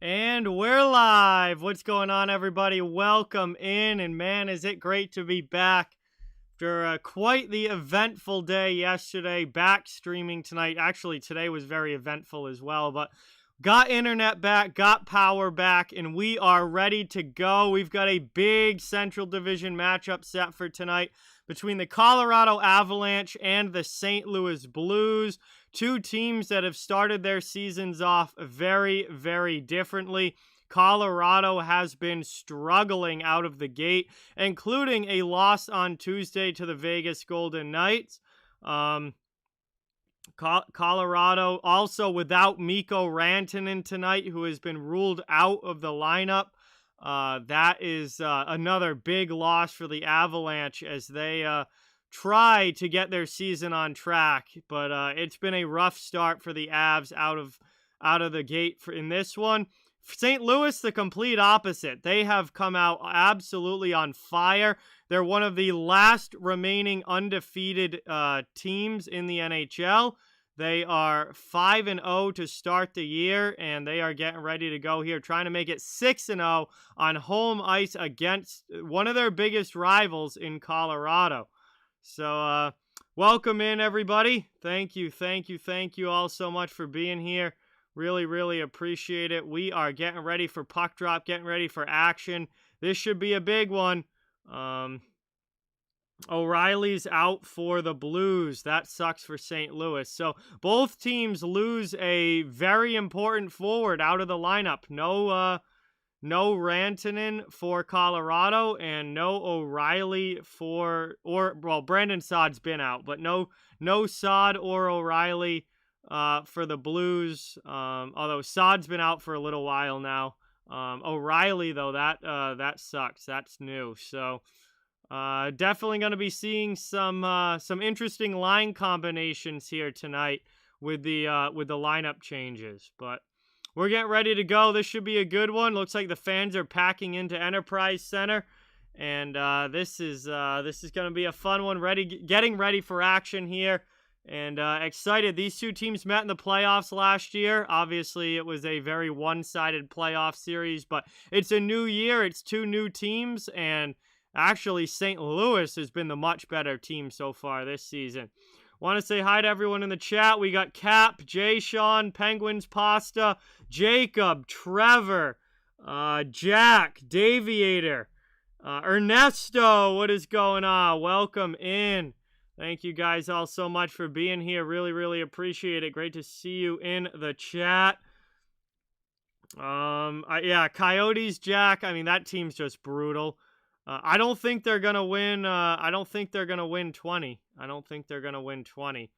And we're live. What's going on, everybody? Welcome in. And man, is it great to be back after quite the eventful day yesterday. Back streaming tonight. Actually, today was very eventful as well. But got internet back, got power back, and we are ready to go. We've got a big Central Division matchup set for tonight between the Colorado Avalanche and the St. Louis Blues. Two teams that have started their seasons off very, very differently. Colorado has been struggling out of the gate, including a loss on Tuesday to the Vegas Golden Knights. Colorado also without Mikko Rantanen tonight, who has been ruled out of the lineup. That is another big loss for the Avalanche as they try to get their season on track, but it's been a rough start for the Avs out of the gate in this one. St. Louis, the complete opposite. They have come out absolutely on fire. They're one of the last remaining undefeated teams in the NHL. They are 5-0 to start the year, and they are getting ready to go here, trying to make it 6-0 on home ice against one of their biggest rivals in Colorado. So, welcome in, everybody. Thank you all so much for being here. Really, really appreciate it. We are getting ready for puck drop, getting ready for action. This should be a big one. O'Reilly's out for the Blues. That sucks for St. Louis. So, both teams lose a very important forward out of the lineup. No Rantanen for Colorado and no O'Reilly Brandon Saad's been out, but no Saad or O'Reilly for the Blues. Although Saad's been out for a little while now. O'Reilly though, that sucks. That's new. So definitely going to be seeing some interesting line combinations here tonight with the lineup changes, but we're getting ready to go. This should be a good one. Looks like the fans are packing into Enterprise Center, and this is going to be a fun one. Getting ready for action here, and excited. These two teams met in the playoffs last year. Obviously, it was a very one-sided playoff series, but it's a new year. It's two new teams, and actually, St. Louis has been the much better team so far this season. Want to say hi to everyone in the chat. We got Cap, Jay Sean, Penguins Pasta, Jacob, Trevor, Jack, Daviator, Ernesto. What is going on? Welcome in. Thank you guys all so much for being here. Really, really appreciate it. Great to see you in the chat. Yeah, Coyotes, Jack. I mean, that team's just brutal. I don't think they're gonna win. I don't think they're gonna win 20. I don't think they're gonna win 20.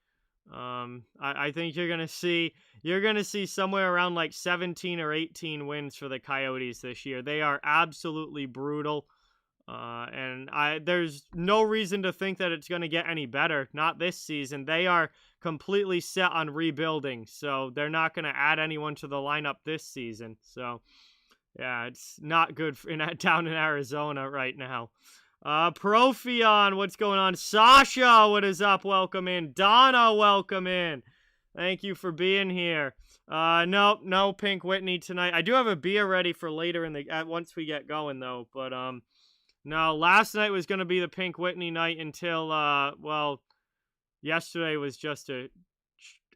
I think you're gonna see somewhere around like 17 or 18 wins for the Coyotes this year. They are absolutely brutal, and there's no reason to think that it's gonna get any better. Not this season. They are completely set on rebuilding, so they're not gonna add anyone to the lineup this season. So. Yeah, it's not good down in Arizona right now. Profion, what's going on? Sasha, what is up? Welcome in. Donna, welcome in. Thank you for being here. No Pink Whitney tonight. I do have a beer ready for later once we get going though. But no, last night was going to be the Pink Whitney night until yesterday was just a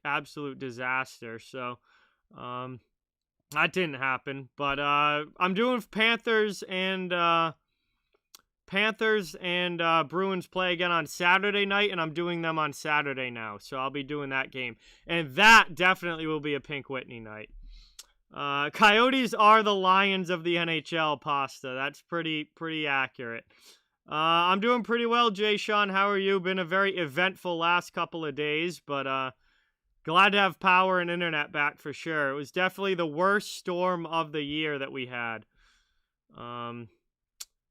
absolute disaster. So that didn't happen, but I'm doing Panthers and Bruins play again on Saturday night, and I'm doing them on Saturday now, so I'll be doing that game, and that definitely will be a Pink Whitney night. Coyotes are the Lions of the NHL, Pasta. That's pretty accurate. I'm doing pretty well, Jay Sean. How are you? Been a very eventful last couple of days, but glad to have power and internet back for sure. It was definitely the worst storm of the year that we had.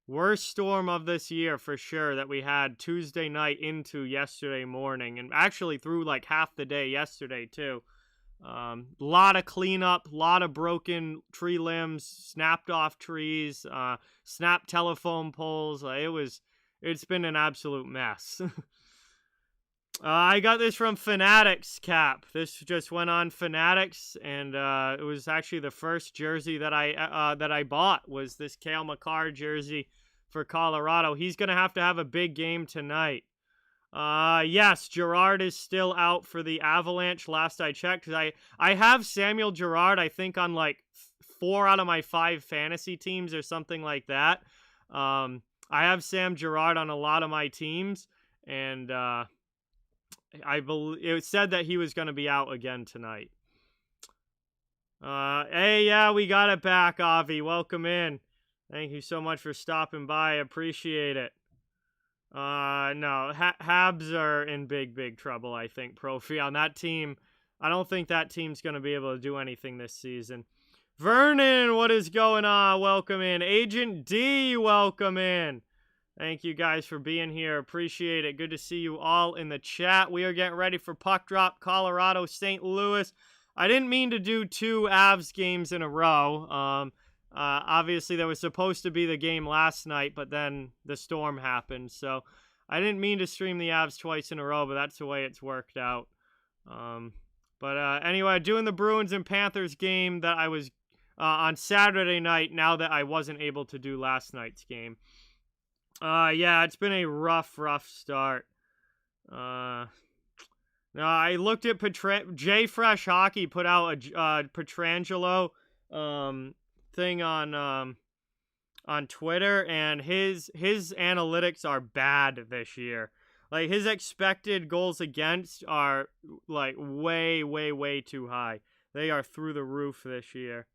Worst storm of this year for sure that we had Tuesday night into yesterday morning. And actually through like half the day yesterday too. Lot of cleanup, lot of broken tree limbs, snapped off trees, snapped telephone poles. It's been an absolute mess. I got this from Fanatics, Cap. This just went on Fanatics, and it was actually the first jersey that I bought was this Cale Makar jersey for Colorado. He's going to have a big game tonight. Yes, Girard is still out for the Avalanche, last I checked. I have Samuel Girard, I think, on like 4 out of my 5 fantasy teams or something like that. I have Sam Girard on a lot of my teams, and I believe it said that he was going to be out again tonight. Hey, yeah, we got it back, Avi. Welcome in. Thank you so much for stopping by. Appreciate it. No, Habs are in big trouble, I think, Profi. On that team, I don't think that team's going to be able to do anything this season. Vernon, what is going on? Welcome in. Agent D, welcome in. Thank you guys for being here. Appreciate it. Good to see you all in the chat. We are getting ready for puck drop, Colorado, St. Louis. I didn't mean to do 2 Avs games in a row. Obviously, there was supposed to be the game last night, but then the storm happened. So I didn't mean to stream the Avs twice in a row, but that's the way it's worked out. Anyway, doing the Bruins and Panthers game that I was on Saturday night now that I wasn't able to do last night's game. Yeah, it's been a rough start. No, I looked at J Fresh Hockey put out a Petrangelo thing on Twitter, and his analytics are bad this year. Like, his expected goals against are like way too high. They are through the roof this year.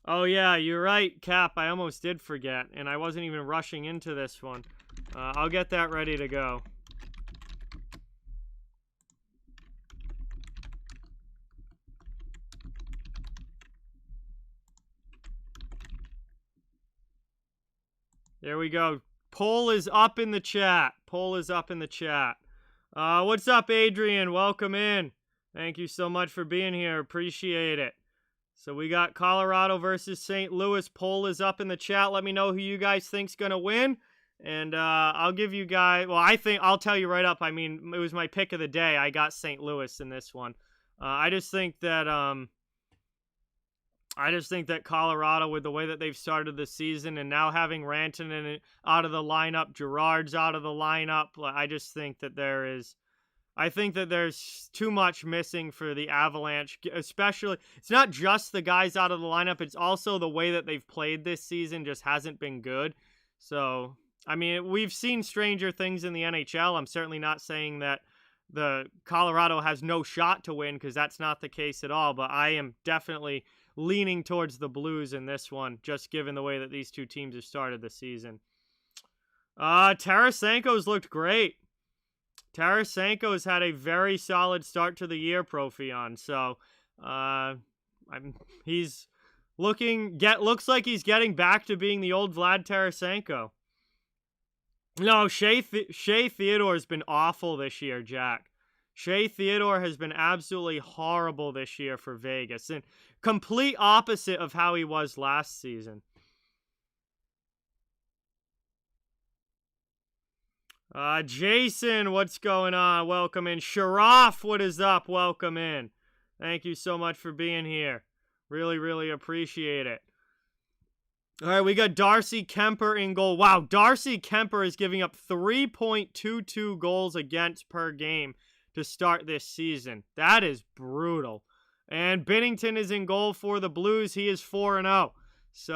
Oh yeah, you're right, Cap. I almost did forget, and I wasn't even rushing into this one. I'll get that ready to go. There we go. Poll is up in the chat. What's up, Adrian? Welcome in. Thank you so much for being here. Appreciate it. So we got Colorado versus St. Louis. Poll is up in the chat. Let me know who you guys think's going to win. And I'll give you guys... Well, I'll tell you right up. I mean, it was my pick of the day. I got St. Louis in this one. I just think that Colorado, with the way that they've started the season, and now having Rantanen out of the lineup, Girard's out of the lineup, I just think that there's too much missing for the Avalanche, especially. It's not just the guys out of the lineup, it's also the way that they've played this season just hasn't been good. So, I mean, we've seen stranger things in the NHL. I'm certainly not saying that the Colorado has no shot to win, because that's not the case at all, but I am definitely leaning towards the Blues in this one, just given the way that these two teams have started the season. Tarasenko's looked great. Tarasenko's had a very solid start to the year, Profion. So, he's looks like he's getting back to being the old Vlad Tarasenko. No, Shea Theodore has been awful this year, Jack. Shea Theodore has been absolutely horrible this year for Vegas, and complete opposite of how he was last season. Jason, what's going on? Welcome in. Sharaf, what is up? Welcome in. Thank you so much for being here. Really appreciate it. All right, we got Darcy Kemper in goal. Wow, Darcy Kemper is giving up 3.22 goals against per game to start this season. That is brutal. And Binnington is in goal for the Blues. He is 4-0. So,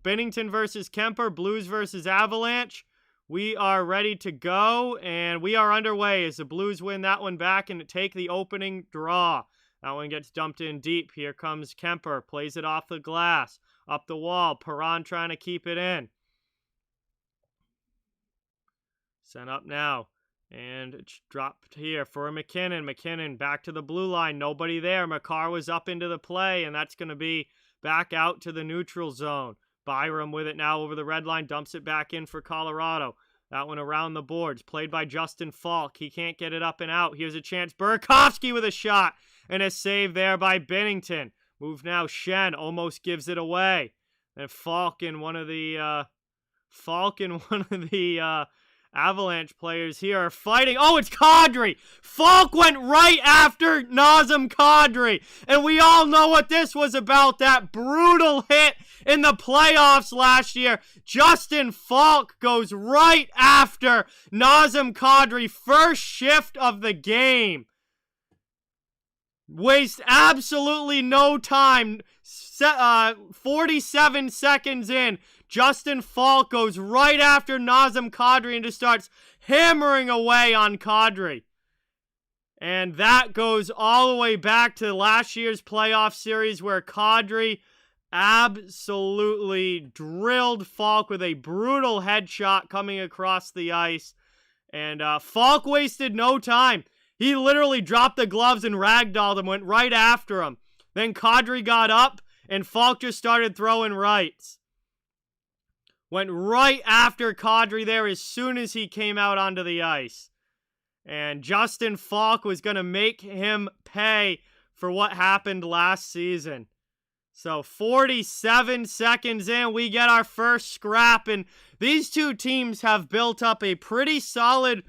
Binnington versus Kemper, Blues versus Avalanche. We are ready to go, and we are underway as the Blues win that one back and take the opening draw. That one gets dumped in deep. Here comes Kemper. Plays it off the glass. Up the wall. Perron trying to keep it in. Sent up now. And it's dropped here for McKinnon. McKinnon back to the blue line. Nobody there. Makar was up into the play, and that's going to be back out to the neutral zone. Byram with it now over the red line. Dumps it back in for Colorado. That one around the boards. Played by Justin Falk. He can't get it up and out. Here's a chance. Burakovsky with a shot. And a save there by Binnington. Move now. Shen almost gives it away. And Falk and one of the Avalanche players here are fighting. Oh, it's Kadri! Falk went right after Nazem Kadri. And we all know what this was about. That brutal hit in the playoffs last year. Justin Falk goes right after Nazem Kadri. First shift of the game. Waste absolutely no time. 47 seconds in. Justin Falk goes right after Nazem Kadri and just starts hammering away on Kadri. And that goes all the way back to last year's playoff series where Kadri absolutely drilled Falk with a brutal headshot coming across the ice. And Falk wasted no time. He literally dropped the gloves and ragdolled him, went right after him. Then Kadri got up and Falk just started throwing rights. Went right after Kadri there as soon as he came out onto the ice. And Justin Falk was going to make him pay for what happened last season. So 47 seconds in, we get our first scrap. And these two teams have built up a pretty solid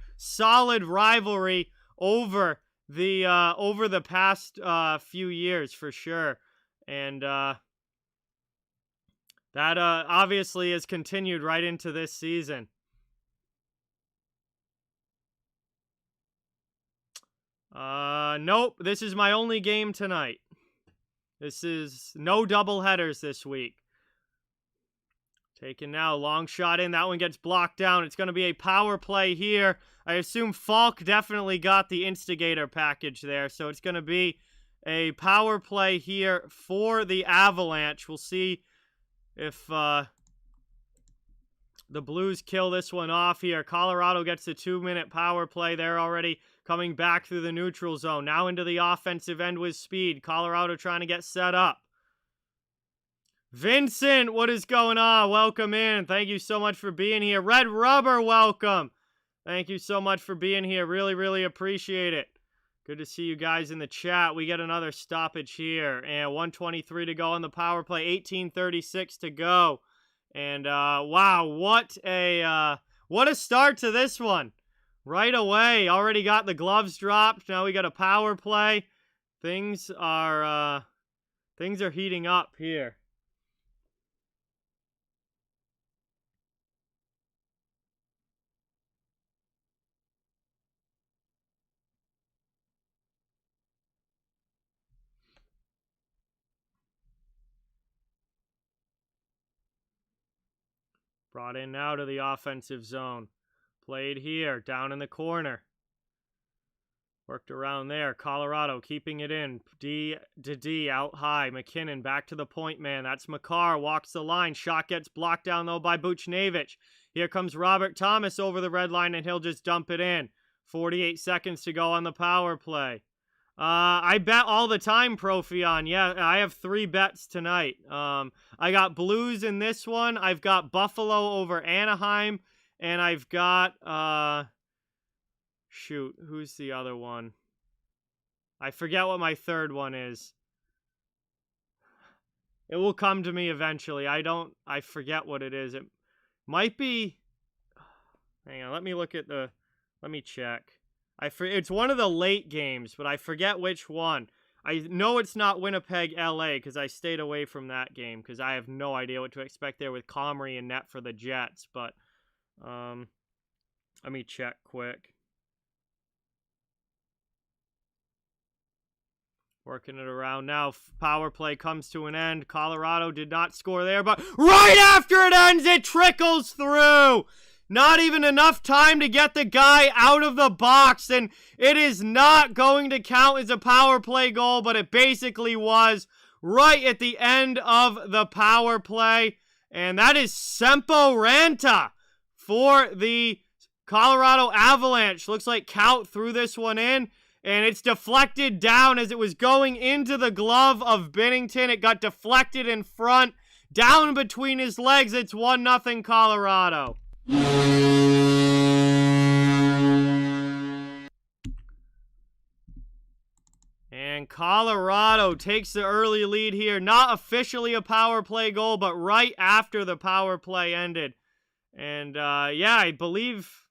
rivalry over the past few years for sure. And that obviously has continued right into this season. Nope, this is my only game tonight. This is no doubleheaders this week. Taken now, long shot in. That one gets blocked down. It's going to be a power play here. I assume Falk definitely got the instigator package there, so it's going to be a power play here for the Avalanche. We'll see if the Blues kill this one off here. Colorado gets a 2-minute power play. They're already coming back through the neutral zone. Now into the offensive end with speed. Colorado trying to get set up. Vincent, what is going on? Welcome in. Thank you so much for being here. Red Rubber, welcome. Thank you so much for being here. Really, really appreciate it. Good to see you guys in the chat. We get another stoppage here. And 1:23 to go on the power play. 18:36 to go. And wow, what a start to this one. Right away. Already got the gloves dropped. Now we got a power play. Things are heating up here. Brought in now to the offensive zone. Played here, down in the corner. Worked around there. Colorado keeping it in. D to D, out high. McKinnon back to the point man. That's Makar, walks the line. Shot gets blocked down, though, by Buchnevich. Here comes Robert Thomas over the red line, and he'll just dump it in. 48 seconds to go on the power play. I bet all the time, Profion. Yeah, I have 3 bets tonight. I got Blues in this one. I've got Buffalo over Anaheim. And I've got, shoot, who's the other one? I forget what my third one is. It will come to me eventually. I forget what it is. It might be, hang on, let me check. It's one of the late games, but I forget which one. I know it's not Winnipeg, LA, because I stayed away from that game, because I have no idea what to expect there with Comrie and net for the Jets, but let me check quick. Working it around now. Power play comes to an end. Colorado did not score there, but right after it ends, it trickles through. Not even enough time to get the guy out of the box, and it is not going to count as a power play goal, but it basically was right at the end of the power play. And that is Sempo Ranta for the Colorado Avalanche. Looks like Kaut threw this one in, and it's deflected down as it was going into the glove of Binnington. It got deflected in front, down between his legs. It's 1-0 Colorado. And And Colorado takes the early lead here. Not officially a power play goal, but right after the power play ended. And, yeah, I believe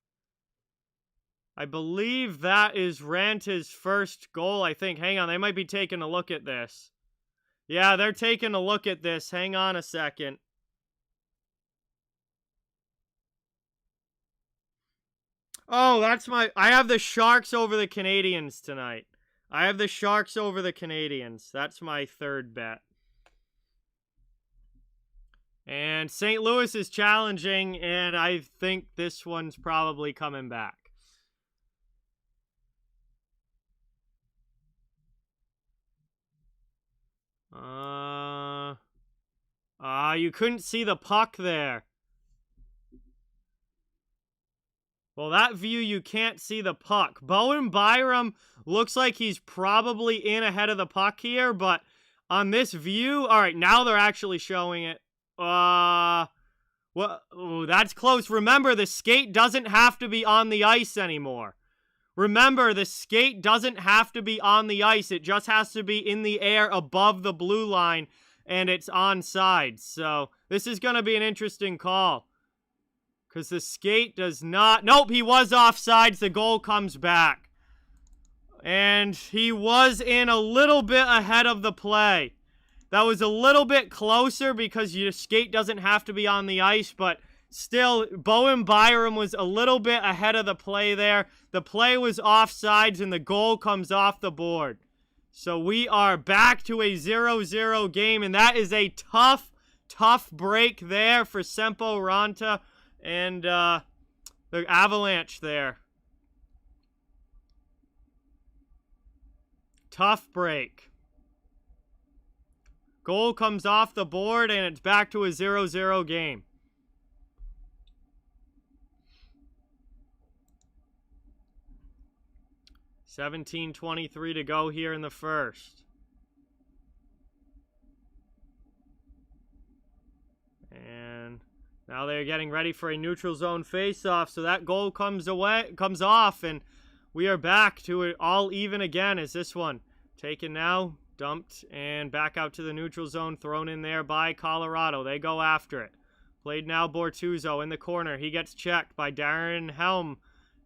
that is Ranta's first goal, I think. Hang on, they might be taking a look at this. Yeah, they're taking a look at this. Hang on a second. Oh, I have the Sharks over the Canadiens tonight. I have the Sharks over the Canadiens. That's my third bet. And St. Louis is challenging, and I think this one's probably coming back. You couldn't see the puck there. Well, that view, you can't see the puck. Bowen Byram looks like he's probably in ahead of the puck here, but on this view... All right, now they're actually showing it. Well, ooh, that's close. Remember, the skate doesn't have to be on the ice anymore. Remember, the skate doesn't have to be on the ice. It just has to be in the air above the blue line, and it's onside. So this is going to be an interesting call. Because the skate does not... Nope, he was offsides. The goal comes back. And he was in a little bit ahead of the play. That was a little bit closer because your skate doesn't have to be on the ice, but still, Bowen Byram was a little bit ahead of the play there. The play was offsides, and the goal comes off the board. So we are back to a 0-0 game, and that is a tough break there for Sempo Ranta and the Avalanche there. Tough break. Goal comes off the board, and it's back to a 0-0 game. $17:23 to go here in the first. And now they're getting ready for a neutral zone face-off, so that goal comes off, and we are back to it all even again as this one taken now, dumped, and back out to the neutral zone, thrown in there by Colorado. They go after it. Played now Bortuzzo in the corner. He gets checked by Darren Helm,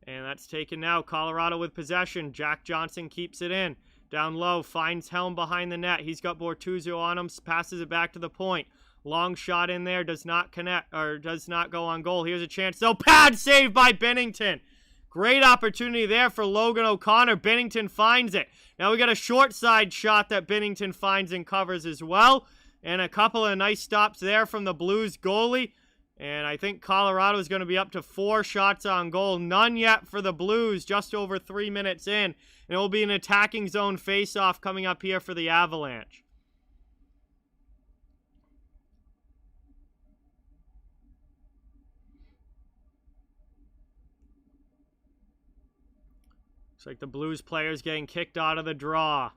and that's taken now. Colorado with possession. Jack Johnson keeps it in. Down low, finds Helm behind the net. He's got Bortuzzo on him, passes it back to the point. Long shot in there, does not connect, or does not go on goal. Here's a chance, though. Pad save by Binnington. Great opportunity there for Logan O'Connor. Binnington finds it. Now we got a short side shot that Binnington finds and covers as well. And a couple of nice stops there from the Blues goalie. And I think Colorado is going to be up to 4 shots on goal. None yet for the Blues, just over 3 minutes in. And it will be an attacking zone face-off coming up here for the Avalanche. Looks like the Blues players getting kicked out of the draw.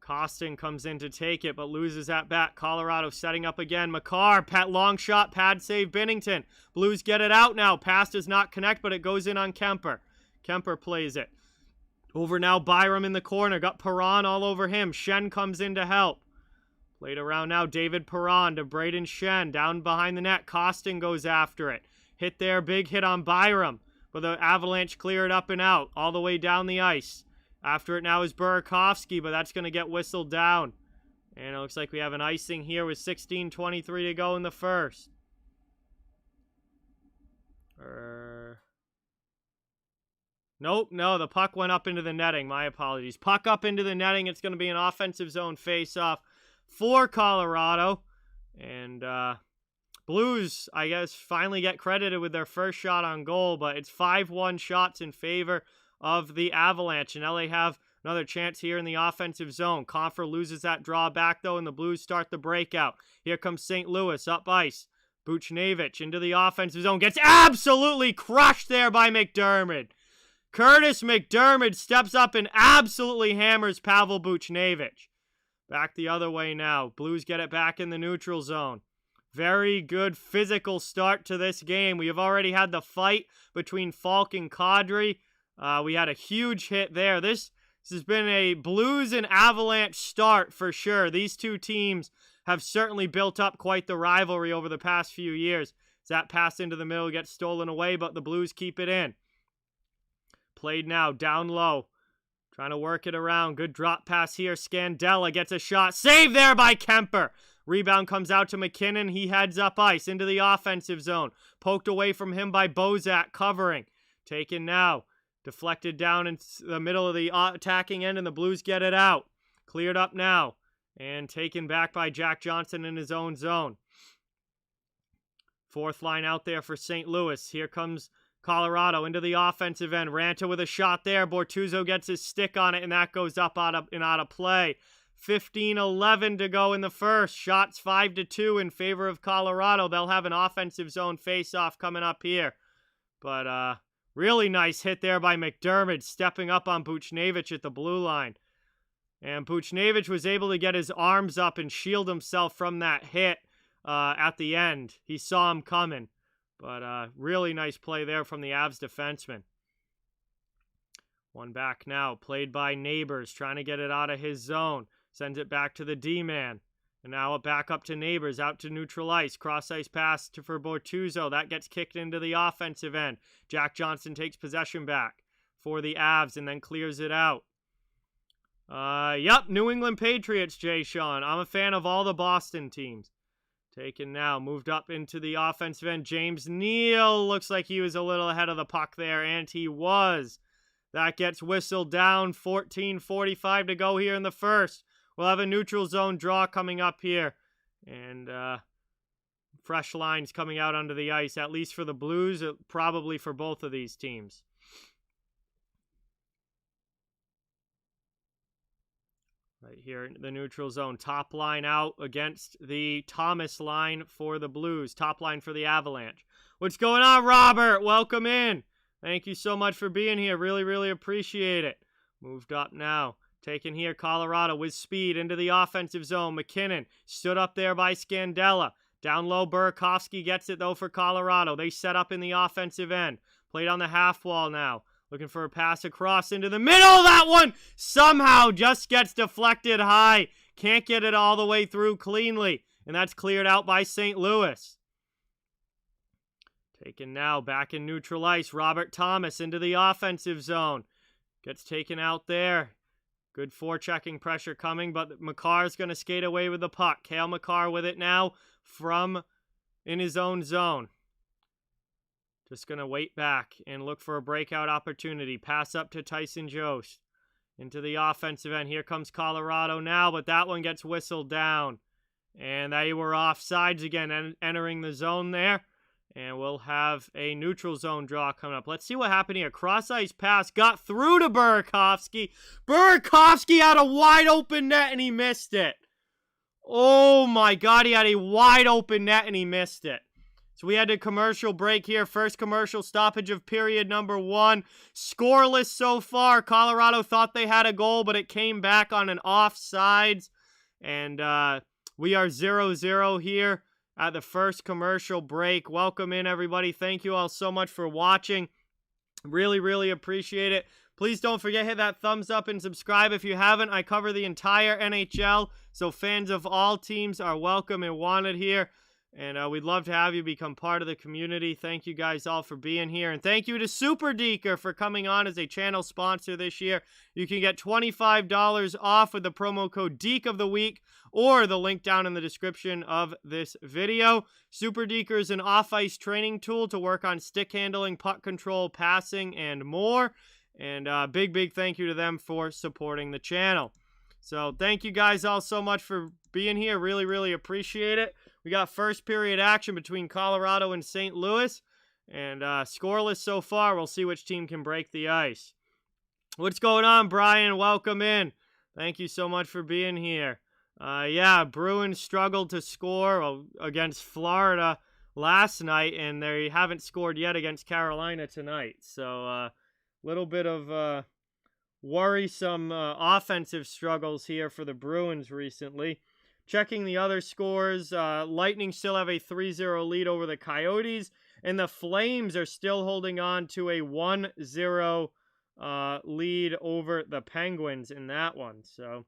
Costin comes in to take it, but loses at bat. Colorado setting up again. Makar, long shot, pad save, Binnington. Blues get it out now. Pass does not connect, but it goes in on Kemper. Kemper plays it. Over now, Byram in the corner. Got Perron all over him. Shen comes in to help. Played around now, David Perron to Braden Shen. Down behind the net, Costin goes after it. Hit there, big hit on Byram. But the Avalanche clear it up and out, all the way down the ice. After it now is Burakovsky, but that's going to get whistled down. And it looks like we have an icing here with 16:23 to go in the first. Nope, no, the puck went up into the netting. My apologies. Puck up into the netting. It's going to be an offensive zone face-off for Colorado. And Blues, I guess, finally get credited with their first shot on goal, but it's 5-1 shots in favor of the Avalanche, and now they have another chance here in the offensive zone. Confer loses that draw back, though, and the Blues start the breakout. Here comes St. Louis up ice. Buchnevich into the offensive zone. Gets absolutely crushed there by McDermott. Curtis McDermott steps up and absolutely hammers Pavel Buchnevich. Back the other way now. Blues get it back in the neutral zone. Very good physical start to this game. We have already had the fight between Falk and Kadri. We had a huge hit there. This This has been a Blues and Avalanche start for sure. These two teams have certainly built up quite the rivalry over the past few years. As that pass into the middle gets stolen away, but the Blues keep it in. Played now, down low. Trying to work it around. Good drop pass here. Scandella gets a shot. Save there by Kemper. Rebound comes out to McKinnon. He heads up ice into the offensive zone. Poked away from him by Bozak, covering. Taken now. Deflected down in the middle of the attacking end, and the Blues get it out. Cleared up now. And taken back by Jack Johnson in his own zone. Fourth line out there for St. Louis. Here comes Colorado into the offensive end. Ranta with a shot there. Bortuzzo gets his stick on it, and that goes up out of play. 15-11 to go in the first. Shots 5-2 in favor of Colorado. They'll have an offensive zone face-off coming up here. But really nice hit there by McDermott, stepping up on Buchnevich at the blue line. And Buchnevich was able to get his arms up and shield himself from that hit at the end. He saw him coming. But really nice play there from the Avs defenseman. One back now, played by Neighbors, trying to get it out of his zone. Sends it back to the D-man. And now it back up to Neighbors, out to neutral ice. Cross-ice pass for Bortuzzo. That gets kicked into the offensive end. Jack Johnson takes possession back for the Avs and then clears it out. Yep, New England Patriots, Jay Sean. I'm a fan of all the Boston teams. Taken now, moved up into the offensive end. James Neal looks like he was a little ahead of the puck there, and he was. That gets whistled down. 14:45 to go here in the first. We'll have a neutral zone draw coming up here. And fresh lines coming out onto the ice, at least for the Blues, probably for both of these teams. Right here in the neutral zone. Top line out against the Thomas line for the Blues. Top line for the Avalanche. What's going on, Robert? Welcome in. Thank you so much for being here. Really, really appreciate it. Moved up now. Taken here, Colorado with speed into the offensive zone. McKinnon stood up there by Scandella. Down low, Burakovsky gets it, though, for Colorado. They set up in the offensive end. Played on the half wall now. Looking for a pass across into the middle. That one somehow just gets deflected high. Can't get it all the way through cleanly. And that's cleared out by St. Louis. Taken now back in neutral ice. Robert Thomas into the offensive zone. Gets taken out there. Good forechecking pressure coming, but Makar's going to skate away with the puck. Cale Makar with it now from in his own zone. Just going to wait back and look for a breakout opportunity. Pass up to Tyson Jost. Into the offensive end. Here comes Colorado now, but that one gets whistled down. And they were offsides again, entering the zone there. And we'll have a neutral zone draw coming up. Let's see what happened here. Cross-ice pass got through to Burakovsky. Burakovsky had a wide-open net, and he missed it. Oh, my God. He had a wide-open net, and he missed it. So we had a commercial break here. First commercial stoppage of period number 1. Scoreless so far. Colorado thought they had a goal, but it came back on an offsides. And we are 0-0 here at the first commercial break. Welcome in, everybody. Thank you all so much for watching. Really, really appreciate it. Please don't forget, hit that thumbs up and subscribe if you haven't. I cover the entire NHL, so fans of all teams are welcome and wanted here. And we'd love to have you become part of the community. Thank you guys all for being here. And thank you to Super Deeker for coming on as a channel sponsor this year. You can get $25 off with the promo code DEEK of the week or the link down in the description of this video. Super Deeker is an off-ice training tool to work on stick handling, puck control, passing, and more. And big thank you to them for supporting the channel. So thank you guys all so much for being here. Really, really appreciate it. We got first period action between Colorado and St. Louis. And scoreless so far. We'll see which team can break the ice. What's going on, Brian? Welcome in. Thank you so much for being here. Yeah, Bruins struggled to score against Florida last night, and they haven't scored yet against Carolina tonight. So little bit of worrisome offensive struggles here for the Bruins recently. Checking the other scores, Lightning still have a 3-0 lead over the Coyotes, and the Flames are still holding on to a 1-0 lead over the Penguins in that one. So,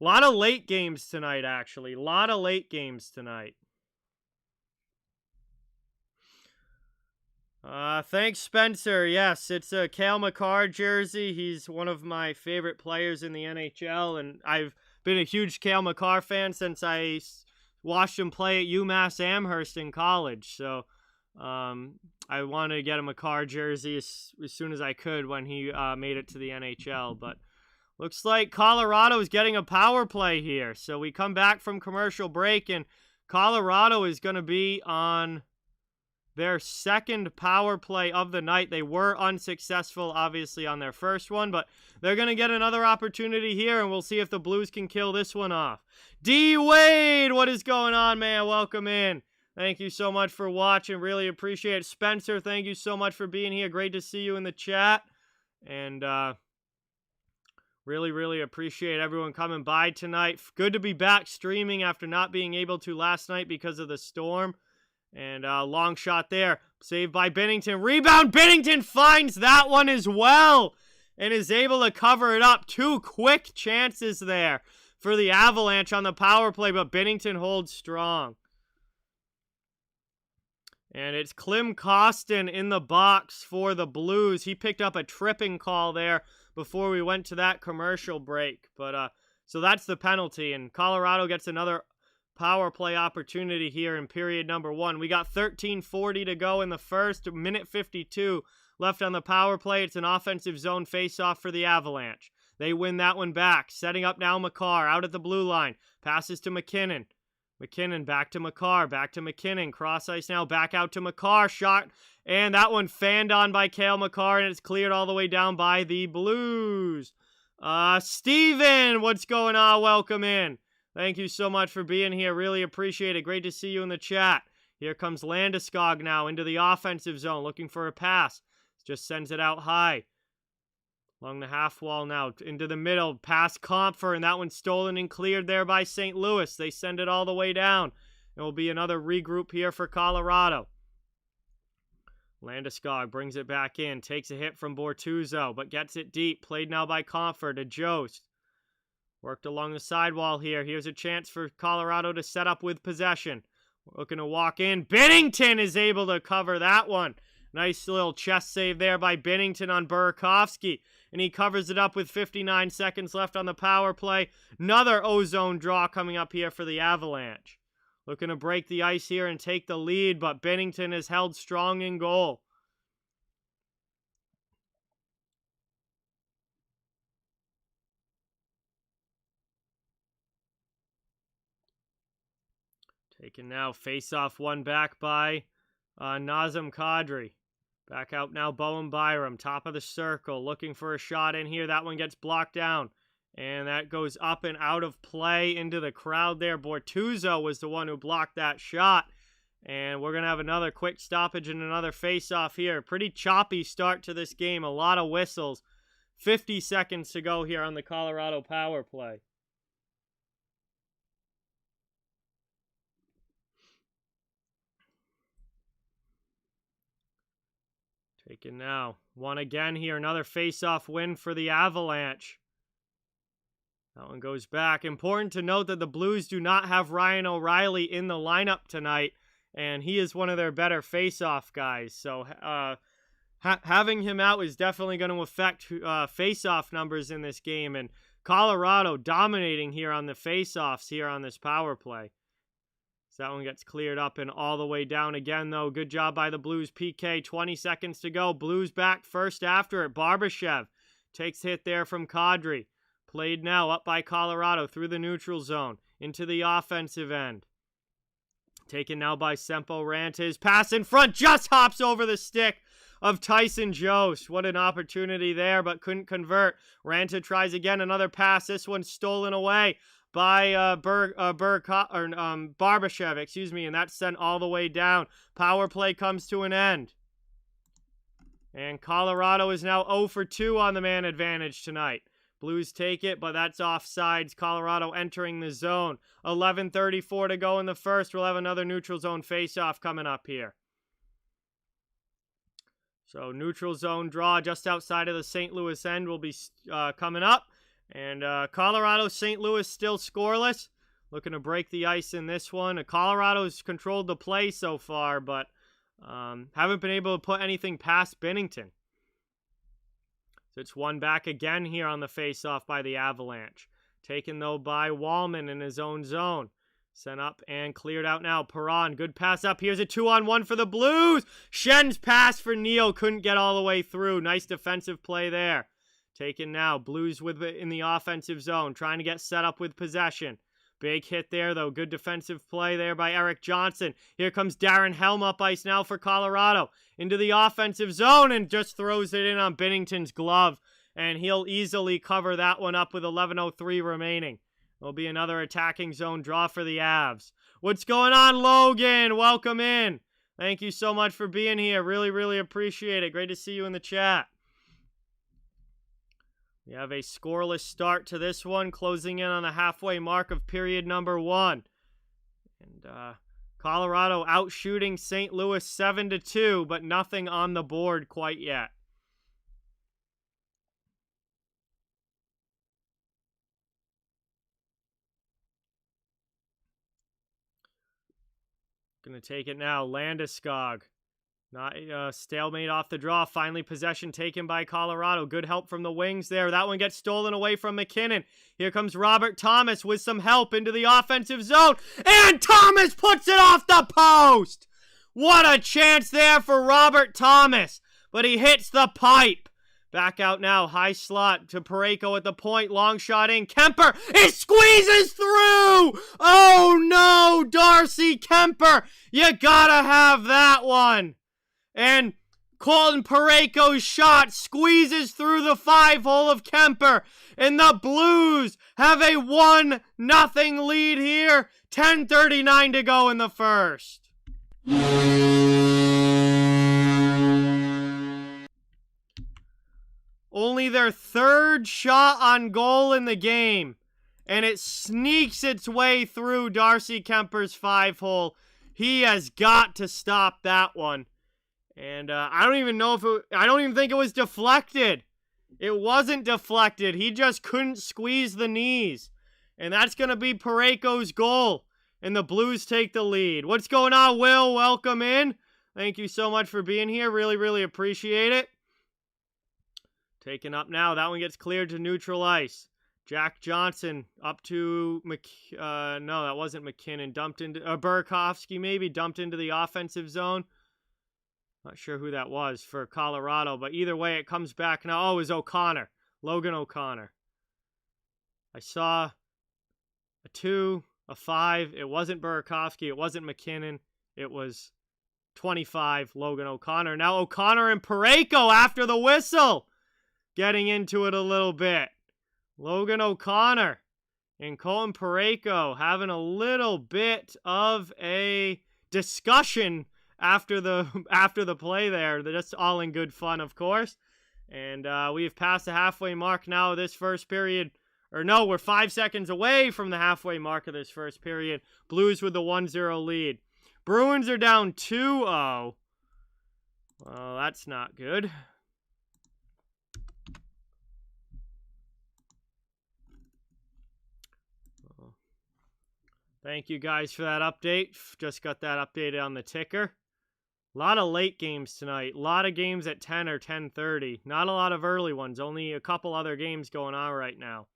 a lot of late games tonight, actually. A lot of late games tonight. Thanks, Spencer. Yes, it's a Cale Makar jersey. He's one of my favorite players in the NHL, and I've been a huge Cale Makar fan since I watched him play at UMass Amherst in college. So, I wanted to get a Makar jersey as soon as I could when he made it to the NHL. But looks like Colorado is getting a power play here. So we come back from commercial break, and Colorado is going to be on their second power play of the night. They were unsuccessful, obviously, on their first one, but they're going to get another opportunity here, and we'll see if the Blues can kill this one off. D. Wade, what is going on, man? Welcome in. Thank you so much for watching. Really appreciate it. Spencer, thank you so much for being here. Great to see you in the chat. And really appreciate everyone coming by tonight. Good to be back streaming after not being able to last night because of the storm. And long shot there. Saved by Binnington. Rebound. Binnington finds that one as well. And is able to cover it up. Two quick chances there for the Avalanche on the power play. But Binnington holds strong. And it's Klim Kostin in the box for the Blues. He picked up a tripping call there before we went to that commercial break. But so that's the penalty. And Colorado gets another power play opportunity here in period number 1. We got 13:40 to go in the first, minute 52 left on the power play. It's an offensive zone face-off for the Avalanche. They win that one back. Setting up now Makar out at the blue line. Passes to McKinnon. McKinnon back to Makar. Back to McKinnon. Cross ice now. Back out to Makar. Shot. And that one fanned on by Cale Makar. And it's cleared all the way down by the Blues. Steven, what's going on? Welcome in. Thank you so much for being here. Really appreciate it. Great to see you in the chat. Here comes Landeskog now into the offensive zone. Looking for a pass. Just sends it out high. Along the half wall now. Into the middle. Past Compher. And that one's stolen and cleared there by St. Louis. They send it all the way down. It will be another regroup here for Colorado. Landeskog brings it back in. Takes a hit from Bortuzzo. But gets it deep. Played now by Compher to Jost. Worked along the sidewall here. Here's a chance for Colorado to set up with possession. Looking to walk in. Binnington is able to cover that one. Nice little chest save there by Binnington on Burakovsky. And he covers it up with 59 seconds left on the power play. Another ozone draw coming up here for the Avalanche. Looking to break the ice here and take the lead, but Binnington is held strong in goal. Taken now, face-off one back by Nazem Kadri. Back out now, Bowen Byram, top of the circle, looking for a shot in here. That one gets blocked down, and that goes up and out of play into the crowd there. Bortuzzo was the one who blocked that shot, and we're going to have another quick stoppage and another face-off here. Pretty choppy start to this game, a lot of whistles. 50 seconds to go here on the Colorado power play. Taken now. One again here. Another face-off win for the Avalanche. That one goes back. Important to note that the Blues do not have Ryan O'Reilly in the lineup tonight, and he is one of their better face-off guys. So having him out is definitely going to affect face-off numbers in this game, and Colorado dominating here on the face-offs here on this power play. So that one gets cleared up and all the way down again, though. Good job by the Blues. PK, 20 seconds to go. Blues back first after it. Barbashev takes hit there from Kadri. Played now up by Colorado through the neutral zone into the offensive end. Taken now by Sempo Rantes. Pass in front. Just hops over the stick of Tyson Jost. What an opportunity there, but couldn't convert. Ranta tries again. Another pass. This one's stolen away by Barbashev, and that's sent all the way down. Power play comes to an end. And Colorado is now 0 for 2 on the man advantage tonight. Blues take it, but that's offsides. Colorado entering the zone. 11:34 to go in the first. We'll have another neutral zone face-off coming up here. So neutral zone draw just outside of the St. Louis end will be coming up. And Colorado, St. Louis still scoreless. Looking to break the ice in this one. Colorado's controlled the play so far, but haven't been able to put anything past Binnington. So it's one back again here on the faceoff by the Avalanche. Taken, though, by Wallman in his own zone. Sent up and cleared out now. Perron, good pass up. Here's a 2-on-1 for the Blues. Schen's pass for Neal. Couldn't get all the way through. Nice defensive play there. Taken now. Blues with it in the offensive zone. Trying to get set up with possession. Big hit there, though. Good defensive play there by Erik Johnson. Here comes Darren Helm up ice now for Colorado. Into the offensive zone and just throws it in on Binnington's glove. And he'll easily cover that one up with 11:03 remaining. There'll be another attacking zone draw for the Avs. What's going on, Logan? Welcome in. Thank you so much for being here. Really, really appreciate it. Great to see you in the chat. We have a scoreless start to this one, closing in on the halfway mark of period number 1. And Colorado outshooting St. Louis 7-2, but nothing on the board quite yet. Going to take it now. Landeskog. Not stalemate off the draw. Finally, possession taken by Colorado. Good help from the wings there. That one gets stolen away from McKinnon. Here comes Robert Thomas with some help into the offensive zone. And Thomas puts it off the post. What a chance there for Robert Thomas. But he hits the pipe. Back out now. High slot to Parayko at the point. Long shot in. Kemper. It squeezes through. Oh no, Darcy Kemper. You gotta have that one. And Colton Parayko's shot squeezes through the 5-hole of Kemper. And the Blues have a 1-0 lead here. 10:39 to go in the first. Only their third shot on goal in the game. And it sneaks its way through Darcy Kemper's 5-hole. He has got to stop that one. And I don't even think it was deflected. It wasn't deflected. He just couldn't squeeze the knees. And that's going to be Parayko's goal. And the Blues take the lead. What's going on, Will? Welcome in. Thank you so much for being here. Really, really appreciate it. Taken up now. That one gets cleared to neutral ice. Jack Johnson up to no, that wasn't McKinnon. Dumped into Burakovsky, maybe dumped into the offensive zone. Not sure who that was for Colorado, but either way, it comes back now. Oh, it was O'Connor. Logan O'Connor. I saw a 2, a 5. It wasn't Burakovsky. It wasn't McKinnon. It was 25, Logan O'Connor. Now O'Connor and Parayko after the whistle. Getting into it a little bit. Logan O'Connor and Colton Parayko having a little bit of a discussion after the play there. They're just all in good fun, of course. And we've passed the halfway mark now of this first period. Or no, we're 5 seconds away from the halfway mark of this first period. Blues with the 1-0 lead. Bruins are down 2-0. Well, that's not good. Thank you guys for that update. Just got that updated on the ticker. A lot of late games tonight. A lot of games at 10 or 10:30. Not a lot of early ones. Only a couple other games going on right now.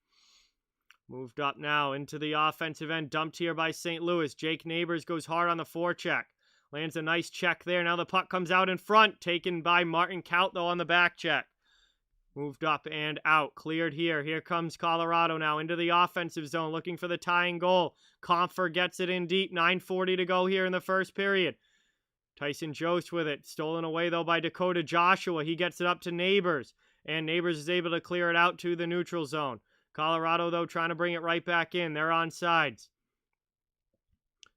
Moved up now into the offensive end. Dumped here by St. Louis. Jake Neighbors goes hard on the forecheck. Lands a nice check there. Now the puck comes out in front. Taken by Martin Kaut, though, on the back check. Moved up and out. Cleared here. Here comes Colorado now into the offensive zone, looking for the tying goal. Compher gets it in deep. 9:40 to go here in the first period. Tyson Jost with it. Stolen away, though, by Dakota Joshua. He gets it up to Neighbors. And Neighbors is able to clear it out to the neutral zone. Colorado, though, trying to bring it right back in. They're on sides.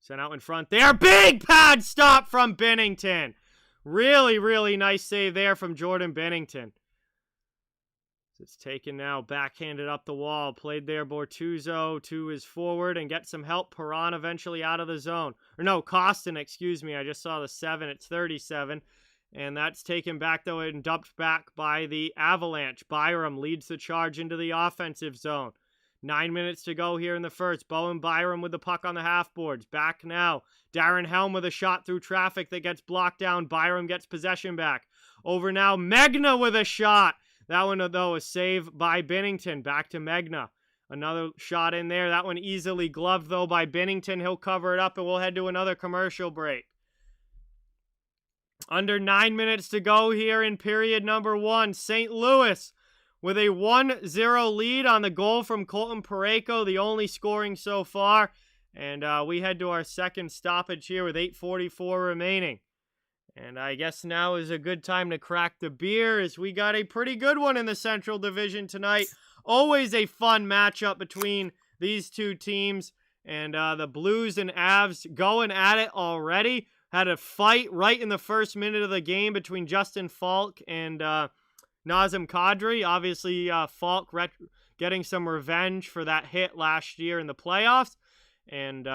Sent out in front there. Big pad stop from Binnington. Really, really nice save there from Jordan Binnington. It's taken now, backhanded up the wall. Played there, Bortuzzo to his forward and get some help. Perron eventually out of the zone. Or no, Costin, excuse me. I just saw the 7. It's 37. And that's taken back, though, and dumped back by the Avalanche. Byram leads the charge into the offensive zone. 9 minutes to go here in the first. Bowen Byram with the puck on the half boards. Back now. Darren Helm with a shot through traffic that gets blocked down. Byram gets possession back. Over now. Megna with a shot. That one, though, a save by Binnington. Back to Megna. Another shot in there. That one easily gloved, though, by Binnington. He'll cover it up, and we'll head to another commercial break. Under 9 minutes to go here in period number 1. St. Louis with a 1-0 lead on the goal from Colton Parayko, the only scoring so far. And we head to our second stoppage here with 8:44 remaining. And I guess now is a good time to crack the beer, as we got a pretty good one in the Central Division tonight. Always a fun matchup between these two teams. And the Blues and Avs going at it already. Had a fight right in the first minute of the game between Justin Falk and Nazem Kadri. Obviously, Falk getting some revenge for that hit last year in the playoffs. And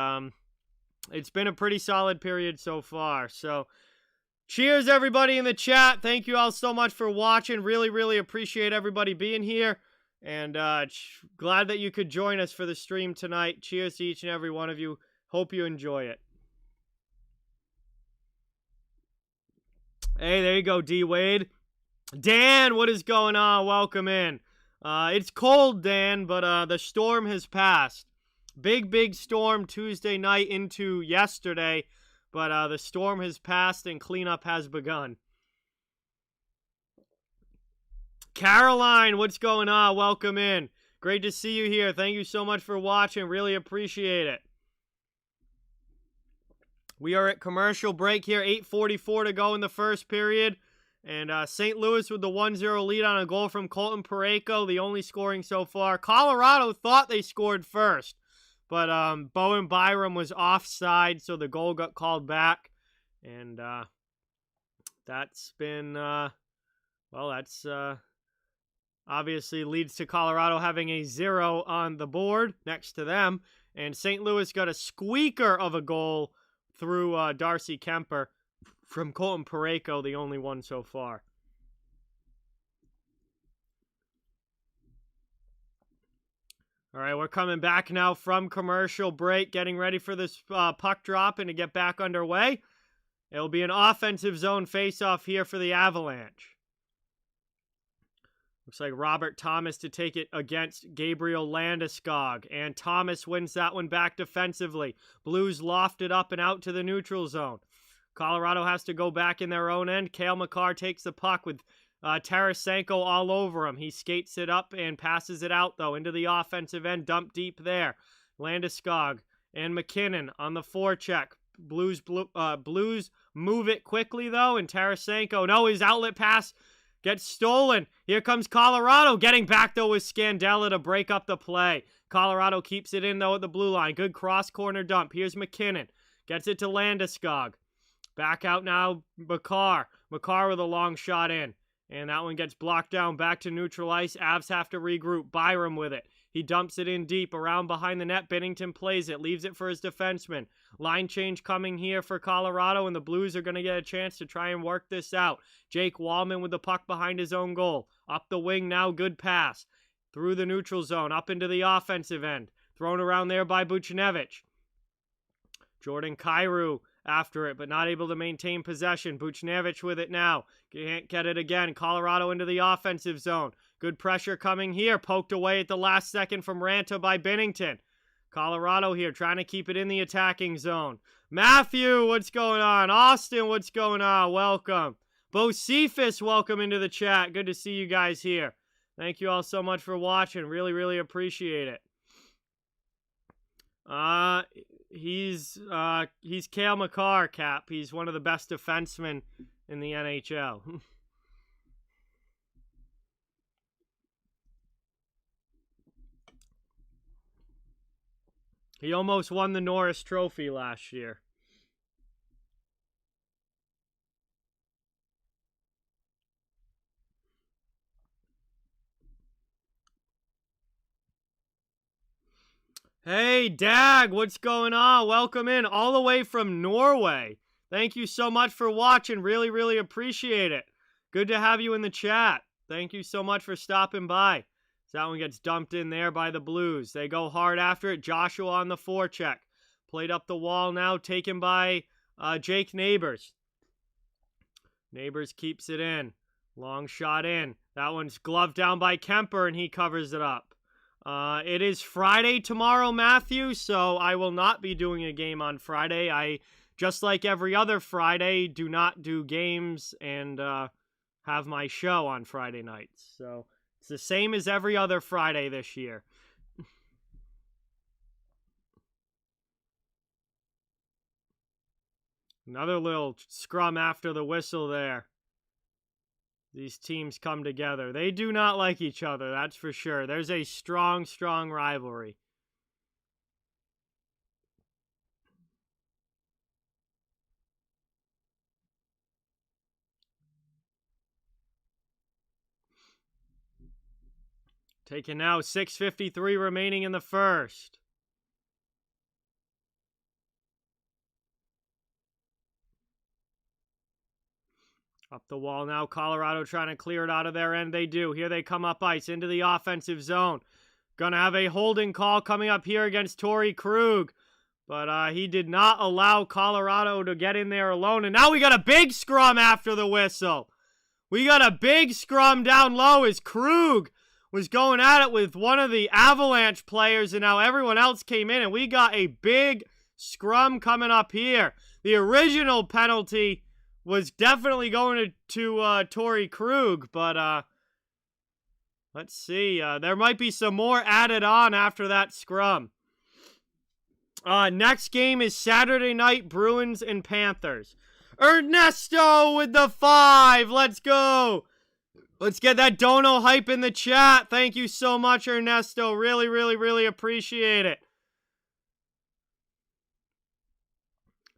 it's been a pretty solid period so far. So, cheers, everybody in the chat. Thank you all so much for watching. Really, really appreciate everybody being here. And glad that you could join us for the stream tonight. Cheers to each and every one of you. Hope you enjoy it. Hey, there you go, D-Wade. Dan, what is going on? Welcome in. It's cold, Dan, but the storm has passed. Big storm Tuesday night into yesterday, but the storm has passed and cleanup has begun. Caroline, what's going on? Welcome in. Great to see you here. Thank you so much for watching. Really appreciate it. We are at commercial break here. 8:44 to go in the first period. And St. Louis with the 1-0 lead on a goal from Colton Parayko, the only scoring so far. Colorado thought they scored first, but Bowen Byram was offside, so the goal got called back. And that's been, that's obviously leads to Colorado having a 0 on the board next to them. And St. Louis got a squeaker of a goal through Darcy Kemper from Colton Parayko, the only one so far. All right, we're coming back now from commercial break, getting ready for this puck drop and to get back underway. It'll be an offensive zone face-off here for the Avalanche. Looks like Robert Thomas to take it against Gabriel Landeskog. And Thomas wins that one back defensively. Blues lofted up and out to the neutral zone. Colorado has to go back in their own end. Cale Makar takes the puck with Tarasenko all over him. He skates it up and passes it out, though, into the offensive end. Dump deep there. Landeskog and McKinnon on the forecheck. Blues move it quickly, though, and Tarasenko, no, his outlet pass gets stolen. Here comes Colorado. Getting back, though, with Scandella to break up the play. Colorado keeps it in, though, at the blue line. Good cross-corner dump. Here's McKinnon. Gets it to Landeskog. Back out now, Makar. Makar with a long shot in. And that one gets blocked down back to neutral ice. Avs have to regroup. Byram with it. He dumps it in deep around behind the net. Binnington plays it. Leaves it for his defenseman. Line change coming here for Colorado, and the Blues are going to get a chance to try and work this out. Jake Wallman with the puck behind his own goal. Up the wing now. Good pass. Through the neutral zone. Up into the offensive end. Thrown around there by Buchnevich. Jordan Kyrou after it, but not able to maintain possession. Buchnevich with it now. Can't get it again. Colorado into the offensive zone. Good pressure coming here. Poked away at the last second from Ranta by Binnington. Colorado here trying to keep it in the attacking zone. Matthew, what's going on? Austin, what's going on? Welcome. Bo Cephas, welcome into the chat. Good to see you guys here. Thank you all so much for watching. Really, really appreciate it. He's Cale Makar, Cap. He's one of the best defensemen in the NHL. He almost won the Norris Trophy last year. Hey, Dag, what's going on? Welcome in all the way from Norway. Thank you so much for watching. Really, really appreciate it. Good to have you in the chat. Thank you so much for stopping by. So that one gets dumped in there by the Blues. They go hard after it. Joshua on the forecheck. Played up the wall now, taken by Jake Neighbors. Neighbors keeps it in. Long shot in. That one's gloved down by Kemper, and he covers it up. It is Friday tomorrow, Matthew, so I will not be doing a game on Friday. I, just like every other Friday, do not do games and have my show on Friday nights. So it's the same as every other Friday this year. Another little scrum after the whistle there. These teams come together. They do not like each other, that's for sure. There's a strong, strong rivalry. Taken now, 6:53 remaining in the first. Up the wall now, Colorado trying to clear it out of their end. They do. Here they come up ice into the offensive zone. Gonna have a holding call coming up here against Torrey Krug. But he did not allow Colorado to get in there alone. And now we got a big scrum after the whistle. We got a big scrum down low as Krug was going at it with one of the Avalanche players. And now everyone else came in. And we got a big scrum coming up here. The original penalty was definitely going to Torrey Krug, but let's see. There might be some more added on after that scrum. Next game is Saturday night, Bruins and Panthers. Ernesto with the 5. Let's go. Let's get that dono hype in the chat. Thank you so much, Ernesto. Really, really, really appreciate it.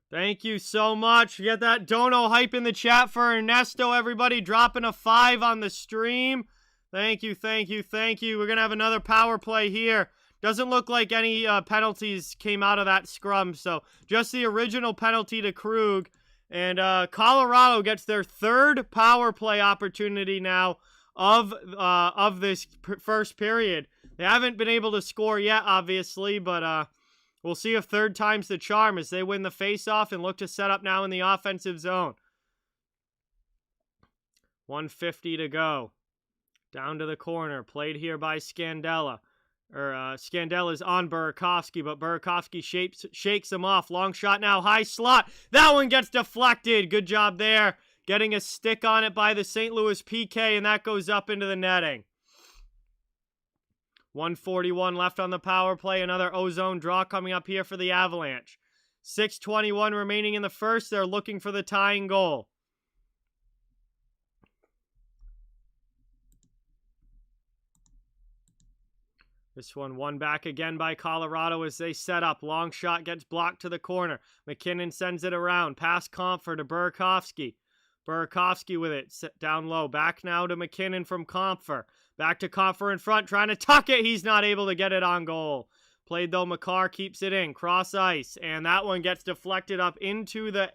Thank you so much. Get that dono hype in the chat for Ernesto, everybody. Dropping a 5 on the stream. Thank you, thank you, thank you. We're going to have another power play here. Doesn't look like any penalties came out of that scrum, so just the original penalty to Krug. And Colorado gets their third power play opportunity now of this first period. They haven't been able to score yet, obviously, but we'll see if third time's the charm as they win the faceoff and look to set up now in the offensive zone. 1:50 to go. Down to the corner. Played here by Scandella. Scandella's on Burakovsky, but Burakovsky shakes him off. Long shot now. High slot. That one gets deflected. Good job there. Getting a stick on it by the St. Louis PK, and that goes up into the netting. 1:41 left on the power play. Another ozone draw coming up here for the Avalanche. 6:21 remaining in the first. They're looking for the tying goal. This one won back again by Colorado as they set up. Long shot gets blocked to the corner. McKinnon sends it around. Pass Comfer to Burakovsky. Burakovsky with it. Set down low. Back now to McKinnon from Comfer. Back to Comfer in front. Trying to tuck it. He's not able to get it on goal. Played though. Makar keeps it in. Cross ice. And that one gets deflected up into the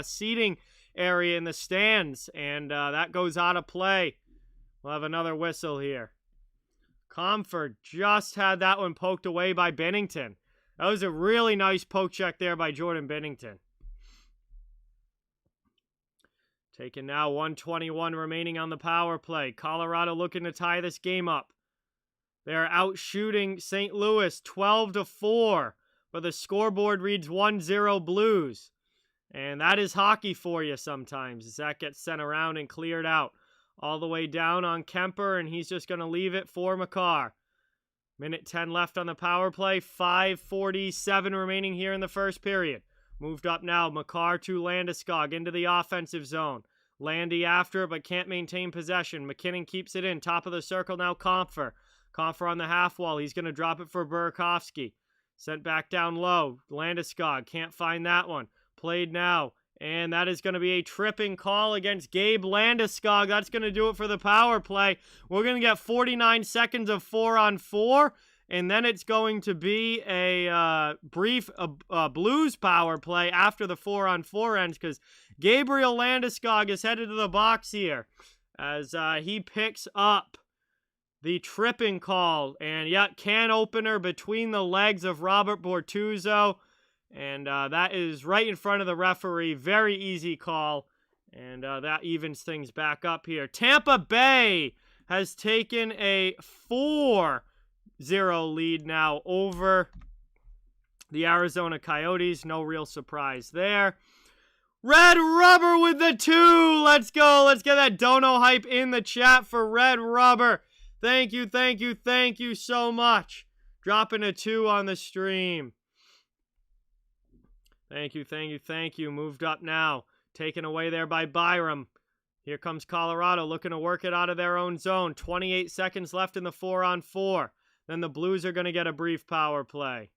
seating area in the stands. And that goes out of play. We'll have another whistle here. Comfort just had that one poked away by Binnington. That was a really nice poke check there by Jordan Binnington. Taken now, 1:21 remaining on the power play. Colorado looking to tie this game up. They're out shooting St. Louis 12-4, but the scoreboard reads 1-0 Blues. And that is hockey for you sometimes as that gets sent around and cleared out. All the way down on Kemper, and he's just going to leave it for Makar. Minute 10 left on the power play. 5:47 remaining here in the first period. Moved up now. Makar to Landeskog into the offensive zone. Landy after it, but can't maintain possession. McKinnon keeps it in. Top of the circle now, Comfer. Comfer on the half wall. He's going to drop it for Burakovsky. Sent back down low. Landeskog can't find that one. Played now. And that is going to be a tripping call against Gabe Landeskog. That's going to do it for the power play. We're going to get 49 seconds of 4-on-4. and then it's going to be a brief Blues power play after the 4-on-4 ends, because Gabriel Landeskog is headed to the box here as he picks up the tripping call. And yeah, can opener between the legs of Robert Bortuzzo. And that is right in front of the referee. Very easy call. And that evens things back up here. Tampa Bay has taken a 4-0 lead now over the Arizona Coyotes. No real surprise there. Red Rubber with the 2. Let's go. Let's get that dono hype in the chat for Red Rubber. Thank you, thank you, thank you so much. Dropping a 2 on the stream. Thank you, thank you, thank you. Moved up now. Taken away there by Byram. Here comes Colorado looking to work it out of their own zone. 28 seconds left in the 4-on-4. Then the Blues are going to get a brief power play.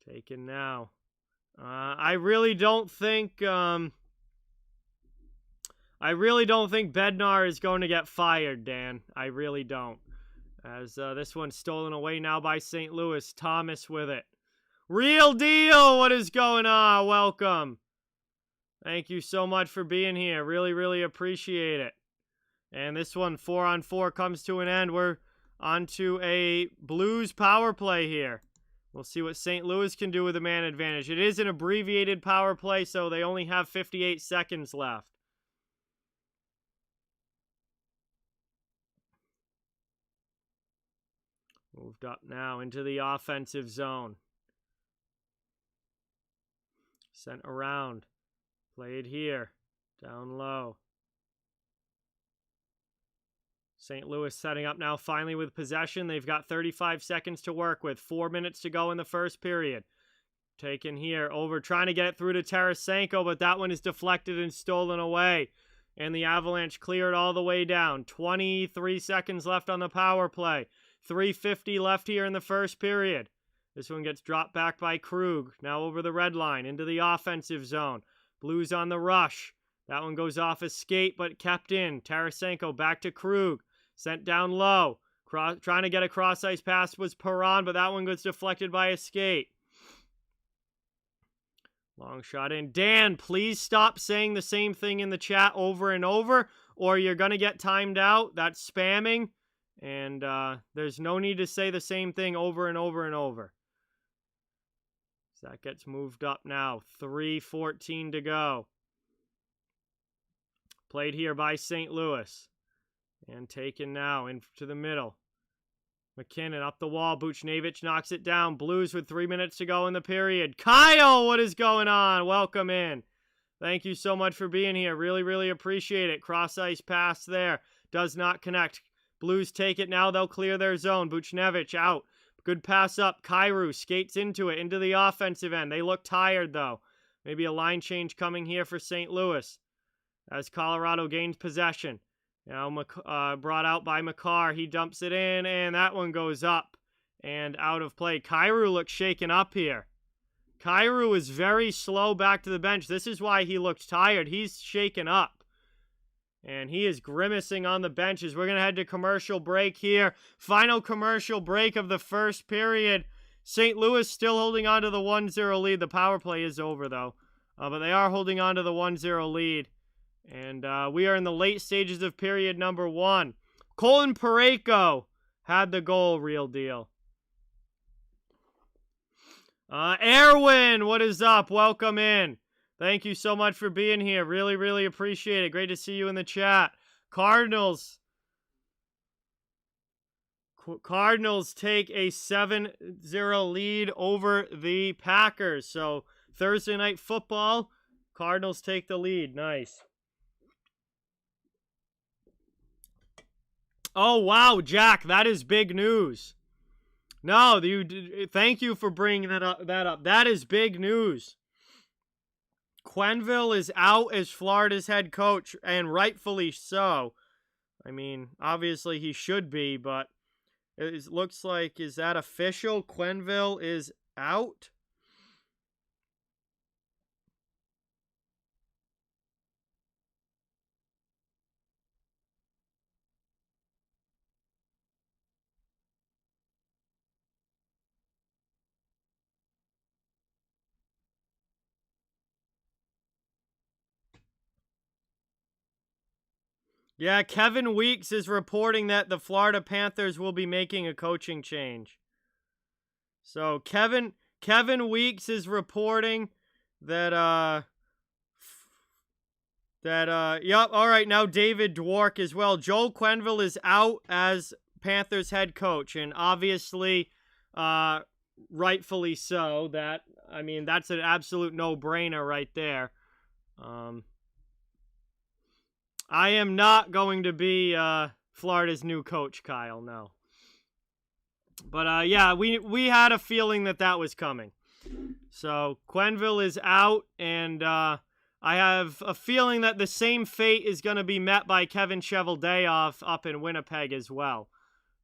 Taken now. I really don't think Bednar is going to get fired, Dan. I really don't. As this one's stolen away now by St. Louis. Thomas with it. Real deal! What is going on? Welcome. Thank you so much for being here. Really, really appreciate it. And this one, 4-on-4, comes to an end. We're on to a Blues power play here. We'll see what St. Louis can do with the man advantage. It is an abbreviated power play, so they only have 58 seconds left. Moved up now into the offensive zone. Sent around. Played here. Down low. St. Louis setting up now finally with possession. They've got 35 seconds to work with. 4 minutes to go in the first period. Taken here over, trying to get it through to Tarasenko, but that one is deflected and stolen away. And the Avalanche cleared all the way down. 23 seconds left on the power play. 3:50 left here in the first period. This one gets dropped back by Krug. Now over the red line into the offensive zone. Blues on the rush. That one goes off a skate, but kept in. Tarasenko back to Krug. Sent down low. Trying to get a cross-ice pass was Perron, but that one gets deflected by a skate. Long shot in. Dan, please stop saying the same thing in the chat over and over, or you're going to get timed out. That's spamming, and there's no need to say the same thing over and over and over. So that gets moved up now. 3:14 to go. Played here by St. Louis. And taken now into the middle. McKinnon up the wall. Buchnevich knocks it down. Blues with 3 minutes to go in the period. Kyle, what is going on? Welcome in. Thank you so much for being here. Really, really appreciate it. Cross-ice pass there. Does not connect. Blues take it now. They'll clear their zone. Buchnevich out. Good pass up. Kyrou skates into it, into the offensive end. They look tired, though. Maybe a line change coming here for St. Louis as Colorado gains possession. Now brought out by Makar. He dumps it in, and that one goes up and out of play. Kyrou looks shaken up here. Kyrou is very slow back to the bench. This is why he looked tired. He's shaken up. And he is grimacing on the benches. We're going to head to commercial break here. Final commercial break of the first period. St. Louis still holding on to the 1-0 lead. The power play is over, though. But they are holding on to the 1-0 lead. And we are in the late stages of period number 1. Colin Parayko had the goal, real deal. Erwin, what is up? Welcome in. Thank you so much for being here. Really, really appreciate it. Great to see you in the chat. Cardinals take a 7-0 lead over the Packers. So Thursday night football, Cardinals take the lead. Nice. Oh, wow, Jack, that is big news. No, thank you for bringing that up. That is big news. Quenneville is out as Florida's head coach, and rightfully so. I mean, obviously he should be, but it looks like, is that official? Quenneville is out? Yeah, Kevin Weeks is reporting that the Florida Panthers will be making a coaching change. So Kevin Weeks is reporting that yep, all right, now David Dork as well. Joel Quenneville is out as Panthers head coach, and obviously rightfully so. That's an absolute no-brainer right there. I am not going to be Florida's new coach, Kyle, no. But yeah, we had a feeling that was coming. So Quenneville is out, and I have a feeling that the same fate is going to be met by Kevin Cheveldayoff up in Winnipeg as well.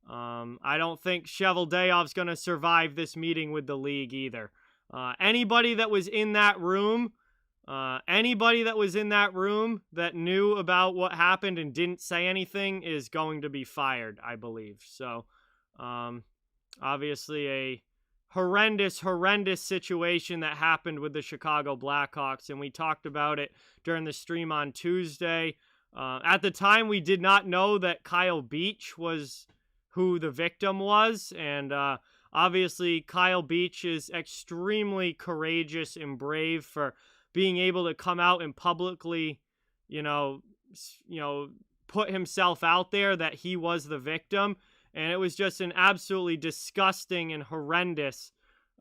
I don't think Cheveldayoff's going to survive this meeting with the league either. Anybody that was in that room that knew about what happened and didn't say anything is going to be fired, I believe. So, obviously a horrendous situation that happened with the Chicago Blackhawks, and we talked about it during the stream on Tuesday. At the time, we did not know that Kyle Beach was who the victim was, and obviously Kyle Beach is extremely courageous and brave for being able to come out and publicly, put himself out there that he was the victim. And it was just an absolutely disgusting and horrendous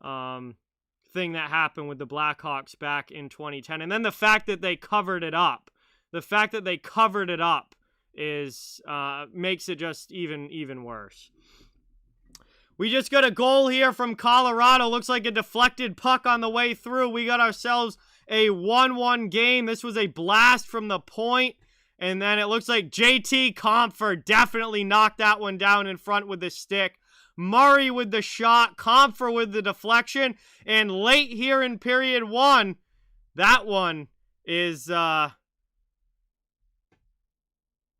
thing that happened with the Blackhawks back in 2010. And then the fact that they covered it up. Is makes it just even worse. We just got a goal here from Colorado. Looks like a deflected puck on the way through. We got ourselves a 1-1 game. This was a blast from the point. And then it looks like JT Compher definitely knocked that one down in front with the stick. Murray with the shot. Compher with the deflection. And late here in period one, that one is...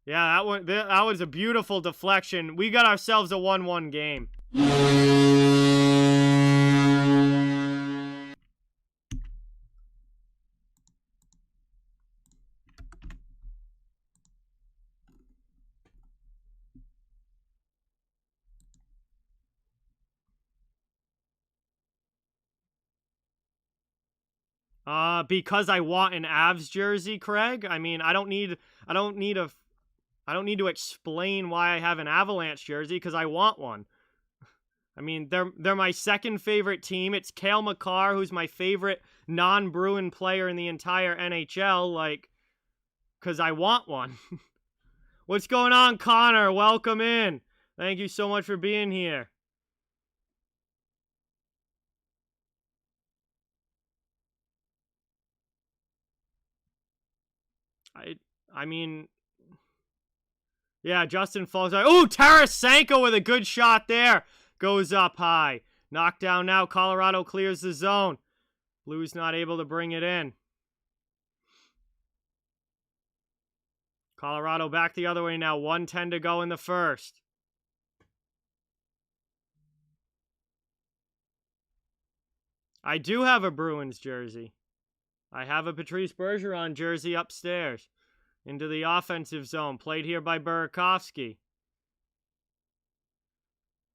Yeah, that was a beautiful deflection. We got ourselves a 1-1 game. Because I want an Avs jersey, Craig. I mean, I don't need to explain why I have an Avalanche jersey because I want one. I mean, they're my second favorite team. It's Cale Makar, who's my favorite non-Bruin player in the entire NHL, because I want one. What's going on, Connor? Welcome in. Thank you so much for being here. I mean... Yeah, Justin falls out. Oh, Tarasenko with a good shot there. Goes up high. Knockdown now. Colorado clears the zone. Blues not able to bring it in. Colorado back the other way now. 1:10 to go in the first. I do have a Bruins jersey. I have a Patrice Bergeron jersey upstairs. Into the offensive zone. Played here by Burakovsky.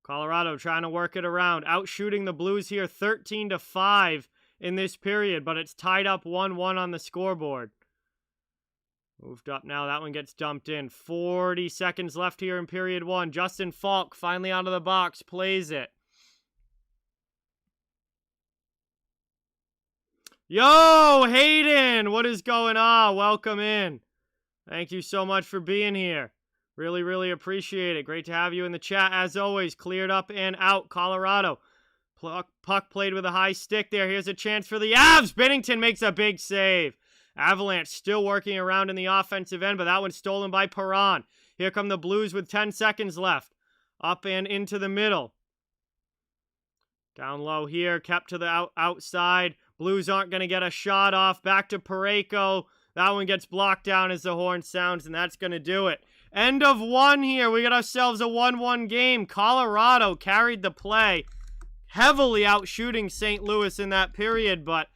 Colorado trying to work it around. Outshooting the Blues here 13-5 in this period, but it's tied up 1-1 on the scoreboard. Moved up now. That one gets dumped in. 40 seconds left here in period one. Justin Falk finally out of the box. Plays it. Yo, Hayden! What is going on? Welcome in. Thank you so much for being here. Really, really appreciate it. Great to have you in the chat. As always, cleared up and out. Colorado. Puck played with a high stick there. Here's a chance for the Avs. Binnington makes a big save. Avalanche still working around in the offensive end, but that one's stolen by Perron. Here come the Blues with 10 seconds left. Up and into the middle. Down low here. Kept to the outside. Blues aren't going to get a shot off. Back to Parayko. That one gets blocked down as the horn sounds, and that's going to do it. End of one here. We got ourselves a 1-1 game. Colorado carried the play, heavily outshooting St. Louis in that period, but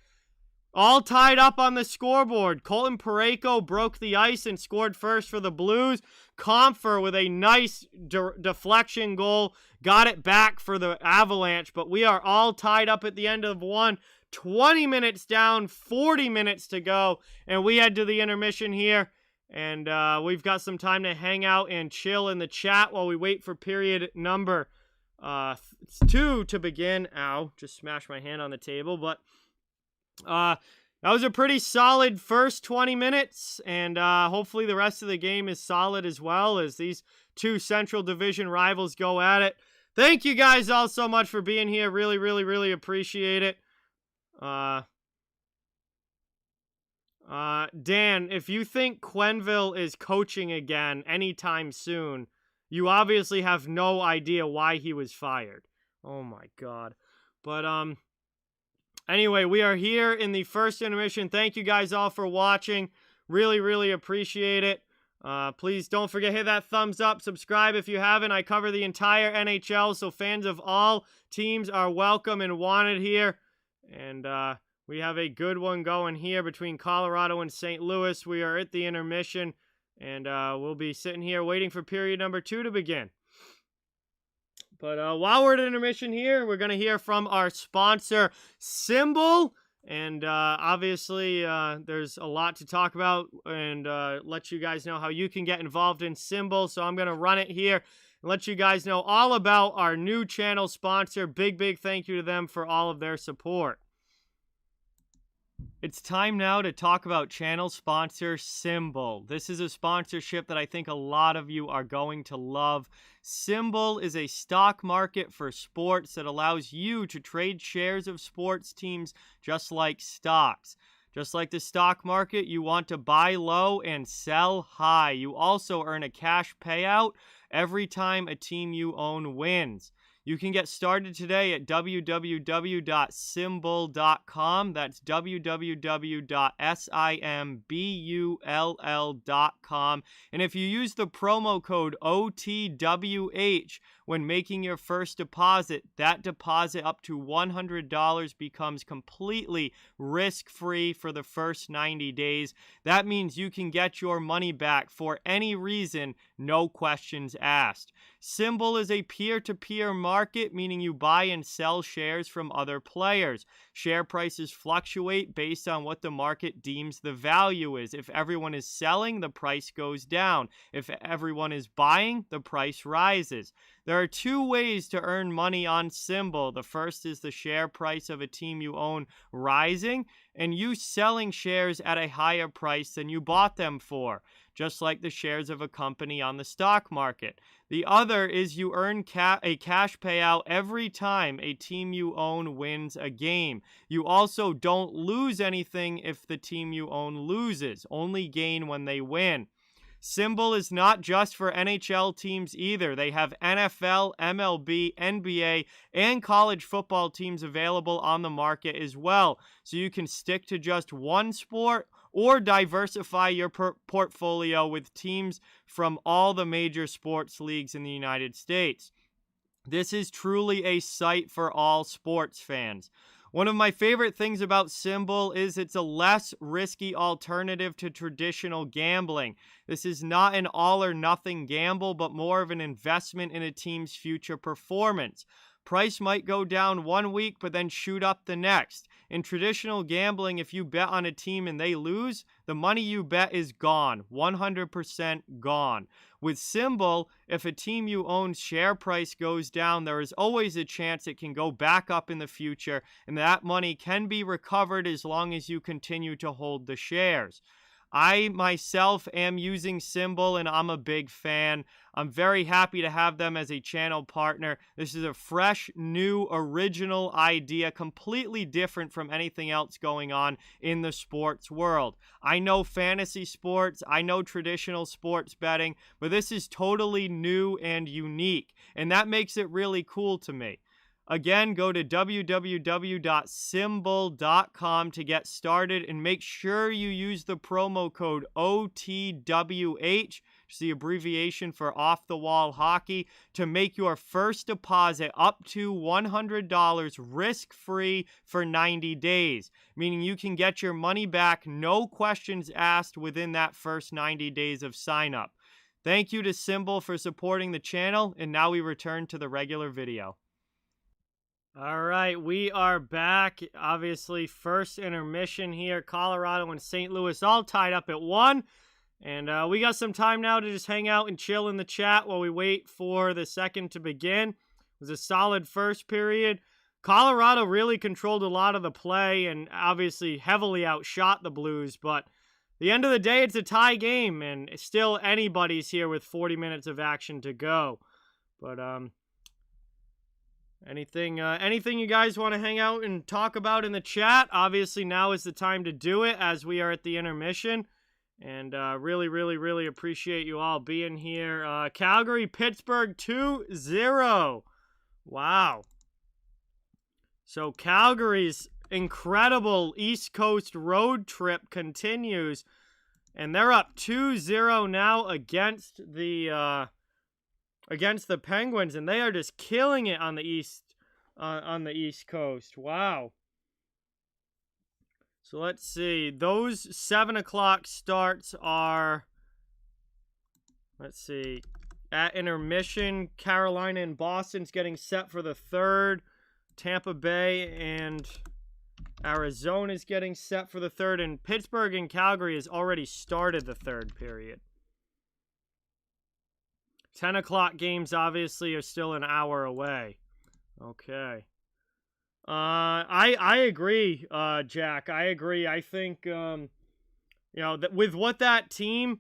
all tied up on the scoreboard. Colton Parayko broke the ice and scored first for the Blues. Comfer with a nice deflection goal got it back for the Avalanche, but we are all tied up at the end of one. 20 minutes down, 40 minutes to go, and we head to the intermission here, and we've got some time to hang out and chill in the chat while we wait for period number 2 to begin. Ow, just smashed my hand on the table, but that was a pretty solid first 20 minutes, and hopefully the rest of the game is solid as well as these two Central Division rivals go at it. Thank you guys all so much for being here. Really, really, really appreciate it. Dan, if you think Quenneville is coaching again anytime soon, you obviously have no idea why he was fired. Oh my God. But, anyway, we are here in the first intermission. Thank you guys all for watching. Really, really appreciate it. Please don't forget, hit that thumbs up, subscribe if you haven't. I cover the entire NHL, so fans of all teams are welcome and wanted here. And we have a good one going here between Colorado and St. Louis. We are at the intermission, and we'll be sitting here waiting for period number 2 to begin. But while we're at intermission here, we're going to hear from our sponsor, Symbol. And obviously, there's a lot to talk about and let you guys know how you can get involved in Symbol. So I'm going to run it here and let you guys know all about our new channel sponsor. Big, big thank you to them for all of their support. It's time now to talk about channel sponsor Symbol. This is a sponsorship that I think a lot of you are going to love. Symbol is a stock market for sports that allows you to trade shares of sports teams just like stocks. Just like the stock market, you want to buy low and sell high. You also earn a cash payout every time a team you own wins. You can get started today at www.symbol.com. That's www.simbull.com. And if you use the promo code OTWH when making your first deposit, that deposit up to $100 becomes completely risk-free for the first 90 days. That means you can get your money back for any reason, no questions asked. Symbol is a peer-to-peer market, meaning you buy and sell shares from other players. Share prices fluctuate based on what the market deems the value is. If everyone is selling, the price goes down. If everyone is buying, the price rises. There are two ways to earn money on Symbol. The first is the share price of a team you own rising, and you selling shares at a higher price than you bought them for, just like the shares of a company on the stock market. The other is you earn a cash payout every time a team you own wins a game. You also don't lose anything if the team you own loses, only gain when they win. Symbol is not just for NHL teams either. They have NFL, MLB, NBA, and college football teams available on the market as well. So you can stick to just one sport or diversify your portfolio with teams from all the major sports leagues in the United States. This is truly a site for all sports fans. One of my favorite things about Symbol is it's a less risky alternative to traditional gambling. This is not an all-or-nothing gamble, but more of an investment in a team's future performance. Price might go down one week, but then shoot up the next. In traditional gambling, if you bet on a team and they lose, the money you bet is gone, 100% gone. With Symbol, if a team you own's share price goes down, there is always a chance it can go back up in the future, and that money can be recovered as long as you continue to hold the shares. I myself am using Symbol, and I'm a big fan. I'm very happy to have them as a channel partner. This is a fresh, new, original idea, completely different from anything else going on in the sports world. I know fantasy sports, I know traditional sports betting, but this is totally new and unique, and that makes it really cool to me. Again, go to www.symbol.com to get started and make sure you use the promo code OTWH It's the abbreviation for Off the Wall Hockey, to make your first deposit up to $100 risk-free for 90 days, meaning you can get your money back, no questions asked, within that first 90 days of sign-up. Thank you to Symbol for supporting the channel, and now we return to the regular video. All right, we are back. Obviously, first intermission here. Colorado and St. Louis all tied up at 1. And we got some time now to just hang out and chill in the chat while we wait for the second to begin. It was a solid first period. Colorado really controlled a lot of the play and obviously heavily outshot the Blues, but the end of the day, it's a tie game, and still anybody's here with 40 minutes of action to go. But anything you guys want to hang out and talk about in the chat? Obviously, now is the time to do it as we are at the intermission. And really, really, really appreciate you all being here. Calgary, Pittsburgh 2-0. Wow. So Calgary's incredible East Coast road trip continues, and they're up 2-0 now against the Penguins, and they are just killing it on the East Coast. Wow. So let's see. Those 7 o'clock starts are, let's see, at intermission. Carolina and Boston's getting set for the third. Tampa Bay and Arizona's getting set for the third, and Pittsburgh and Calgary has already started the third period. 10 o'clock games obviously are still an hour away. Okay. I agree, Jack. I agree. I think you know, that with what that team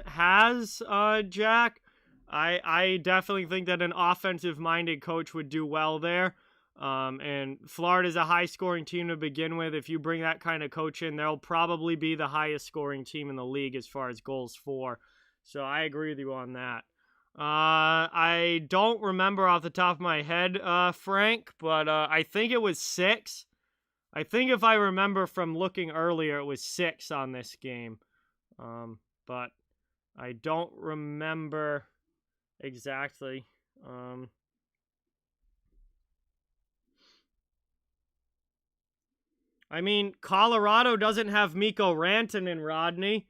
has, Jack, I definitely think that an offensive-minded coach would do well there. And Florida's a high-scoring team to begin with. If you bring that kind of coach in, they'll probably be the highest-scoring team in the league as far as goals for. So I agree with you on that. I don't remember off the top of my head, Frank, but I think it was 6. I think if I remember from looking earlier, it was 6 on this game. But I don't remember exactly. I mean, Colorado doesn't have Mikko Rantanen, Rodney.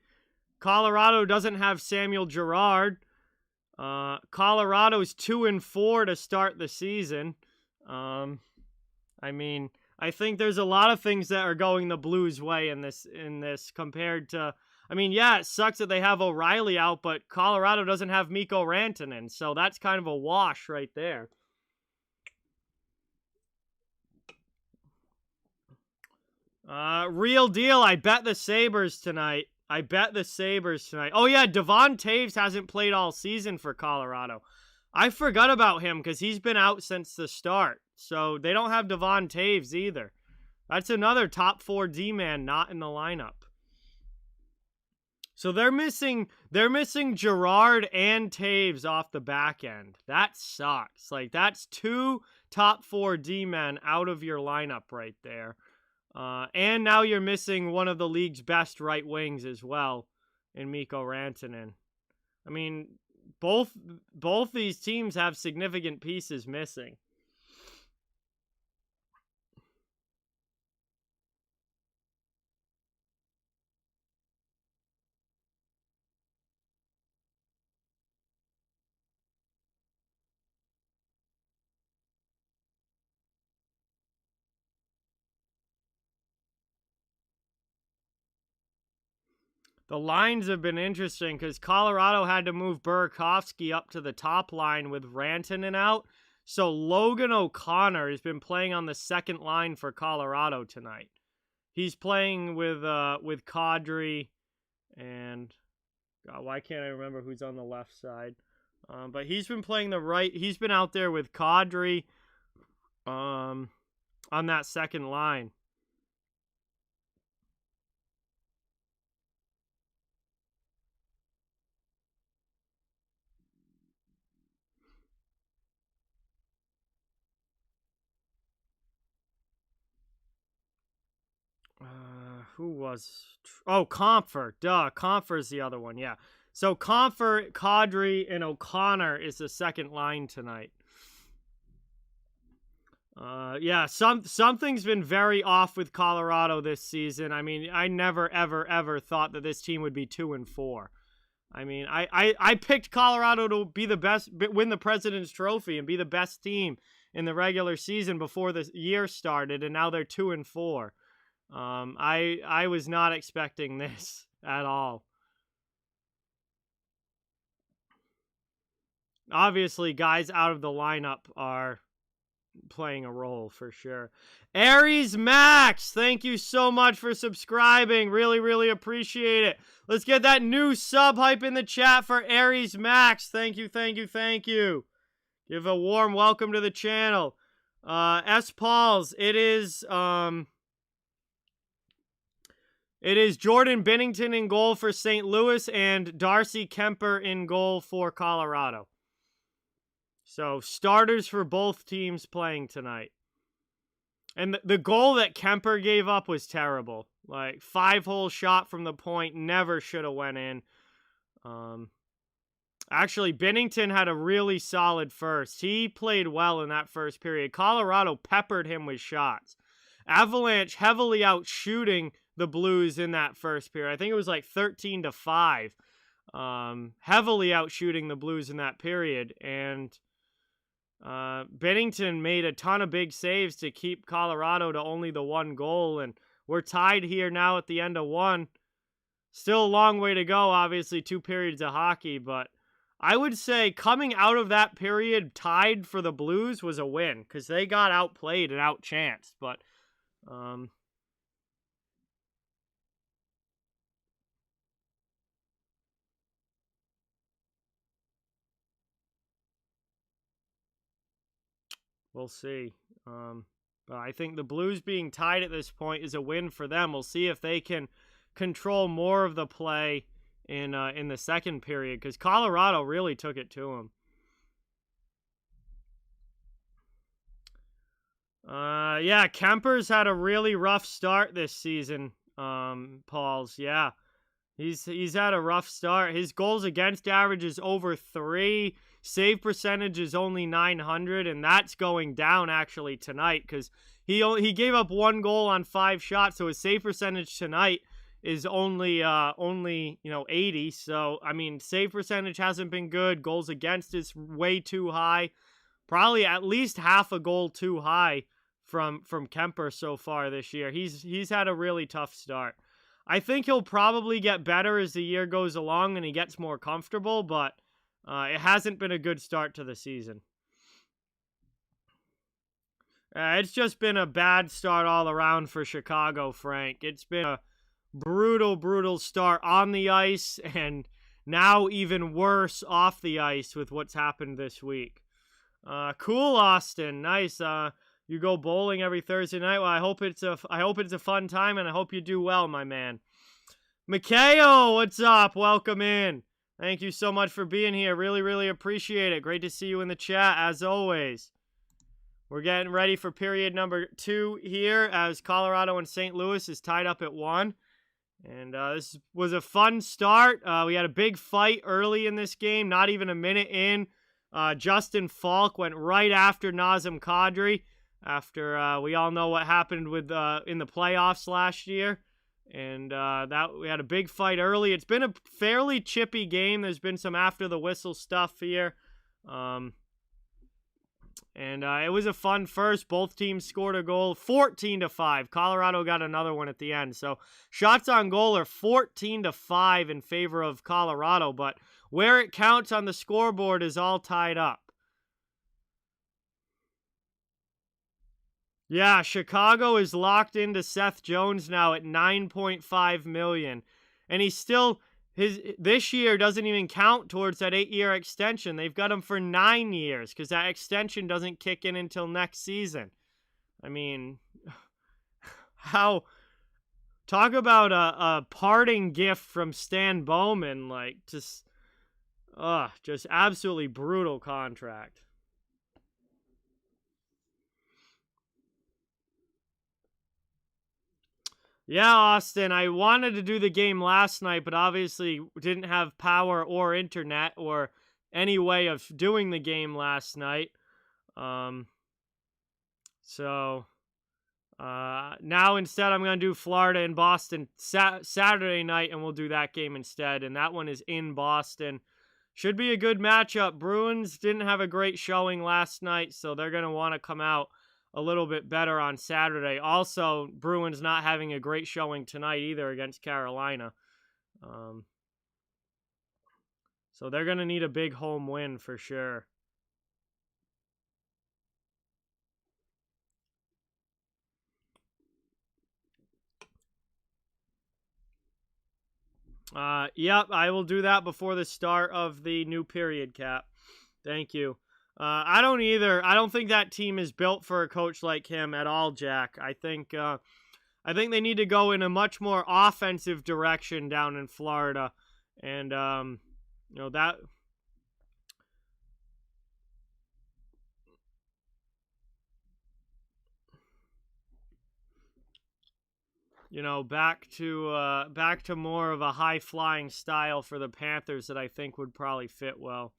Colorado doesn't have Samuel Girard. Colorado's 2-4 to start the season. I mean, I think there's a lot of things that are going the Blues' way in this compared to, I mean, yeah, it sucks that they have O'Reilly out, but Colorado doesn't have Mikko Rantanen, so that's kind of a wash right there. Real deal, I bet the Sabres tonight. Oh, yeah, Devon Toews hasn't played all season for Colorado. I forgot about him because he's been out since the start. So they don't have Devon Toews either. That's another top 4 D-man not in the lineup. So they're missing Girard and Toews off the back end. That sucks. Like, that's 2 top 4 D-men out of your lineup right there. And now you're missing one of the league's best right wings as well in Mikko Rantanen. I mean, both these teams have significant pieces missing. The lines have been interesting because Colorado had to move Burakovsky up to the top line with Rantanen out. So Logan O'Connor has been playing on the second line for Colorado tonight. He's playing with Kadri and, God, why can't I remember who's on the left side? But he's been playing the right. He's been out there with Kadri on that second line. who was... Oh, Comfer. Duh, Comfer's the other one, yeah. So Comfer, Kadri, and O'Connor is the second line tonight. Yeah, something's been very off with Colorado this season. I mean, I never, ever, ever thought that this team would be 2-4. I mean, I picked Colorado to be the best, win the President's Trophy and be the best team in the regular season before the year started, and now they're 2-4. I was not expecting this at all. Obviously, guys out of the lineup are playing a role for sure. Aries Max, thank you so much for subscribing. Really, really appreciate it. Let's get that new sub hype in the chat for Aries Max. Thank you, thank you, thank you. Give a warm welcome to the channel. S. Pauls, it is Jordan Binnington in goal for St. Louis and Darcy Kemper in goal for Colorado. So, starters for both teams playing tonight. And the goal that Kemper gave up was terrible. Like, 5-hole shot from the point, never should have went in. Actually, Binnington had a really solid first. He played well in that first period. Colorado peppered him with shots. Avalanche heavily out shooting the Blues in that first period. I think it was like 13-5. Heavily out shooting the Blues in that period. And Binnington made a ton of big saves to keep Colorado to only the 1 goal, and we're tied here now at the end of 1. Still a long way to go, obviously 2 periods of hockey, but I would say coming out of that period tied for the Blues was a win, because they got outplayed and outchanced, but we'll see. But I think the Blues being tied at this point is a win for them. We'll see if they can control more of the play in the second period, because Colorado really took it to them. Yeah, Kemper's had a really rough start this season, Pauls. Yeah, he's had a rough start. His goals against average is over 3. Save percentage is only 900, and that's going down actually tonight because he gave up 1 goal on 5 shots, so his save percentage tonight is only 80. So I mean, save percentage hasn't been good. Goals against is way too high, probably at least half a goal too high from Kemper so far this year. He's had a really tough start. I think he'll probably get better as the year goes along and he gets more comfortable, but it hasn't been a good start to the season. It's just been a bad start all around for Chicago, Frank. It's been a brutal, brutal start on the ice, and now even worse off the ice with what's happened this week. Cool, Austin. Nice. You go bowling every Thursday night. Well, I hope it's a fun time, and I hope you do well, my man. Mikhail, what's up? Welcome in. Thank you so much for being here. Really, really appreciate it. Great to see you in the chat, as always. We're getting ready for period number 2 here, as Colorado and St. Louis is tied up at 1. And this was a fun start. We had a big fight early in this game, not even a minute in. Justin Falk went right after Nazem Kadri, after we all know what happened with in the playoffs last year. And that we had a big fight early. It's been a fairly chippy game. There's been some after the whistle stuff here. And it was a fun first. Both teams scored a goal, 14-5. Colorado got another one at the end. So shots on goal are 14-5 in favor of Colorado. But where it counts on the scoreboard is all tied up. Yeah, Chicago is locked into Seth Jones now at $9.5 million. And he's still, this year doesn't even count towards that 8-year extension. They've got him for 9 years because that extension doesn't kick in until next season. I mean, talk about a parting gift from Stan Bowman. Like, just absolutely brutal contract. Yeah, Austin, I wanted to do the game last night, but obviously didn't have power or internet or any way of doing the game last night. Um, so now instead I'm going to do Florida and Boston Saturday night, and we'll do that game instead. And that one is in Boston. Should be a good matchup. Bruins didn't have a great showing last night, so they're going to want to come out a little bit better on Saturday. Also, Bruins not having a great showing tonight either against Carolina. So they're going to need a big home win for sure. Yep, I will do that before the start of the new period, Cap. Thank you. I don't either. I don't think that team is built for a coach like him at all, Jack. I think they need to go in a much more offensive direction down in Florida, and that. Back to more of a high flying style for the Panthers that I think would probably fit well.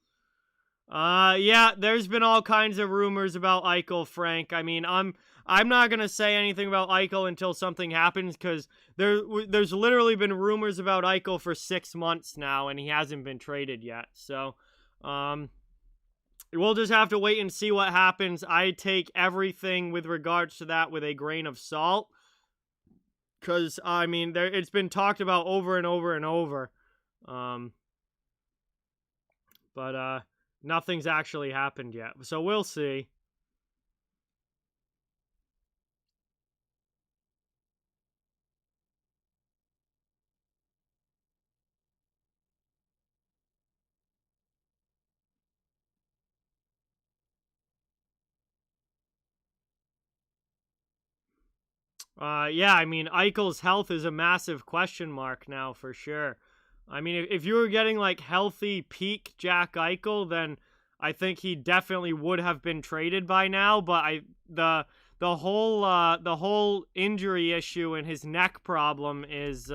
Yeah, there's been all kinds of rumors about Eichel, Frank. I mean, I'm not gonna say anything about Eichel until something happens, because there's literally been rumors about Eichel for 6 months now, and he hasn't been traded yet. So, we'll just have to wait and see what happens. I take everything with regards to that with a grain of salt, because I mean, it's been talked about over and over and over, but nothing's actually happened yet. So we'll see. Yeah, I mean, Eichel's health is a massive question mark now for sure. I mean, if you were getting like healthy peak Jack Eichel, then I think he definitely would have been traded by now. But the whole injury issue and his neck problem is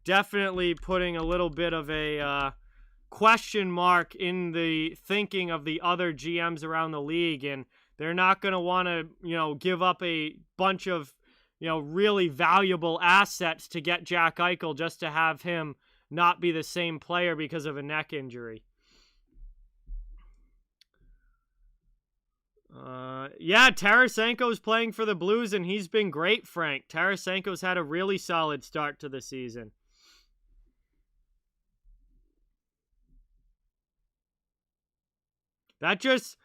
definitely putting a little bit of a question mark in the thinking of the other GMs around the league, and they're not going to want to give up a bunch of really valuable assets to get Jack Eichel just to have him not be the same player because of a neck injury. Yeah, Tarasenko's playing for the Blues, and he's been great, Frank. Tarasenko's had a really solid start to the season. That just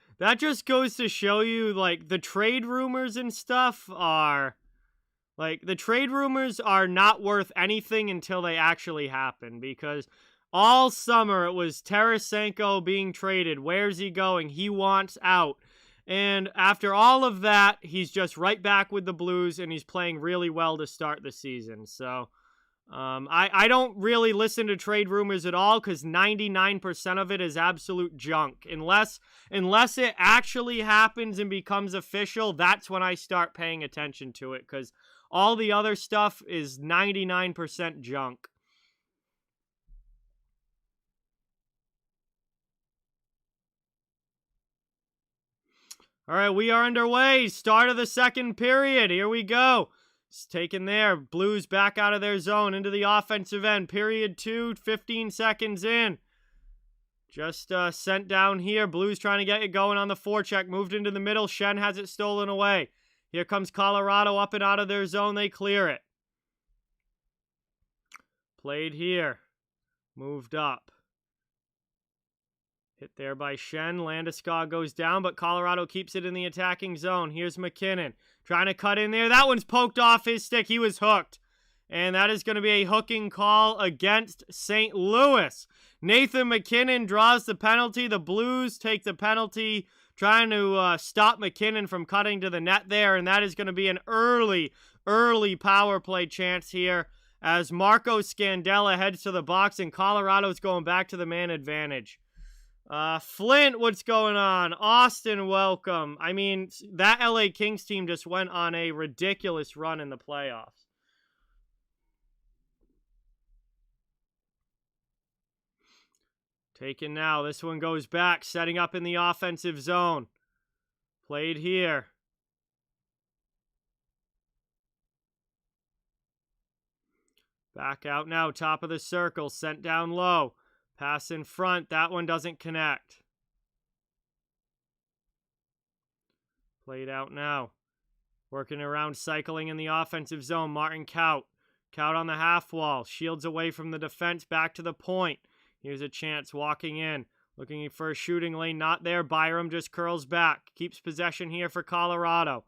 goes to show you, like, the trade rumors and stuff are... Like, the trade rumors are not worth anything until they actually happen, because all summer it was Tarasenko being traded. Where's he going? He wants out. And after all of that, he's just right back with the Blues, and he's playing really well to start the season. So, I don't really listen to trade rumors at all, because 99% of it is absolute junk. Unless it actually happens and becomes official, that's when I start paying attention to it, because all the other stuff is 99% junk. All right, we are underway. Start of the second period. Here we go. It's taken there. Blues back out of their zone into the offensive end. Period 2, 15 seconds in. Just sent down here. Blues trying to get it going on the forecheck. Moved into the middle. Schenn has it stolen away. Here comes Colorado up and out of their zone. They clear it. Played here. Moved up. Hit there by Schenn. Landeskog goes down, but Colorado keeps it in the attacking zone. Here's McKinnon trying to cut in there. That one's poked off his stick. He was hooked. And that is going to be a hooking call against St. Louis. Nathan McKinnon draws the penalty. The Blues take the penalty, trying to stop McKinnon from cutting to the net there, and that is going to be an early power play chance here as Marco Scandella heads to the box, and Colorado's going back to the man advantage. Flint, what's going on? Austin, welcome. I mean, that LA Kings team just went on a ridiculous run in the playoffs. Taken now. This one goes back, setting up in the offensive zone. Played here. Back out now, top of the circle, sent down low. Pass in front, that one doesn't connect. Played out now. Working around, cycling in the offensive zone, Martin Kaut. Kaut on the half wall, shields away from the defense, back to the point. Here's a chance, walking in, looking for a shooting lane, not there. Byram just curls back, keeps possession here for Colorado.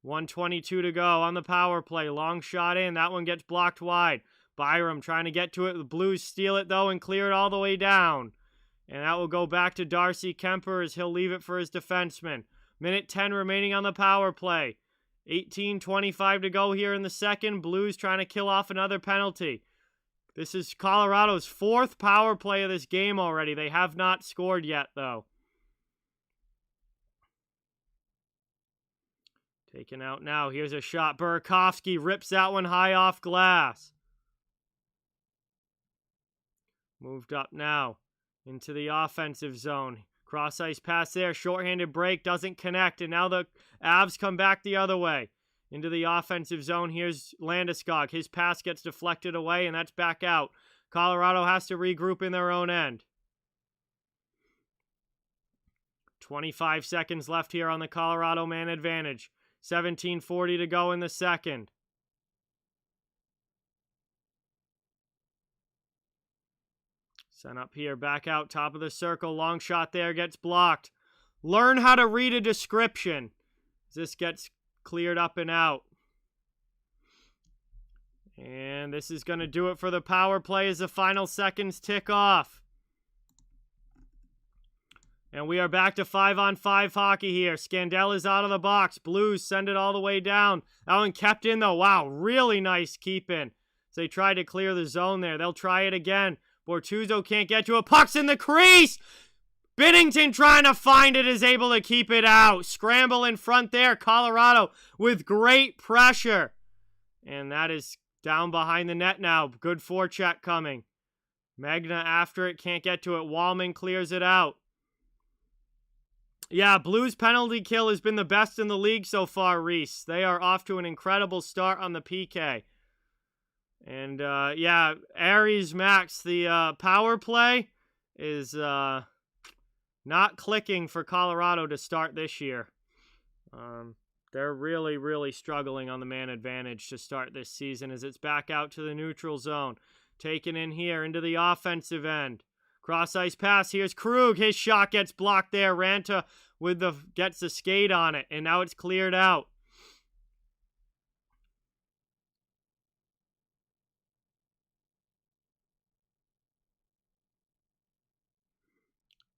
1:22 to go on the power play, long shot in, that one gets blocked wide. Byram trying to get to it, the Blues steal it though and clear it all the way down. And that will go back to Darcy Kemper as he'll leave it for his defenseman. Minute 10 remaining on the power play. 18:25 to go here in the second. Blues trying to kill off another penalty. This is Colorado's 4th power play of this game already. They have not scored yet, though. Taken out now. Here's a shot. Burakovsky rips that one high off glass. Moved up now into the offensive zone. Cross-ice pass there. Shorthanded break. Doesn't connect. And now the Avs come back the other way. Into the offensive zone. Here's Landeskog. His pass gets deflected away, and that's back out. Colorado has to regroup in their own end. 25 seconds left here on the Colorado man advantage. 17:40 to go in the second. Sent up here, back out, top of the circle. Long shot there, gets blocked. Learn how to read a description. This gets cleared up and out. And this is going to do it for the power play as the final seconds tick off. And we are back to 5-on-5 hockey here. Scandell is out of the box. Blues send it all the way down. That one kept in though. Wow, really nice keep in. So they tried to clear the zone there. They'll try it again. Bortuzzo can't get to it. Puck's in the crease! Binnington trying to find it, is able to keep it out. Scramble in front there. Colorado with great pressure. And that is down behind the net now. Good forecheck coming. Magna after it, can't get to it. Wallman clears it out. Yeah, Blues penalty kill has been the best in the league so far, Reese. They are off to an incredible start on the PK. And, yeah, Aries Max, the power play is not clicking for Colorado to start this year. They're really, really struggling on the man advantage to start this season as it's back out to the neutral zone. Taken in here into the offensive end. Cross-ice pass. Here's Krug. His shot gets blocked there. Ranta gets the skate on it, and now it's cleared out.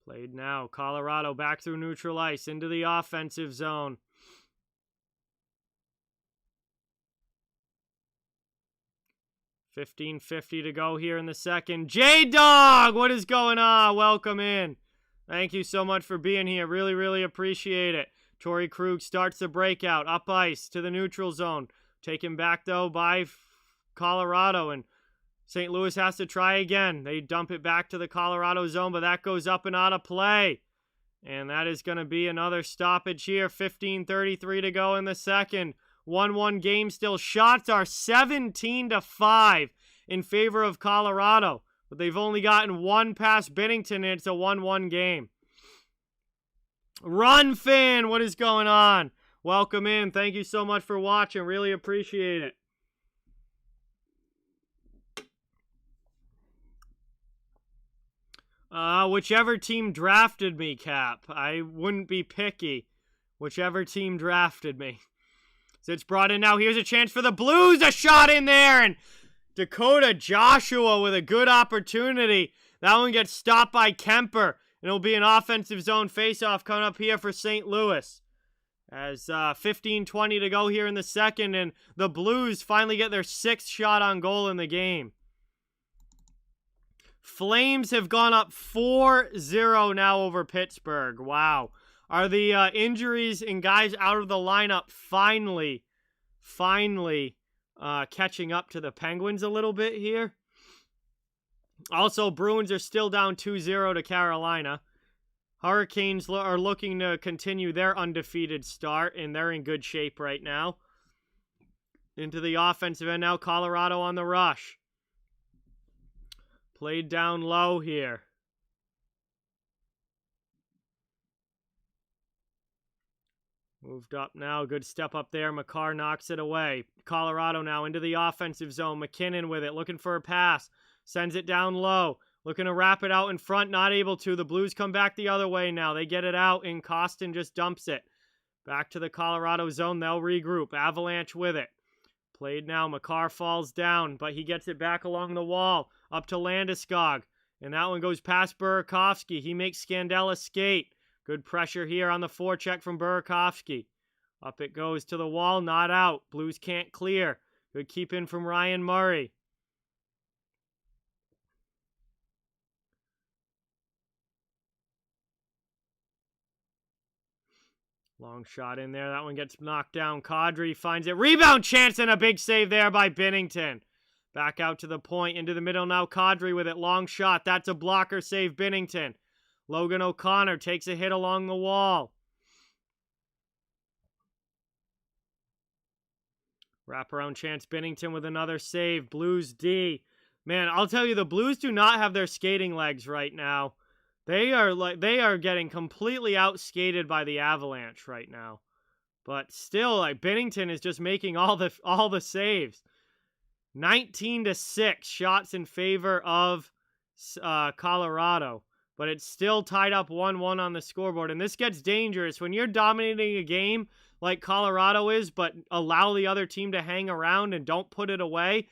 Played now. Colorado back through neutral ice into the offensive zone. $15:50 to go here in the second. J-Dog, what is going on? Welcome in. Thank you so much for being here. Really, really appreciate it. Torrey Krug starts the breakout. Up ice to the neutral zone. Taken back, though, by Colorado. And St. Louis has to try again. They dump it back to the Colorado zone, but that goes up and out of play. And that is going to be another stoppage here. 15:33 to go in the second. 1-1 game still. Shots are 17-5 in favor of Colorado. But they've only gotten one past Binnington, and it's a 1-1 game. Run Finn, what is going on? Welcome in. Thank you so much for watching. Really appreciate it. Whichever team drafted me, Cap. I wouldn't be picky. Whichever team drafted me. So it's brought in now. Here's a chance for the Blues. A shot in there. And Dakota Joshua with a good opportunity. That one gets stopped by Kemper. And it'll be an offensive zone faceoff coming up here for St. Louis. As 15:20 to go here in the second. And the Blues finally get their 6th shot on goal in the game. Flames have gone up 4-0 now over Pittsburgh. Wow. Are the injuries and guys out of the lineup finally catching up to the Penguins a little bit here? Also, Bruins are still down 2-0 to Carolina. Hurricanes are looking to continue their undefeated start, and they're in good shape right now. Into the offensive end now, Colorado on the rush. Played down low here. Moved up now. Good step up there. McCarr knocks it away. Colorado now into the offensive zone. McKinnon with it. Looking for a pass. Sends it down low. Looking to wrap it out in front. Not able to. The Blues come back the other way now. They get it out, and Kostin just dumps it. Back to the Colorado zone. They'll regroup. Avalanche with it. Played now. McCarr falls down, but he gets it back along the wall. Up to Landeskog. And that one goes past Burakovsky. He makes Scandella skate. Good pressure here on the forecheck from Burakovsky. Up it goes to the wall, not out. Blues can't clear. Good keep in from Ryan Murray. Long shot in there. That one gets knocked down. Kadri finds it. Rebound chance and a big save there by Binnington. Back out to the point. Into the middle now. Kadri with it. Long shot. That's a blocker save. Binnington. Logan O'Connor takes a hit along the wall. Wraparound chance. Binnington with another save. Blues D. Man, I'll tell you, the Blues do not have their skating legs right now. They are getting completely outskated by the Avalanche right now. But still, Binnington is just making all the saves. 19-6 shots in favor of Colorado. But it's still tied up 1-1 on the scoreboard. And this gets dangerous. When you're dominating a game like Colorado is, but allow the other team to hang around and don't put it away,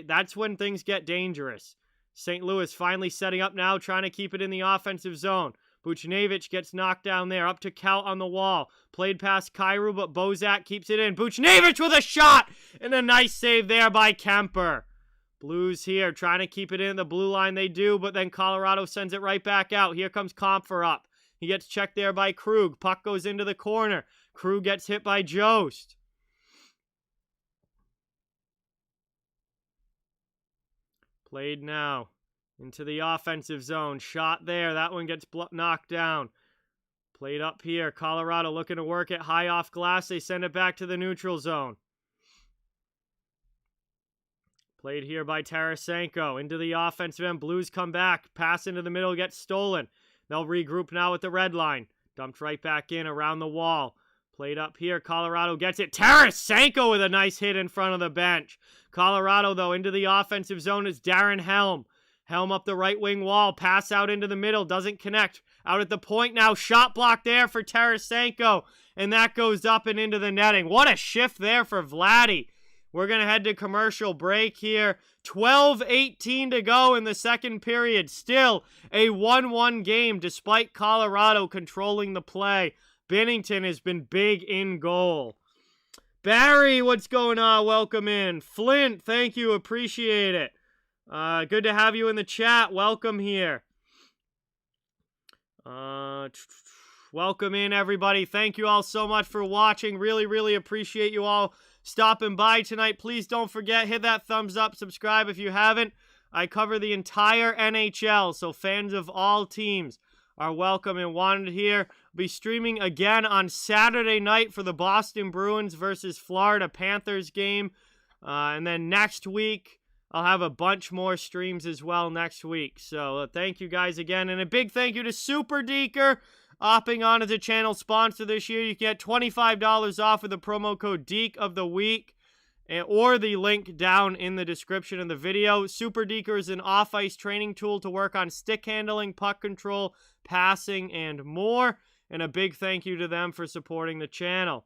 that's when things get dangerous. St. Louis finally setting up now, trying to keep it in the offensive zone. Buchnevich gets knocked down there, up to Kaut on the wall. Played past Kyrou, but Bozak keeps it in. Buchnevich with a shot! And a nice save there by Kemper. Blues here, trying to keep it in the blue line. They do, but then Colorado sends it right back out. Here comes Compher up. He gets checked there by Krug. Puck goes into the corner. Krug gets hit by Jost. Played now into the offensive zone. Shot there. That one gets knocked down. Played up here. Colorado looking to work it high off glass. They send it back to the neutral zone. Played here by Tarasenko. Into the offensive end. Blues come back. Pass into the middle gets stolen. They'll regroup now at the red line. Dumped right back in around the wall. Played up here. Colorado gets it. Tarasenko with a nice hit in front of the bench. Colorado, though, into the offensive zone is Darren Helm. Helm up the right wing wall. Pass out into the middle. Doesn't connect. Out at the point now. Shot block there for Tarasenko. And that goes up and into the netting. What a shift there for Vladdy. We're going to head to commercial break here. 12:18 to go in the second period. Still a 1-1 game despite Colorado controlling the play. Binnington has been big in goal. Barry, what's going on? Welcome in. Flint, thank you. Appreciate it. Good to have you in the chat. Welcome here. Welcome in, everybody. Thank you all so much for watching. Really, really appreciate you all stopping by tonight. Please don't forget, hit that thumbs up, subscribe if you haven't. I cover the entire NHL, so fans of all teams are welcome and wanted here. I'll be streaming again on Saturday night for the Boston Bruins versus Florida Panthers game. And then next week, I'll have a bunch more streams as well next week. So thank you guys again. And a big thank you to Super Deeker, opting on as a channel sponsor this year. You can get $25 off with the promo code DEEK of the week, or the link down in the description of the video. Super Deeker is an off-ice training tool to work on stick handling, puck control, passing, and more. And a big thank you to them for supporting the channel.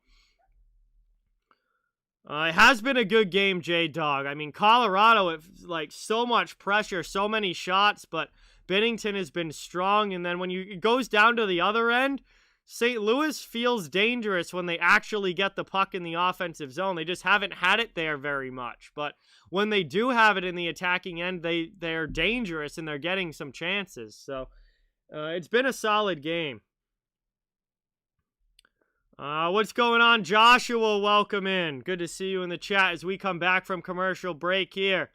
It has been a good game, J-Dog. I mean, Colorado, so much pressure, so many shots, but Binnington has been strong. And then when it goes down to the other end, St. Louis feels dangerous when they actually get the puck in the offensive zone. They just haven't had it there very much. But when they do have it in the attacking end, they're dangerous and they're getting some chances. So it's been a solid game. What's going on, Joshua? Welcome in. Good to see you in the chat as we come back from commercial break here.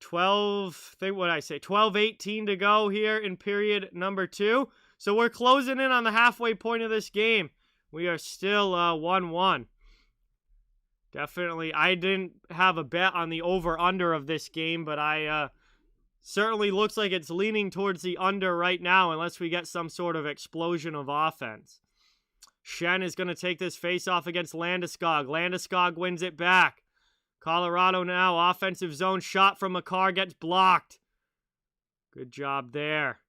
12-18 to go here in period number 2. So we're closing in on the halfway point of this game. We are still 1-1. Definitely, I didn't have a bet on the over-under of this game, but I certainly looks like it's leaning towards the under right now unless we get some sort of explosion of offense. Schenn is going to take this face-off against Landeskog. Landeskog wins it back. Colorado now, offensive zone shot from Makar gets blocked. Good job there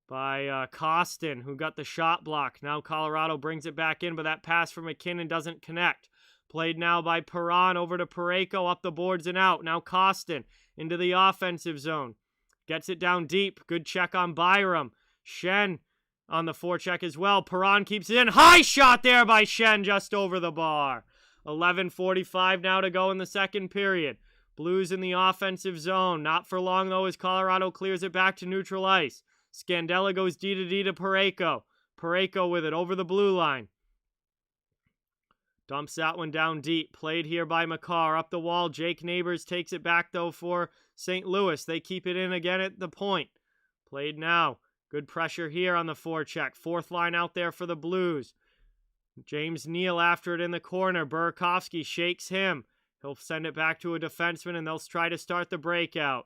by Kostin, who got the shot block. Now Colorado brings it back in, but that pass from McKinnon doesn't connect. Played now by Perron over to Parayko, up the boards and out. Now Kostin into the offensive zone. Gets it down deep. Good check on Byram. Schenn on the forecheck as well. Perron keeps it in. High shot there by Schenn just over the bar. 11:45 now to go in the second period. Blues in the offensive zone. Not for long, though, as Colorado clears it back to neutral ice. Scandella goes D to Parayko. Parayko with it over the blue line. Dumps that one down deep. Played here by Makar. Up the wall. Jake Neighbors takes it back, though, for St. Louis. They keep it in again at the point. Played now. Good pressure here on the forecheck. Fourth line out there for the Blues. James Neal after it in the corner. Burakovsky shakes him. He'll send it back to a defenseman, and they'll try to start the breakout.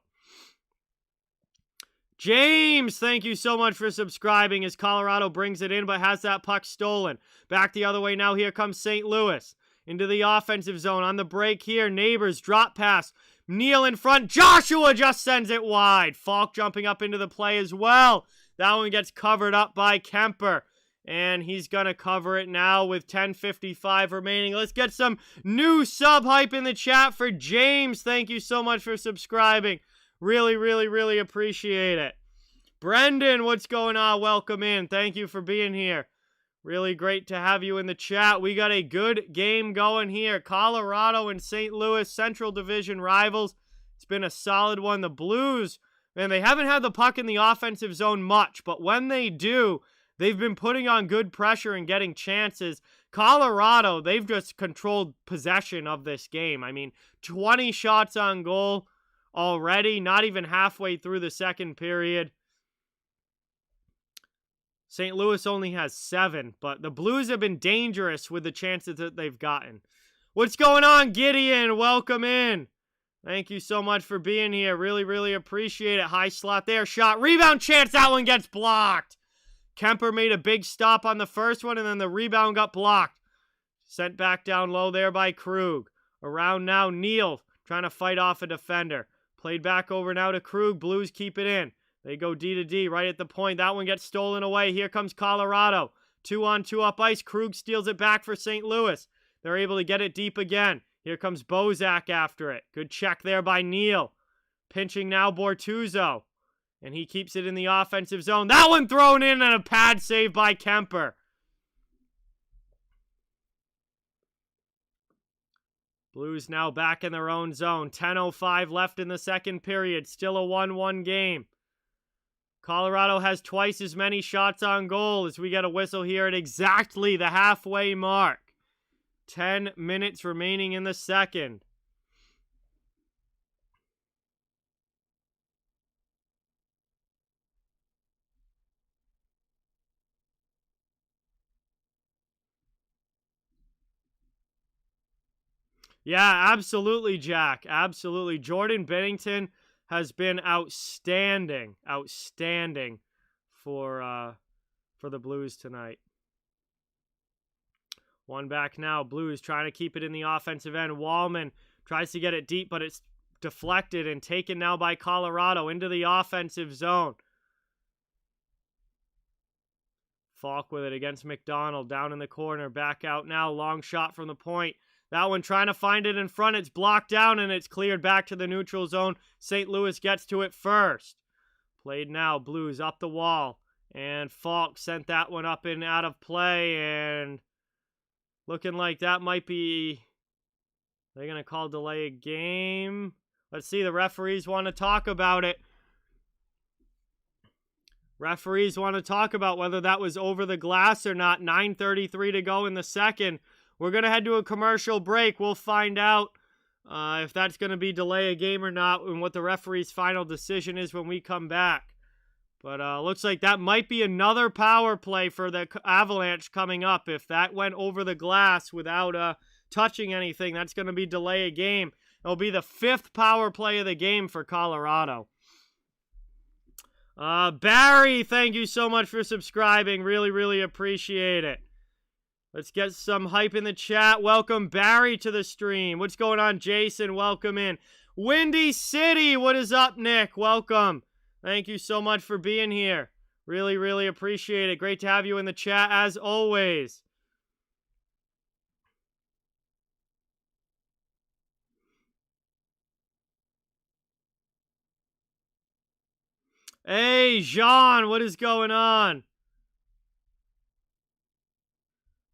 James, thank you so much for subscribing as Colorado brings it in but has that puck stolen. Back the other way now. Here comes St. Louis into the offensive zone. On the break here, Neighbors drop pass. Neal in front. Joshua just sends it wide. Falk jumping up into the play as well. That one gets covered up by Kemper. And he's going to cover it now with 10:55 remaining. Let's get some new sub hype in the chat for James. Thank you so much for subscribing. Really, really, really appreciate it. Brendan, what's going on? Welcome in. Thank you for being here. Really great to have you in the chat. We got a good game going here. Colorado and St. Louis, Central Division rivals. It's been a solid one. The Blues, man, they haven't had the puck in the offensive zone much, but when they do, they've been putting on good pressure and getting chances. Colorado, they've just controlled possession of this game. I mean, 20 shots on goal already, not even halfway through the second period. St. Louis only has 7, but the Blues have been dangerous with the chances that they've gotten. What's going on, Gideon? Welcome in. Thank you so much for being here. Really, really appreciate it. High slot there. Shot. Rebound chance. That one gets blocked. Kemper made a big stop on the first one, and then the rebound got blocked. Sent back down low there by Krug. Around now, Neal trying to fight off a defender. Played back over now to Krug. Blues keep it in. They go D to D right at the point. That one gets stolen away. Here comes Colorado. 2-on-2 up ice. Krug steals it back for St. Louis. They're able to get it deep again. Here comes Bozak after it. Good check there by Neal. Pinching now Bortuzzo. And he keeps it in the offensive zone. That one thrown in and a pad save by Kemper. Blues now back in their own zone. 10:05 left in the second period. Still a 1-1 game. Colorado has twice as many shots on goal as we get a whistle here at exactly the halfway mark. 10 minutes remaining in the second. Yeah, absolutely, Jack. Absolutely. Jordan Bennington has been outstanding for the Blues tonight. One back now. Blues trying to keep it in the offensive end. Wallman tries to get it deep, but it's deflected and taken now by Colorado into the offensive zone. Falk with it against McDonald down in the corner. Back out now. Long shot from the point. That one trying to find it in front. It's blocked down and it's cleared back to the neutral zone. St. Louis gets to it first. Played now. Blues up the wall. And Falk sent that one up and out of play. And looking like that might be... They're going to call delay a game. Let's see. The referees want to talk about it. Referees want to talk about whether that was over the glass or not. 9:33 to go in the second. We're going to head to a commercial break. We'll find out if that's going to be delay a game or not, and what the referee's final decision is when we come back. But looks like that might be another power play for the Avalanche coming up. If that went over the glass without touching anything, that's going to be delay a game. It'll be the 5th power play of the game for Colorado. Barry, thank you so much for subscribing. Really, really appreciate it. Let's get some hype in the chat. Welcome Barry to the stream. What's going on, Jason? Welcome in. Windy City, what is up, Nick? Welcome. Thank you so much for being here. Really, really appreciate it. Great to have you in the chat as always. Hey, Jean, what is going on?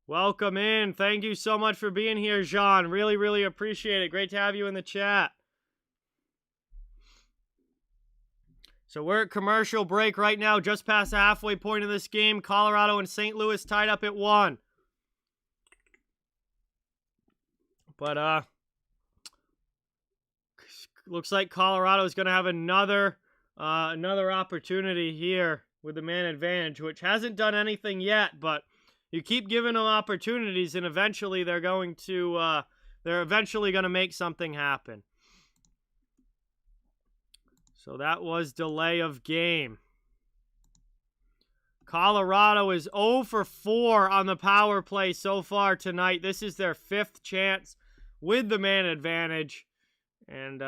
Welcome in. Thank you so much for being here, Jean. Really, really appreciate it. Great to have you in the chat. So we're at commercial break right now, just past the halfway point of this game. Colorado and St. Louis tied up at 1. But, looks like Colorado is going to have another opportunity here with the man advantage, which hasn't done anything yet, but you keep giving them opportunities, and eventually they're eventually going to make something happen. So that was delay of game. Colorado is 0 for 4 on the power play so far tonight. This is their 5th chance with the man advantage. And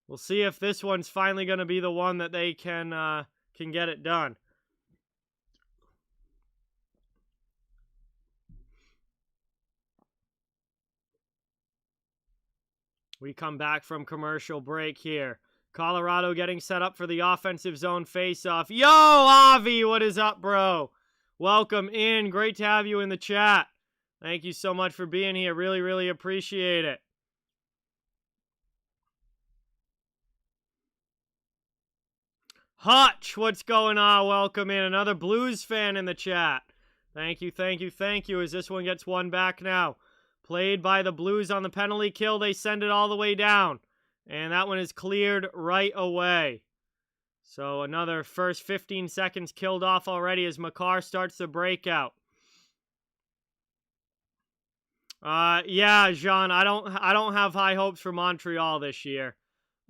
we'll see if this one's finally going to be the one that they can get it done. We come back from commercial break here. Colorado getting set up for the offensive zone faceoff. Yo, Avi, what is up, bro? Welcome in. Great to have you in the chat. Thank you so much for being here. Really, really appreciate it. Hutch, what's going on? Welcome in. Another Blues fan in the chat. Thank you, thank you, thank you. As this one gets one back now. Played by the Blues on the penalty kill. They send it all the way down. And that one is cleared right away. So another first 15 seconds killed off already as Makar starts the breakout. Yeah, Jean, I don't have high hopes for Montreal this year.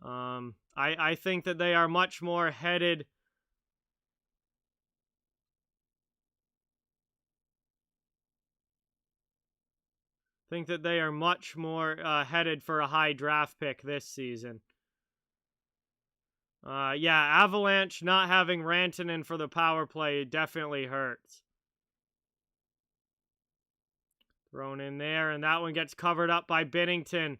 I think that they are much more headed. Think that they are much more headed for a high draft pick this season. Yeah, Avalanche not having Rantanen for the power play definitely hurts. Thrown in there, and that one gets covered up by Binnington.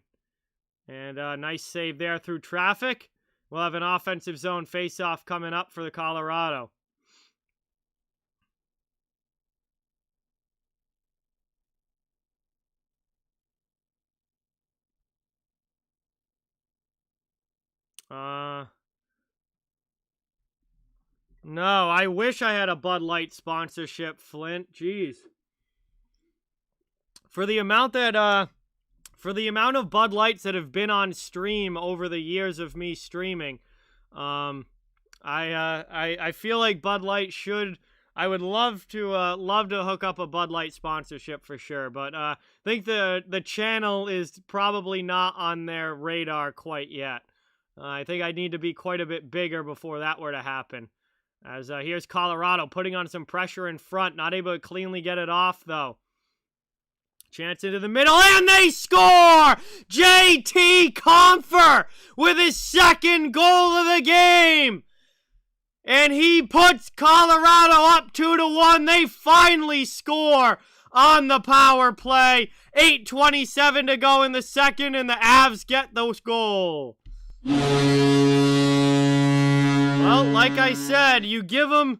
And a nice save there through traffic. We'll have an offensive zone faceoff coming up for the Colorado. No, I wish I had a Bud Light sponsorship, Flint. Jeez. For the amount of Bud Lights that have been on stream over the years of me streaming, I feel like Bud Light should. I would love to hook up a Bud Light sponsorship for sure, but I think the channel is probably not on their radar quite yet. I think I need to be quite a bit bigger before that were to happen. As here's Colorado putting on some pressure in front, not able to cleanly get it off though. Chance into the middle, and they score! JT Compher with his second goal of the game! And he puts Colorado up 2-1. They finally score on the power play. 8:27 to go in the second, and the Avs get those goal. Well, like I said, you give them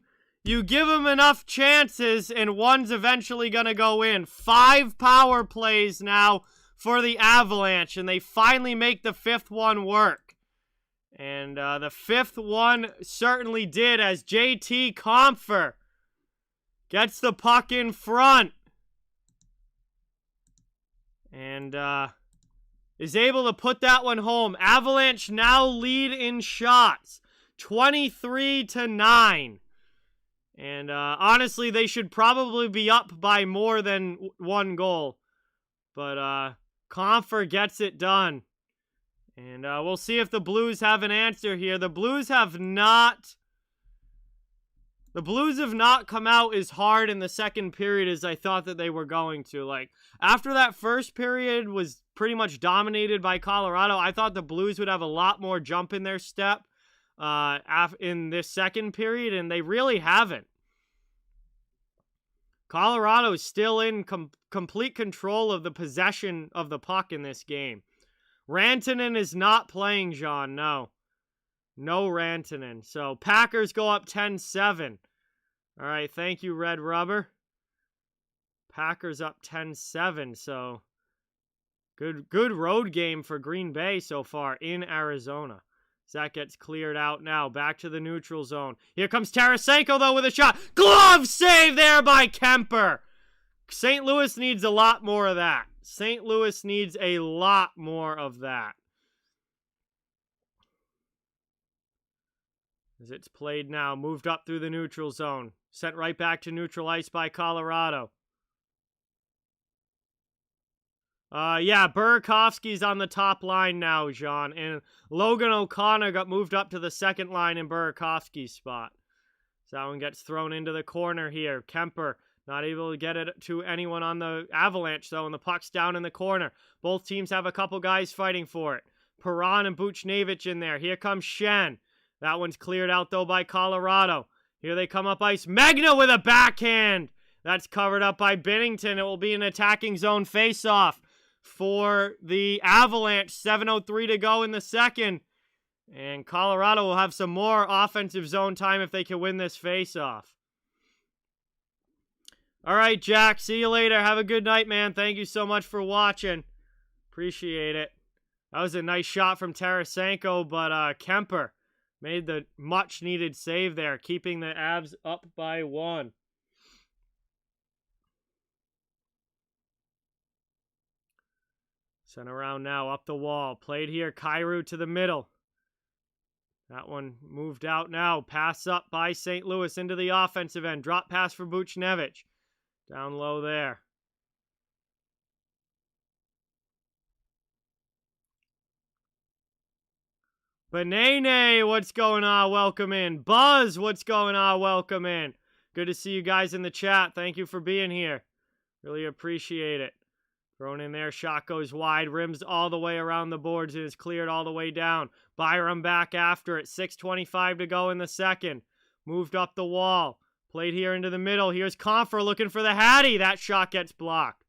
enough chances, and one's eventually going to go in. 5 power plays now for the Avalanche, and they finally make the 5th one work. And the 5th one certainly did, as JT Compher gets the puck in front. And is able to put that one home. Avalanche now lead in shots, 23-9. And honestly, they should probably be up by more than one goal. But Compher gets it done. And we'll see if the Blues have an answer here. The Blues have not come out as hard in the second period as I thought that they were going to. Like, after that first period was pretty much dominated by Colorado, I thought the Blues would have a lot more jump in their step in this second period, and they really haven't. Colorado is still in complete control of the possession of the puck in this game. Rantanen is not playing, John. No Rantanen. So Packers go up 10-7. All right, thank you, Red Rubber. Packers up 10-7. So good road game for Green Bay so far in Arizona. So that gets cleared out now. Back to the neutral zone. Here comes Tarasenko, though, with a shot. Glove save there by Kemper. St. Louis needs a lot more of that. St. Louis needs a lot more of that. As it's played now, moved up through the neutral zone. Sent right back to neutral ice by Colorado. Burakovsky's on the top line now, John. And Logan O'Connor got moved up to the second line in Burakovsky's spot. So that one gets thrown into the corner here. Kemper not able to get it to anyone on the Avalanche, though, and the puck's down in the corner. Both teams have a couple guys fighting for it. Perron and Buchnevich in there. Here comes Shen. That one's cleared out, though, by Colorado. Here they come up ice. Magna with a backhand. That's covered up by Binnington. It will be an attacking zone face-off for the Avalanche. 7:03 to go in the second. And Colorado will have some more offensive zone time if they can win this face-off. All right, Jack. See you later. Have a good night, man. Thank you so much for watching. Appreciate it. That was a nice shot from Tarasenko, but Kemper made the much-needed save there, keeping the Avs up by 1. Sent around now, up the wall. Played here, Kyrou to the middle. That one moved out now. Pass up by St. Louis into the offensive end. Drop pass for Buchnevich. Down low there. Banane, what's going on? Welcome in. Buzz, what's going on? Welcome in. Good to see you guys in the chat. Thank you for being here. Really appreciate it. Thrown in there. Shot goes wide. Rims all the way around the boards. It is cleared all the way down. Byram back after it. 6:25 to go in the second. Moved up the wall. Played here into the middle. Here's Compher looking for the Hattie. That shot gets blocked.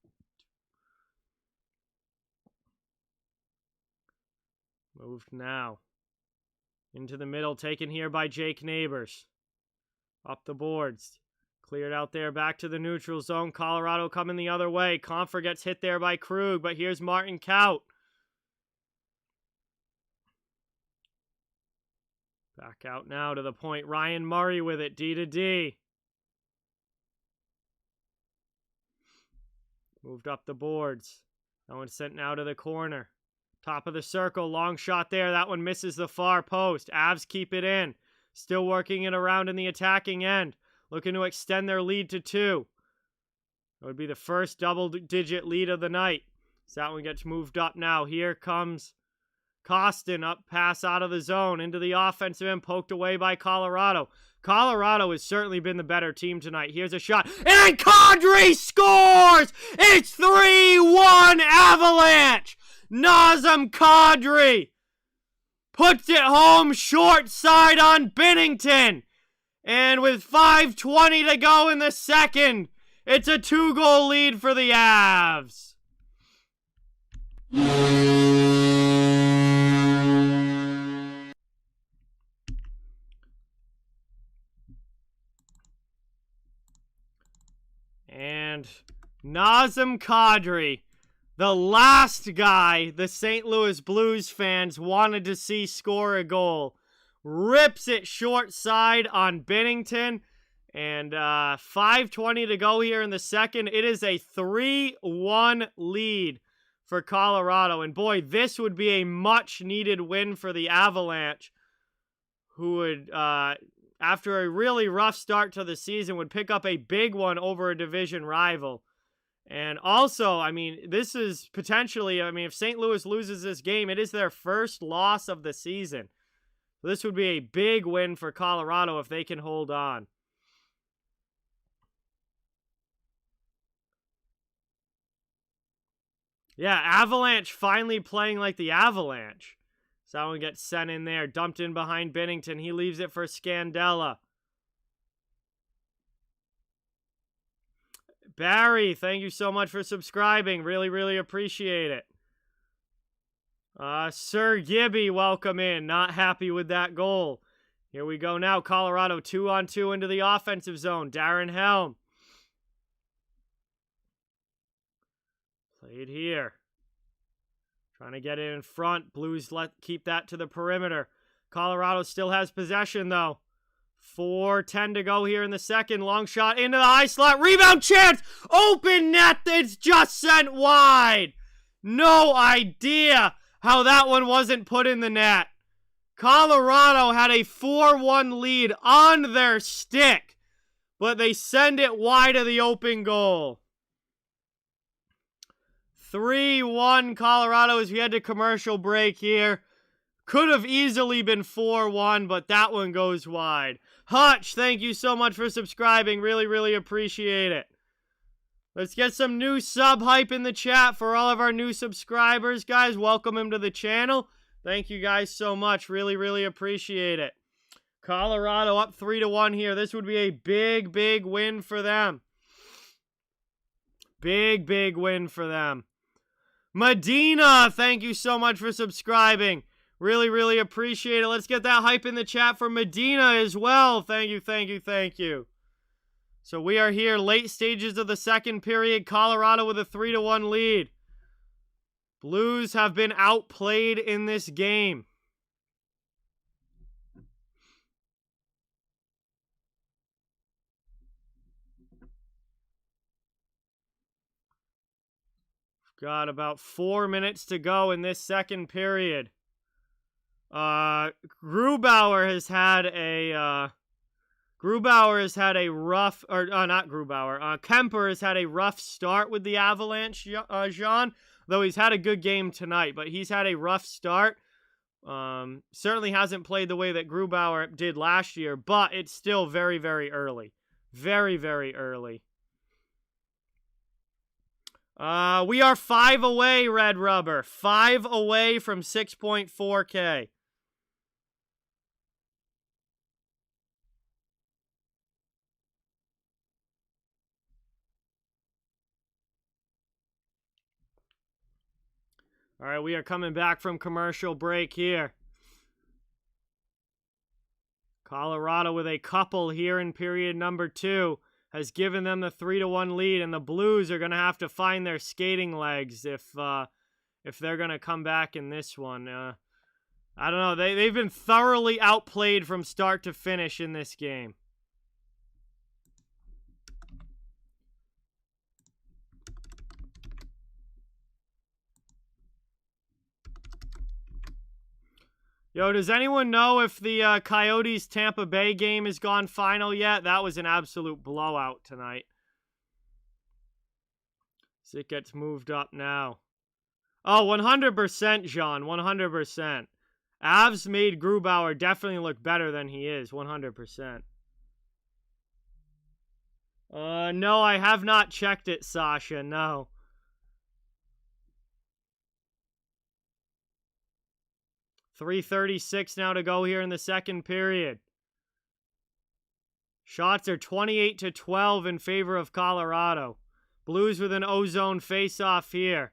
Moved now. Into the middle. Taken here by Jake Neighbors. Up the boards. Cleared out there. Back to the neutral zone. Colorado coming the other way. Compher gets hit there by Krug. But here's Martin Kaut. Back out now to the point. Ryan Murray with it. D to D. Moved up the boards. That one sent now to the corner. Top of the circle. Long shot there. That one misses the far post. Avs keep it in. Still working it around in the attacking end. Looking to extend their lead to 2. That would be the first double-digit lead of the night. So that one gets moved up now. Here comes Kostin. Up pass out of the zone into the offensive end. Poked away by Colorado. Colorado has certainly been the better team tonight. Here's a shot. And Kadri scores! It's 3-1 Avalanche! Nazem Kadri puts it home short side on Binnington. And with 5:20 to go in the second, it's a 2-goal lead for the Avs. And Nazem Kadri, the last guy the St. Louis Blues fans wanted to see score a goal, rips it short side on Binnington. And 5:20 to go here in the second. It is a 3-1 lead for Colorado. And boy, this would be a much-needed win for the Avalanche, who would, after a really rough start to the season, would pick up a big one over a division rival. And also, I mean, this is potentially, I mean, if St. Louis loses this game, it is their first loss of the season. So this would be a big win for Colorado if they can hold on. Yeah, Avalanche finally playing like the Avalanche. Someone gets sent in there, dumped in behind Binnington. He leaves it for Scandella. Barry, thank you so much for subscribing. Really, really appreciate it. Sir Gibby, welcome in. Not happy with that goal. Here we go now. Colorado 2-on-2 into the offensive zone. Darren Helm. Played here. Trying to get it in front. Blues keep that to the perimeter. Colorado still has possession, though. 4:10 to go here in the second. Long shot into the high slot. Rebound chance. Open net. It's just sent wide. No idea how that one wasn't put in the net. Colorado had a 4-1 lead on their stick, but they send it wide of the open goal. 3-1 Colorado as we head to commercial break here. Could have easily been 4-1, but that one goes wide. Hutch, thank you so much for subscribing. Really, really appreciate it. Let's get some new sub hype in the chat for all of our new subscribers, guys. Welcome them to the channel. Thank you guys so much. Really, really appreciate it. Colorado up 3-1 here. This would be a big, big win for them. Big, big win for them. Medina, thank you so much for subscribing. Really, really appreciate it. Let's get that hype in the chat for Medina as well. Thank you, thank you, thank you. So we are here, late stages of the second period. Colorado with a 3-1 lead. Blues have been outplayed in this game. Got about 4 minutes to go in this second period. Grubauer has had a rough, or not Grubauer, Kemper has had a rough start with the Avalanche, Jean, though he's had a good game tonight, but he's had a rough start. Certainly hasn't played the way that Grubauer did last year, but it's still very, very early. Very, very early. We are 5 away, Red Rubber. 5 away from 6.4K. All right, we are coming back from commercial break here. Colorado with a couple here in period number 2 has given them the 3-1 lead, and the Blues are going to have to find their skating legs if they're going to come back in this one. I don't know. They've been thoroughly outplayed from start to finish in this game. Yo, does anyone know if the Coyotes Tampa Bay game has gone final yet? That was an absolute blowout tonight. So it gets moved up now. Oh, 100%, Jean. 100%. Avs made Grubauer definitely look better than he is. 100%. No, I have not checked it, Sasha. No. .336 now to go here in the second period. Shots are 28-12 in favor of Colorado. Blues with an O-zone face-off here.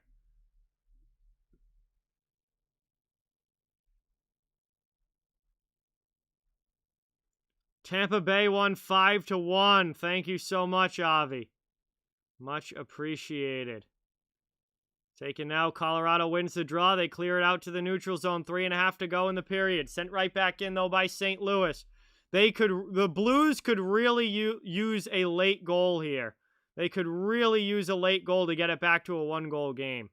Tampa Bay won 5-1. Thank you so much, Avi. Much appreciated. Taken now, Colorado wins the draw. They clear it out to the neutral zone. 3.5 to go in the period. Sent right back in, though, by St. Louis. The Blues could really use a late goal here. They could really use a late goal to get it back to a 1-goal game.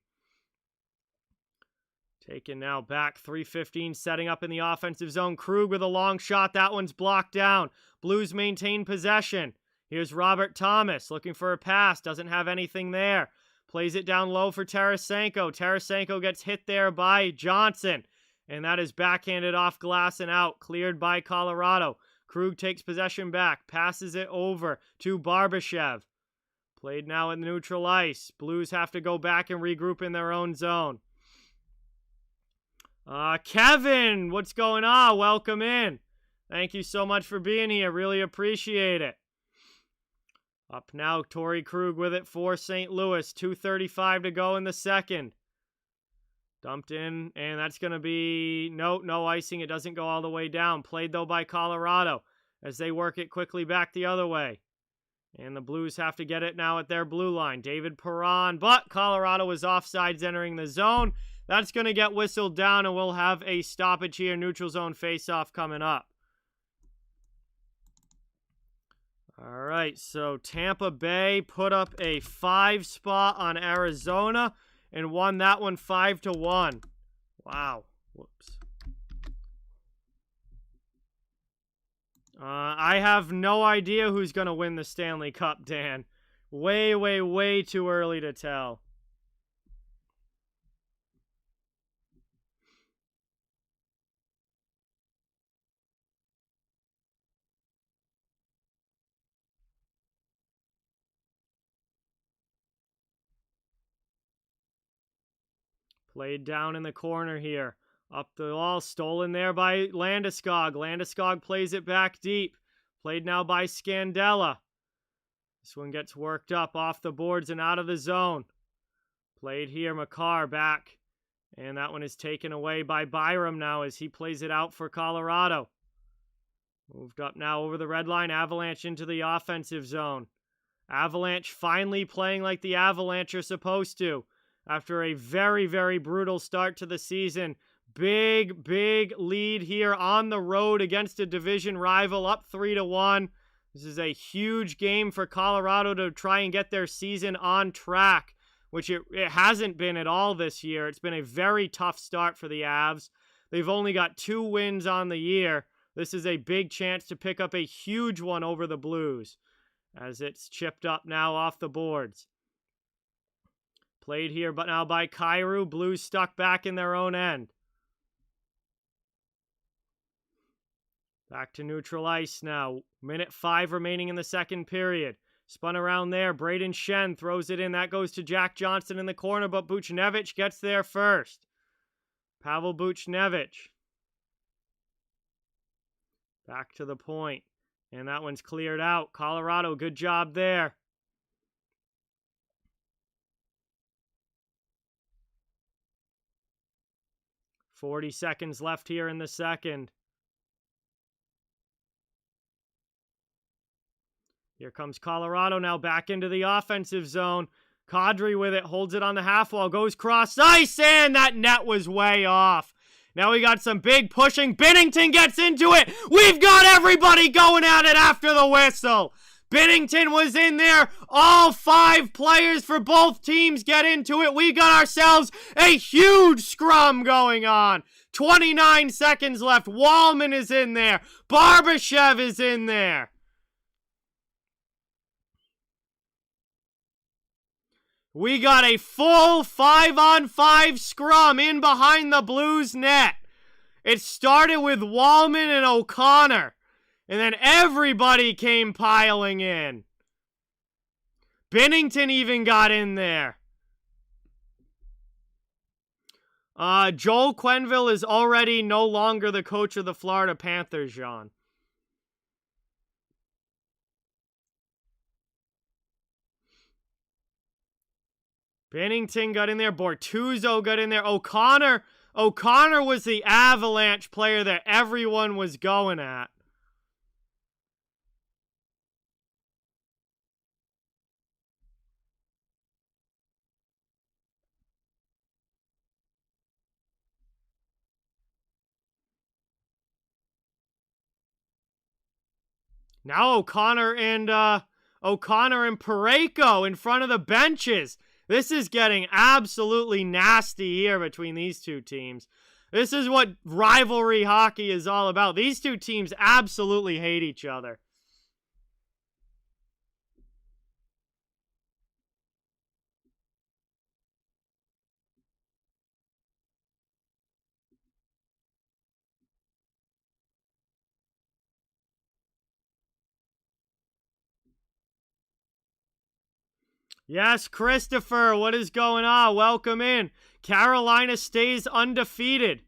Taken now back, 3:15, setting up in the offensive zone. Krug with a long shot. That one's blocked down. Blues maintain possession. Here's Robert Thomas looking for a pass. Doesn't have anything there. Plays it down low for Tarasenko. Tarasenko gets hit there by Johnson. And that is backhanded off glass and out. Cleared by Colorado. Krug takes possession back. Passes it over to Barbashev. Played now in the neutral ice. Blues have to go back and regroup in their own zone. Kevin, what's going on? Welcome in. Thank you so much for being here. Really appreciate it. Up now, Torrey Krug with it for St. Louis. 2:35 to go in the second. Dumped in, and that's going to be... No icing. It doesn't go all the way down. Played, though, by Colorado as they work it quickly back the other way. And the Blues have to get it now at their blue line. David Perron, but Colorado is offsides entering the zone. That's going to get whistled down, and we'll have a stoppage here. Neutral zone faceoff coming up. All right, so Tampa Bay put up a 5 spot on Arizona and won that one 5-1. Wow. Whoops. I have no idea who's going to win the Stanley Cup, Dan. Way too early to tell. Played down in the corner here. Up the wall, stolen there by Landeskog. Landeskog plays it back deep. Played now by Scandella. This one gets worked up off the boards and out of the zone. Played here, Makar back. And that one is taken away by Byram now as he plays it out for Colorado. Moved up now over the red line. Avalanche into the offensive zone. Avalanche finally playing like the Avalanche are supposed to. After a very brutal start to the season. Big lead here on the road against a division rival, up 3-1. This is a huge game for Colorado to try and get their season on track, which it hasn't been at all this year. It's been a very tough start for the Avs. They've only got 2 wins on the year. This is a big chance to pick up a huge one over the Blues, as it's chipped up now off the boards. Played here, but now by Kyrou. Blues stuck back in their own end. Back to neutral ice now. Minute 5 remaining in the second period. Spun around there. Braden Shen throws it in. That goes to Jack Johnson in the corner, but Buchnevich gets there first. Pavel Buchnevich. Back to the point. And that one's cleared out. Colorado, good job there. $40 seconds left here in the second. Here comes Colorado now back into the offensive zone. Kadri with it, holds it on the half wall, goes cross ice, and that net was way off. Now we got some big pushing. Binnington gets into it. We've got everybody going at it after the whistle. Binnington was in there. All 5 players for both teams get into it. We got ourselves a huge scrum going on. 29 seconds left. Wallman is in there. Barbashev is in there. We got a full 5-on-5 scrum in behind the Blues net. It started with Wallman and O'Connor. And then everybody came piling in. Binnington even got in there. Joel Quenneville is already no longer the coach of the Florida Panthers, John. Binnington got in there. Bortuzzo got in there. O'Connor was the Avalanche player that everyone was going at. Now O'Connor and Parayko in front of the benches. This is getting absolutely nasty here between these two teams. This is what rivalry hockey is all about. These two teams absolutely hate each other. Yes, Christopher, what is going on? Welcome in. Carolina stays undefeated.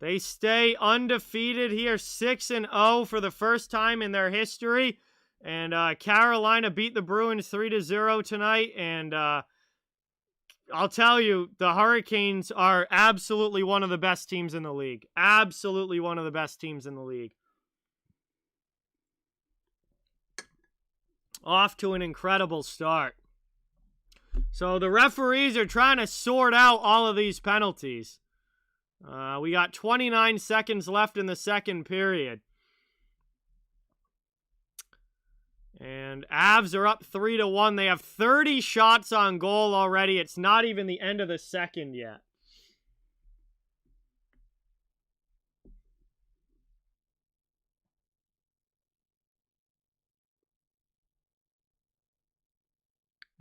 They stay undefeated here, 6-0 for the first time in their history. And Carolina beat the Bruins 3-0 tonight. And I'll tell you, the Hurricanes are absolutely one of the best teams in the league. Absolutely one of the best teams in the league. Off to an incredible start. So the referees are trying to sort out all of these penalties. We got 29 seconds left in the second period. And Avs are up 3-1. They have 30 shots on goal already. It's not even the end of the second yet.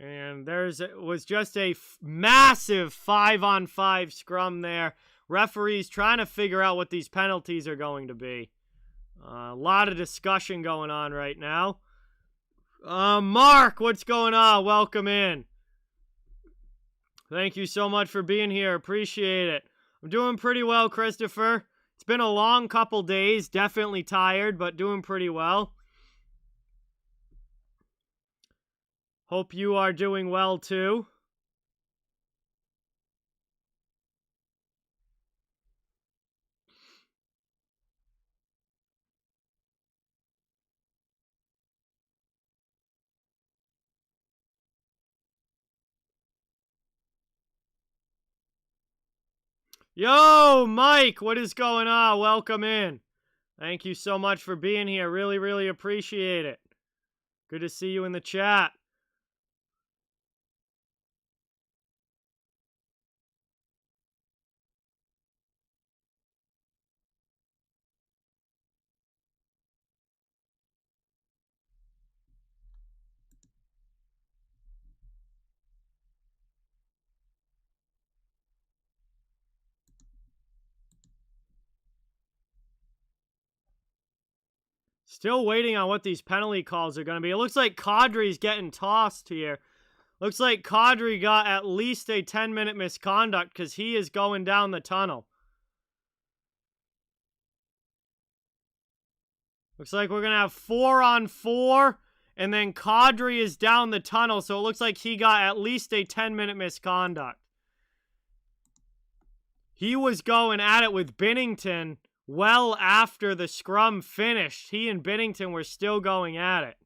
And was just a massive 5-on-5 scrum there. Referees trying to figure out what these penalties are going to be. A lot of discussion going on right now. Mark, what's going on? Welcome in. Thank you so much for being here. Appreciate it. I'm doing pretty well, Christopher. It's been a long couple days. Definitely tired, but doing pretty well. Hope you are doing well, too. Yo, Mike, what is going on? Welcome in. Thank you so much for being here. Really, really appreciate it. Good to see you in the chat. Still waiting on what these penalty calls are going to be. It looks like Kadri's getting tossed here. Looks like Kadri got at least a 10-minute misconduct because he is going down the tunnel. Looks like we're going to have 4-on-4, and then Kadri is down the tunnel, so it looks like he got at least a 10-minute misconduct. He was going at it with Binnington well after the scrum finished. He and Binnington were still going at it.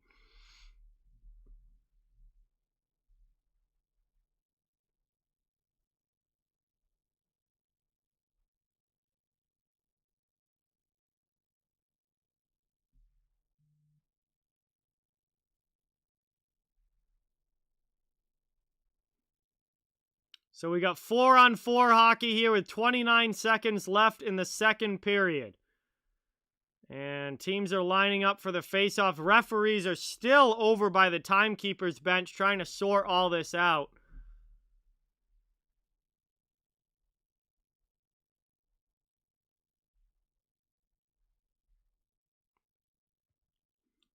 So we got 4-on-4 hockey here with 29 seconds left in the second period. And teams are lining up for the face-off. Referees are still over by the timekeeper's bench trying to sort all this out.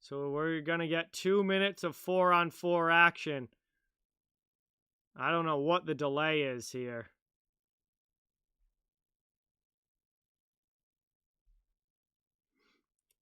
So we're going to get 2 minutes of 4-on-4 action. I don't know what the delay is here.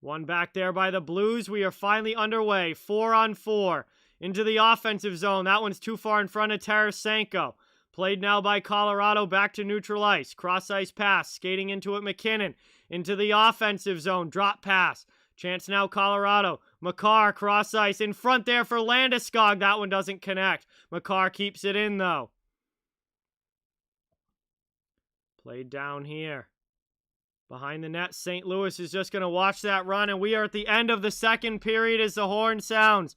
One back there by the Blues. We are finally underway. 4-on-4 into the offensive zone. That one's too far in front of Tarasenko. Played now by Colorado back to neutral ice. Cross ice pass. Skating into it, McKinnon. Into the offensive zone. Drop pass. Chance now Colorado. Makar cross ice in front there for Landeskog. That one doesn't connect. Makar keeps it in though. Played down here. Behind the net, St. Louis is just going to watch that run, and we are at the end of the second period as the horn sounds.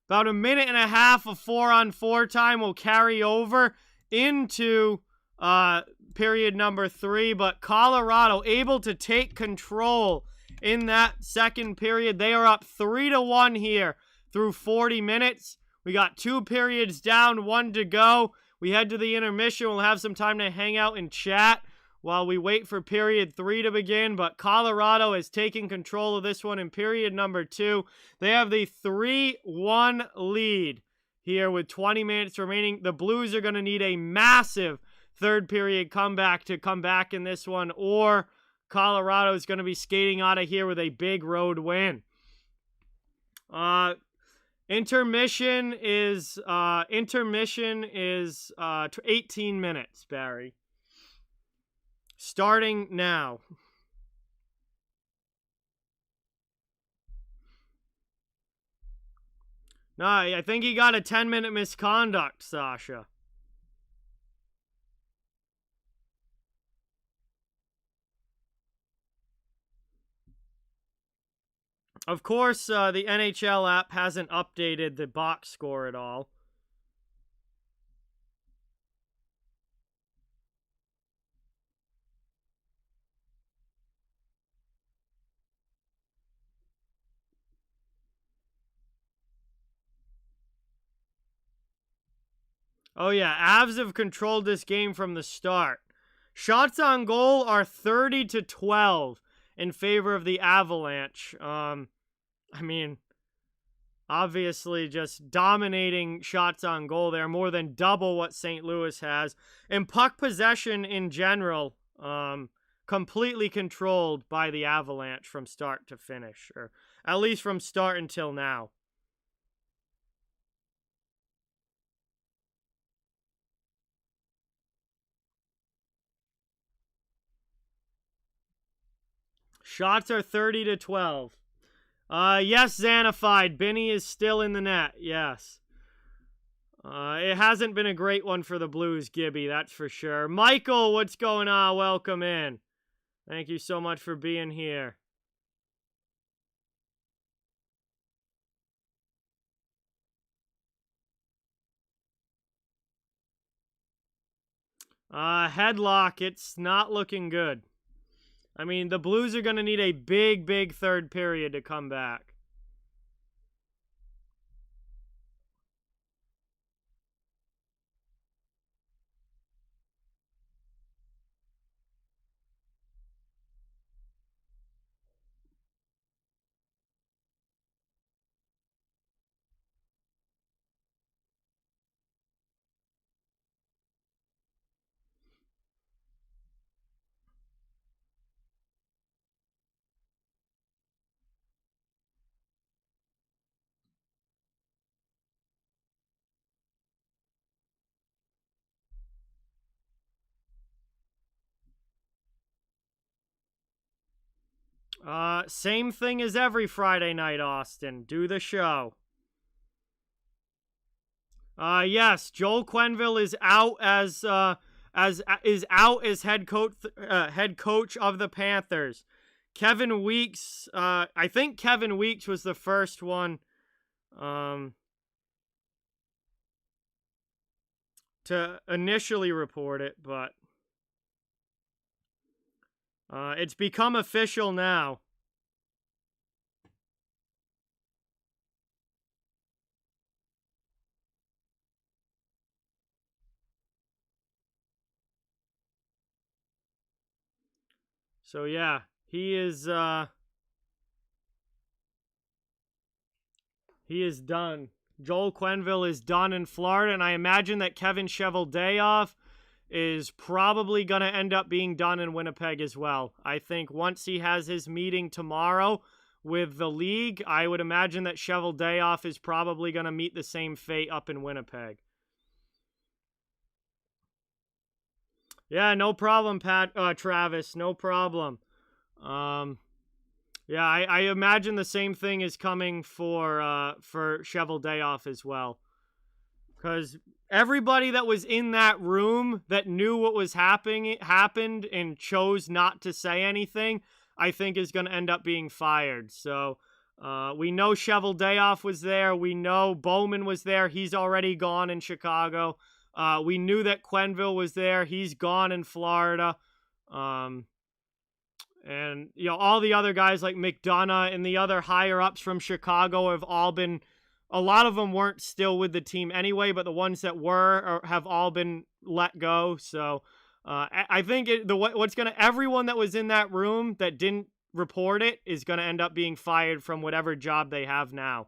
about a minute and a half of 4-on-4 time will carry over into period number 3, but Colorado able to take control in that second period. They are up 3-1 here through 40 minutes. We got 2 periods down, 1 to go. We head to the intermission. We'll have some time to hang out and chat while we wait for period 3 to begin, but Colorado is taking control of this one in period number 2. They have the 3-1 lead here with 20 minutes remaining. The Blues are going to need a massive third period comeback to come back in this one, or Colorado is going to be skating out of here with a big road win. Intermission is 18 minutes, Barry. Starting now. No, I think he got a 10-minute misconduct, Sasha. Of course, the NHL app hasn't updated the box score at all. Oh yeah, Avs have controlled this game from the start. Shots on goal are 30-12 in favor of the Avalanche. I mean, obviously just dominating shots on goal. They're more than double what St. Louis has. And puck possession in general, completely controlled by the Avalanche from start to finish, or at least from start until now. Shots are 30-12. Yes, Xanified. Benny is still in the net. Yes. It hasn't been a great one for the Blues, Gibby, that's for sure. Michael, what's going on? Welcome in. Thank you so much for being here. Headlock, it's not looking good. I mean, the Blues are going to need a big, big third period to come back. Same thing as every Friday night, Austin. Do the show. Yes, Joel Quenneville is out as head coach of the Panthers. Kevin Weeks, I think Kevin Weeks was the first one to initially report it, but it's become official now. So yeah, he is done. Joel Quenneville is done in Florida, and I imagine that Kevin Cheveldayoff is probably going to end up being done in Winnipeg as well. I think once he has his meeting tomorrow with the league, I would imagine that Cheveldayoff is probably going to meet the same fate up in Winnipeg. Yeah, no problem, Travis. No problem. Yeah, I imagine the same thing is coming for Cheveldayoff as well. Because everybody that was in that room that knew what was happened and chose not to say anything, I think is going to end up being fired. So We know Cheveldayoff was there. We know Bowman was there. He's already gone in Chicago. We knew that Quenneville was there. He's gone in Florida. And, all the other guys like McDonough and the other higher-ups from Chicago have all been... A lot of them weren't still with the team anyway, but the ones that were have all been let go. So I think everyone that was in that room that didn't report it is going to end up being fired from whatever job they have now.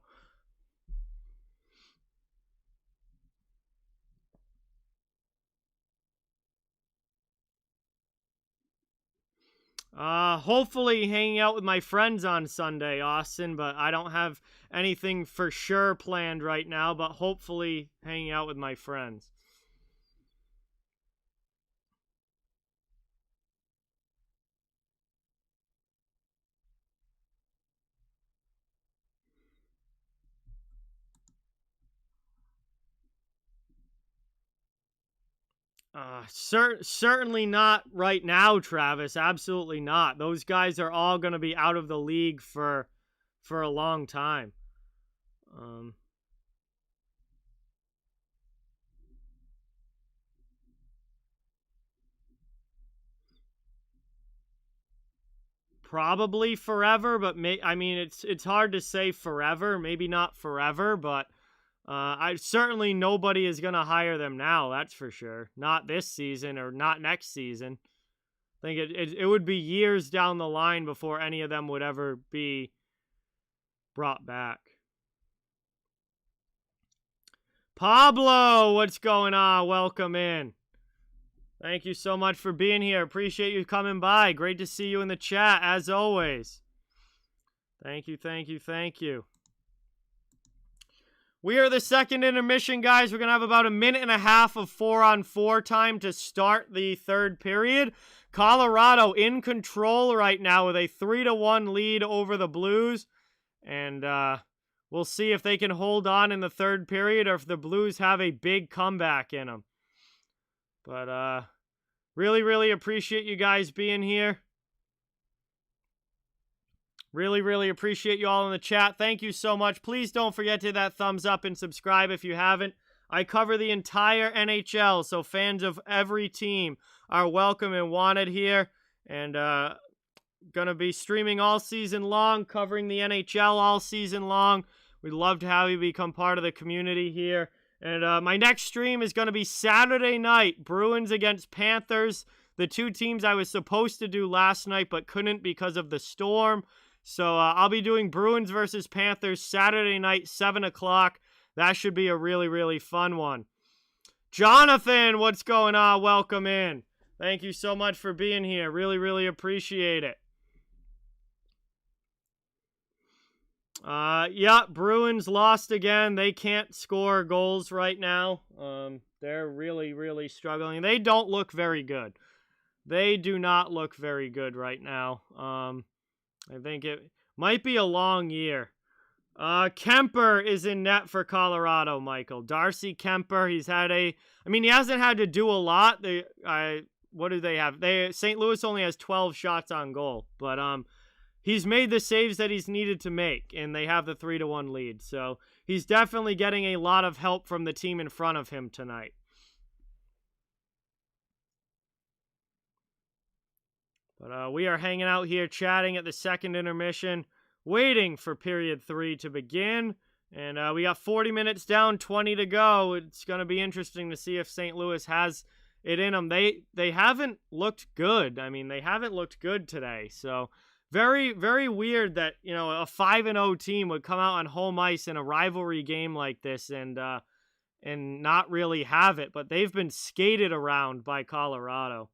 Hopefully hanging out with my friends on Sunday, Austin, but I don't have anything for sure planned right now, but hopefully hanging out with my friends. Certainly not right now, Travis. Absolutely not. Those guys are all going to be out of the league for a long time. Probably forever, but it's hard to say forever. Maybe not forever, but certainly nobody is going to hire them now, that's for sure. Not this season or not next season. I think it would be years down the line before any of them would ever be brought back. Pablo, what's going on? Welcome in. Thank you so much for being here. Appreciate you coming by. Great to see you in the chat, as always. Thank you, thank you, thank you. We are the second intermission, guys. We're going to have about a minute and a half of 4-on-4 time to start the third period. Colorado in control right now with a 3-1 lead over the Blues. And we'll see if they can hold on in the third period or if the Blues have a big comeback in them. But really, really appreciate you guys being here. Really, really appreciate you all in the chat. Thank you so much. Please don't forget to hit that thumbs up and subscribe if you haven't. I cover the entire NHL, so fans of every team are welcome and wanted here. And going to be streaming all season long, covering the NHL all season long. We'd love to have you become part of the community here. And my next stream is going to be Saturday night, Bruins against Panthers, the two teams I was supposed to do last night but couldn't because of the storm. So I'll be doing Bruins versus Panthers Saturday night, 7 o'clock. That should be a really, really fun one. Jonathan, what's going on? Welcome in. Thank you so much for being here. Really, really appreciate it. Yeah, Bruins lost again. They can't score goals right now. They're really, really struggling. They don't look very good. They do not look very good right now. I think it might be a long year. Kemper is in net for Colorado, Michael. Darcy Kemper, he hasn't had to do a lot. What do they have? St. Louis only has 12 shots on goal, but he's made the saves that he's needed to make, and they have the 3-1 lead. So he's definitely getting a lot of help from the team in front of him tonight. But we are hanging out here chatting at the second intermission, waiting for period 3 to begin. And we got 40 minutes down, 20 to go. It's going to be interesting to see if St. Louis has it in them. They haven't looked good. They haven't looked good today. So very, very weird that, a 5-0 team would come out on home ice in a rivalry game like this and not really have it. But they've been skated around by Colorado.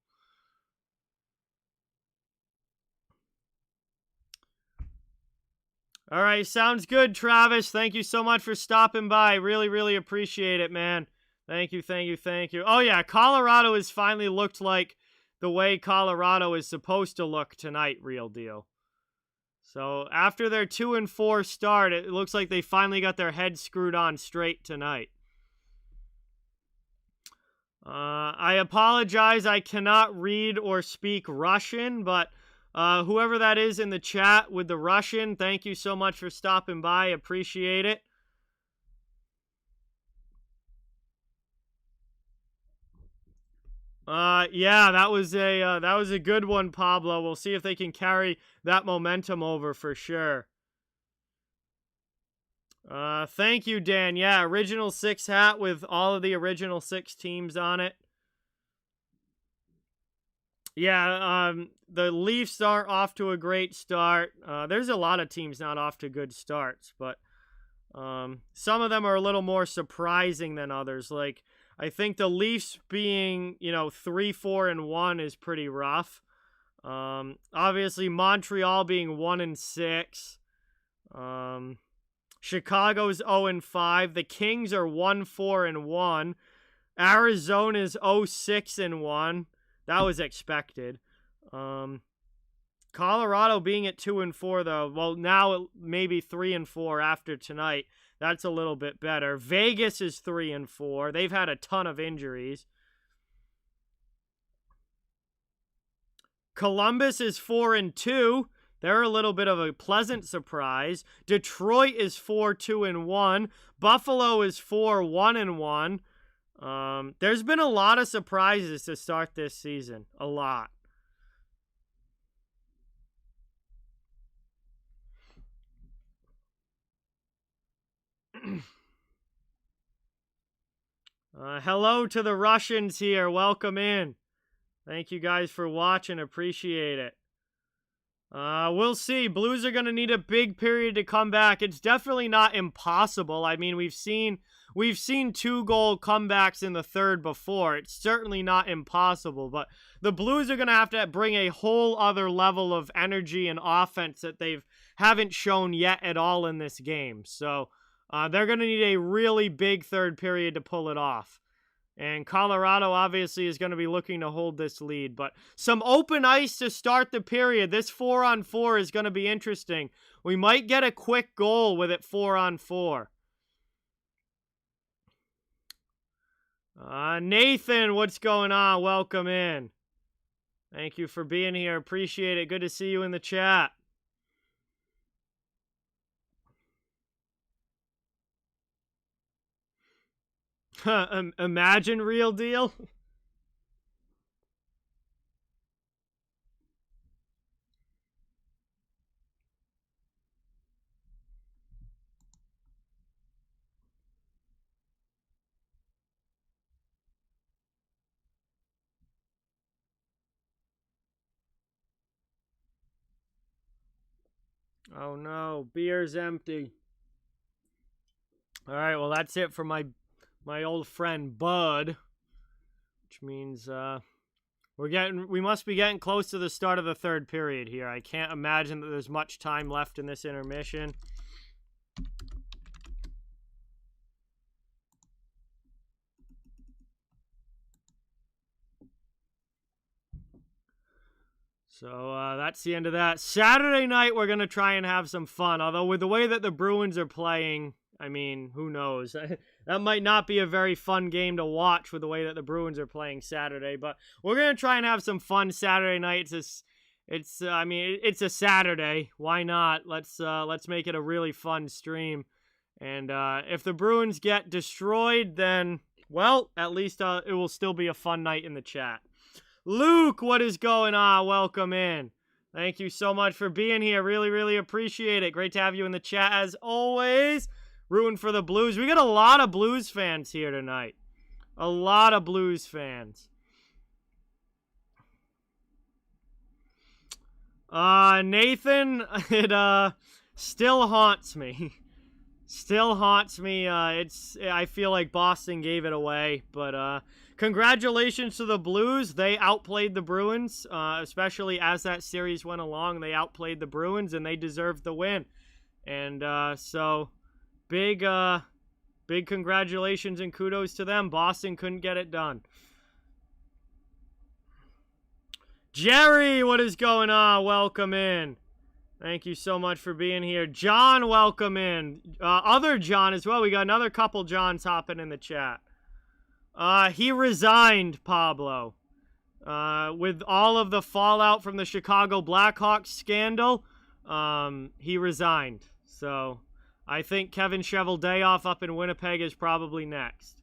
All right, sounds good, Travis. Thank you so much for stopping by. Really, really appreciate it, man. Thank you, thank you, thank you. Oh, yeah, Colorado has finally looked like the way Colorado is supposed to look tonight, real deal. So after their 2-4 start, it looks like they finally got their heads screwed on straight tonight. I apologize. I cannot read or speak Russian, but Whoever that is in the chat with the Russian, thank you so much for stopping by. Appreciate it. Yeah, that was a good one, Pablo. We'll see if they can carry that momentum over for sure. Thank you, Dan. Yeah, original 6 hat with all of the original 6 teams on it. Yeah, the Leafs aren't off to a great start. There's a lot of teams not off to good starts, but some of them are a little more surprising than others. Like, I think the Leafs being, 3-4-1 is pretty rough. Obviously, Montreal being 1-6. Chicago's 0-5. The Kings are 1-4-1. Arizona's 0-6-1. That was expected. Colorado being at 2-4 though. Well, now maybe 3-4 after tonight. That's a little bit better. Vegas is 3-4. They've had a ton of injuries. Columbus is 4-2. They're a little bit of a pleasant surprise. Detroit is 4-2-1. Buffalo is 4-1-1. There's been a lot of surprises to start this season. A lot. Hello to the Russians here. Welcome in. Thank you guys for watching. Appreciate it. We'll see. Blues are going to need a big period to come back. It's definitely not impossible. I mean, we've seen 2-goal comebacks in the third before. It's certainly not impossible, but the Blues are going to have to bring a whole other level of energy and offense that they haven't shown yet at all in this game. So, they're going to need a really big third period to pull it off. And Colorado obviously is going to be looking to hold this lead. But some open ice to start the period. This 4-on-4 is going to be interesting. We might get a quick goal with it 4-on-4. Nathan, what's going on? Welcome in. Thank you for being here. Appreciate it. Good to see you in the chat. Imagine real deal. Oh no, beer's empty. All right, well that's it for my old friend Bud, which means we must be getting close to the start of the third period here. I can't imagine that there's much time left in this intermission. So that's the end of that. Saturday night, we're going to try and have some fun. Although with the way that the Bruins are playing, I mean, who knows? That might not be a very fun game to watch with the way that the Bruins are playing Saturday. But we're going to try and have some fun Saturday night. It's a Saturday. Why not? Let's make it a really fun stream. And if the Bruins get destroyed, then, well, at least it will still be a fun night in the chat. Luke, what is going on? Welcome in. Thank you so much for being here. Really, really appreciate it. Great to have you in the chat as always. Rooting for the Blues. We got a lot of Blues fans here tonight. A lot of Blues fans. Nathan, it still haunts me. Still haunts me. I feel like Boston gave it away, but congratulations to the Blues. They outplayed the Bruins, especially as that series went along. They outplayed the Bruins, and they deserved the win. And so, big congratulations and kudos to them. Boston couldn't get it done. Gerry, what is going on? Welcome in. Thank you so much for being here. John, welcome in. Other John as well. We got another couple Johns hopping in the chat. He resigned, Pablo. With all of the fallout from the Chicago Blackhawks scandal, he resigned. So I think Kevin Cheveldayoff up in Winnipeg is probably next.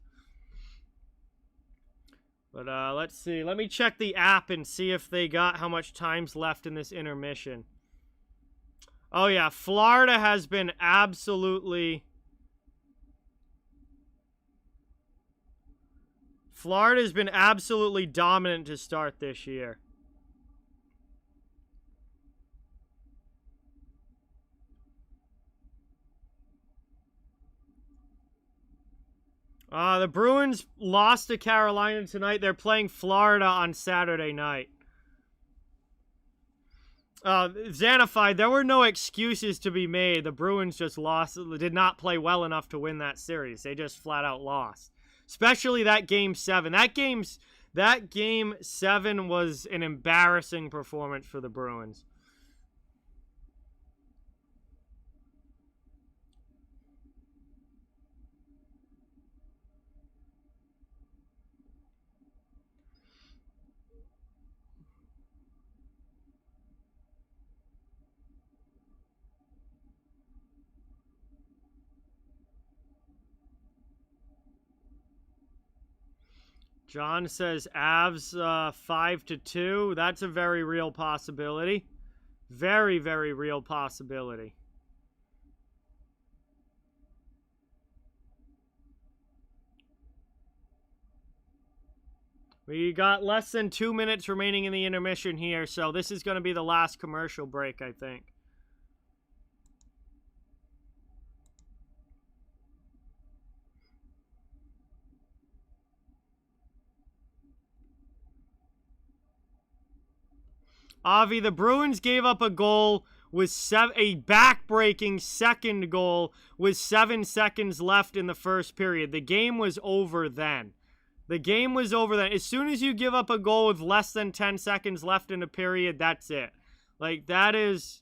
But let's see. Let me check the app and see if they got how much time's left in this intermission. Oh, yeah. Florida has been absolutely... Florida's been absolutely dominant to start this year. The Bruins lost to Carolina tonight. They're playing Florida on Saturday night. Xanafied, there were no excuses to be made. The Bruins just lost, did not play well enough to win that series. They just flat out lost. Especially that Game 7. That Game 7 was an embarrassing performance for the Bruins. John says Avs 5-2. That's a very real possibility. Very, very real possibility. We got less than 2 minutes remaining in the intermission here, so this is going to be the last commercial break, I think. Avi, the Bruins gave up a goal with a back-breaking second goal with 7 seconds left in the first period. The game was over then. The game was over then. As soon as you give up a goal with less than 10 seconds left in a period, that's it. Like, that is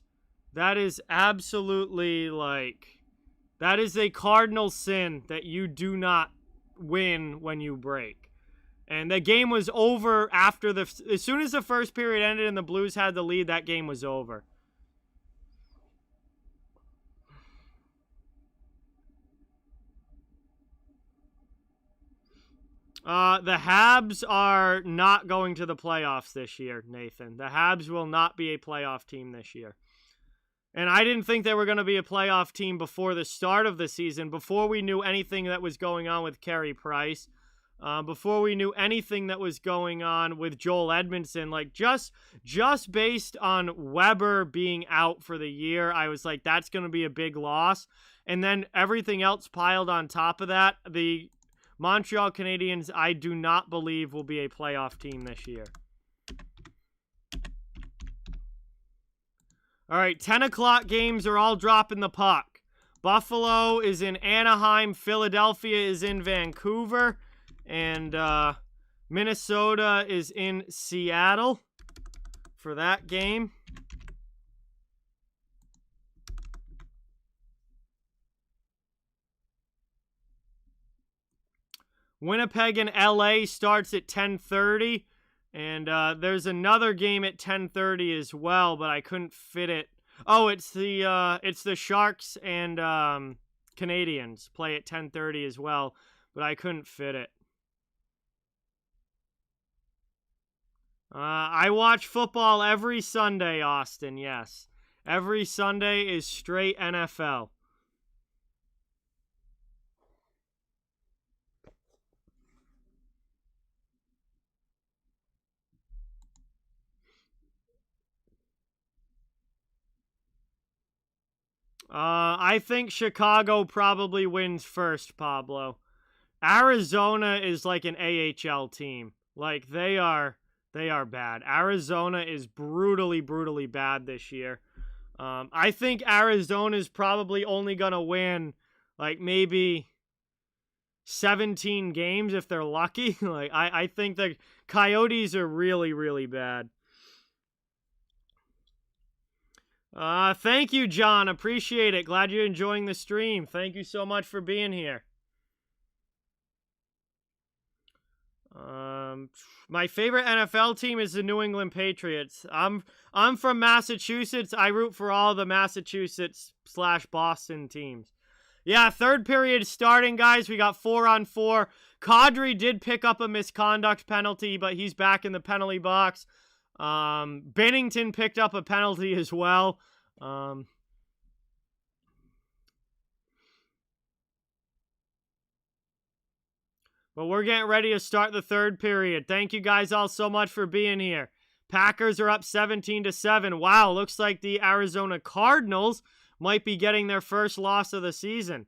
absolutely, like, that is a cardinal sin that you do not win when you break. And the game was over after as soon as the first period ended and the Blues had the lead, that game was over. The Habs are not going to the playoffs this year, Nathan. The Habs will not be a playoff team this year. And I didn't think they were going to be a playoff team before the start of the season, before we knew anything that was going on with Carey Price. Before we knew anything that was going on with Joel Edmondson. Like, just based on Weber being out for the year, I was like, that's going to be a big loss. And then everything else piled on top of that. The Montreal Canadiens, I do not believe, will be a playoff team this year. All right, 10 o'clock games are all dropping the puck. Buffalo is in Anaheim. Philadelphia is in Vancouver. And Minnesota is in Seattle for that game. Winnipeg and LA starts at 10:30. And there's another game at 10:30 as well, but I couldn't fit it. Oh, it's the Sharks and Canadiens play at 10:30 as well, but I couldn't fit it. I watch football every Sunday, Austin, yes. Every Sunday is straight NFL. I think Chicago probably wins first, Pablo. Arizona is like an AHL team. Like, they are bad. Arizona is brutally, brutally bad this year. I think Arizona is probably only going to win, like, maybe 17 games if they're lucky. Like, I think the Coyotes are really, really bad. Thank you, John. Appreciate it. Glad you're enjoying the stream. Thank you so much for being here. My favorite NFL team is the New England Patriots. I'm from Massachusetts. I root for all the Massachusetts/Boston teams. Yeah, third period starting, guys. We got 4-on-4. Kadri did pick up a misconduct penalty, but he's back in the penalty box. Bennington picked up a penalty as well. But we're getting ready to start the third period. Thank you guys all so much for being here. Packers are up 17-7. Wow, looks like the Arizona Cardinals might be getting their first loss of the season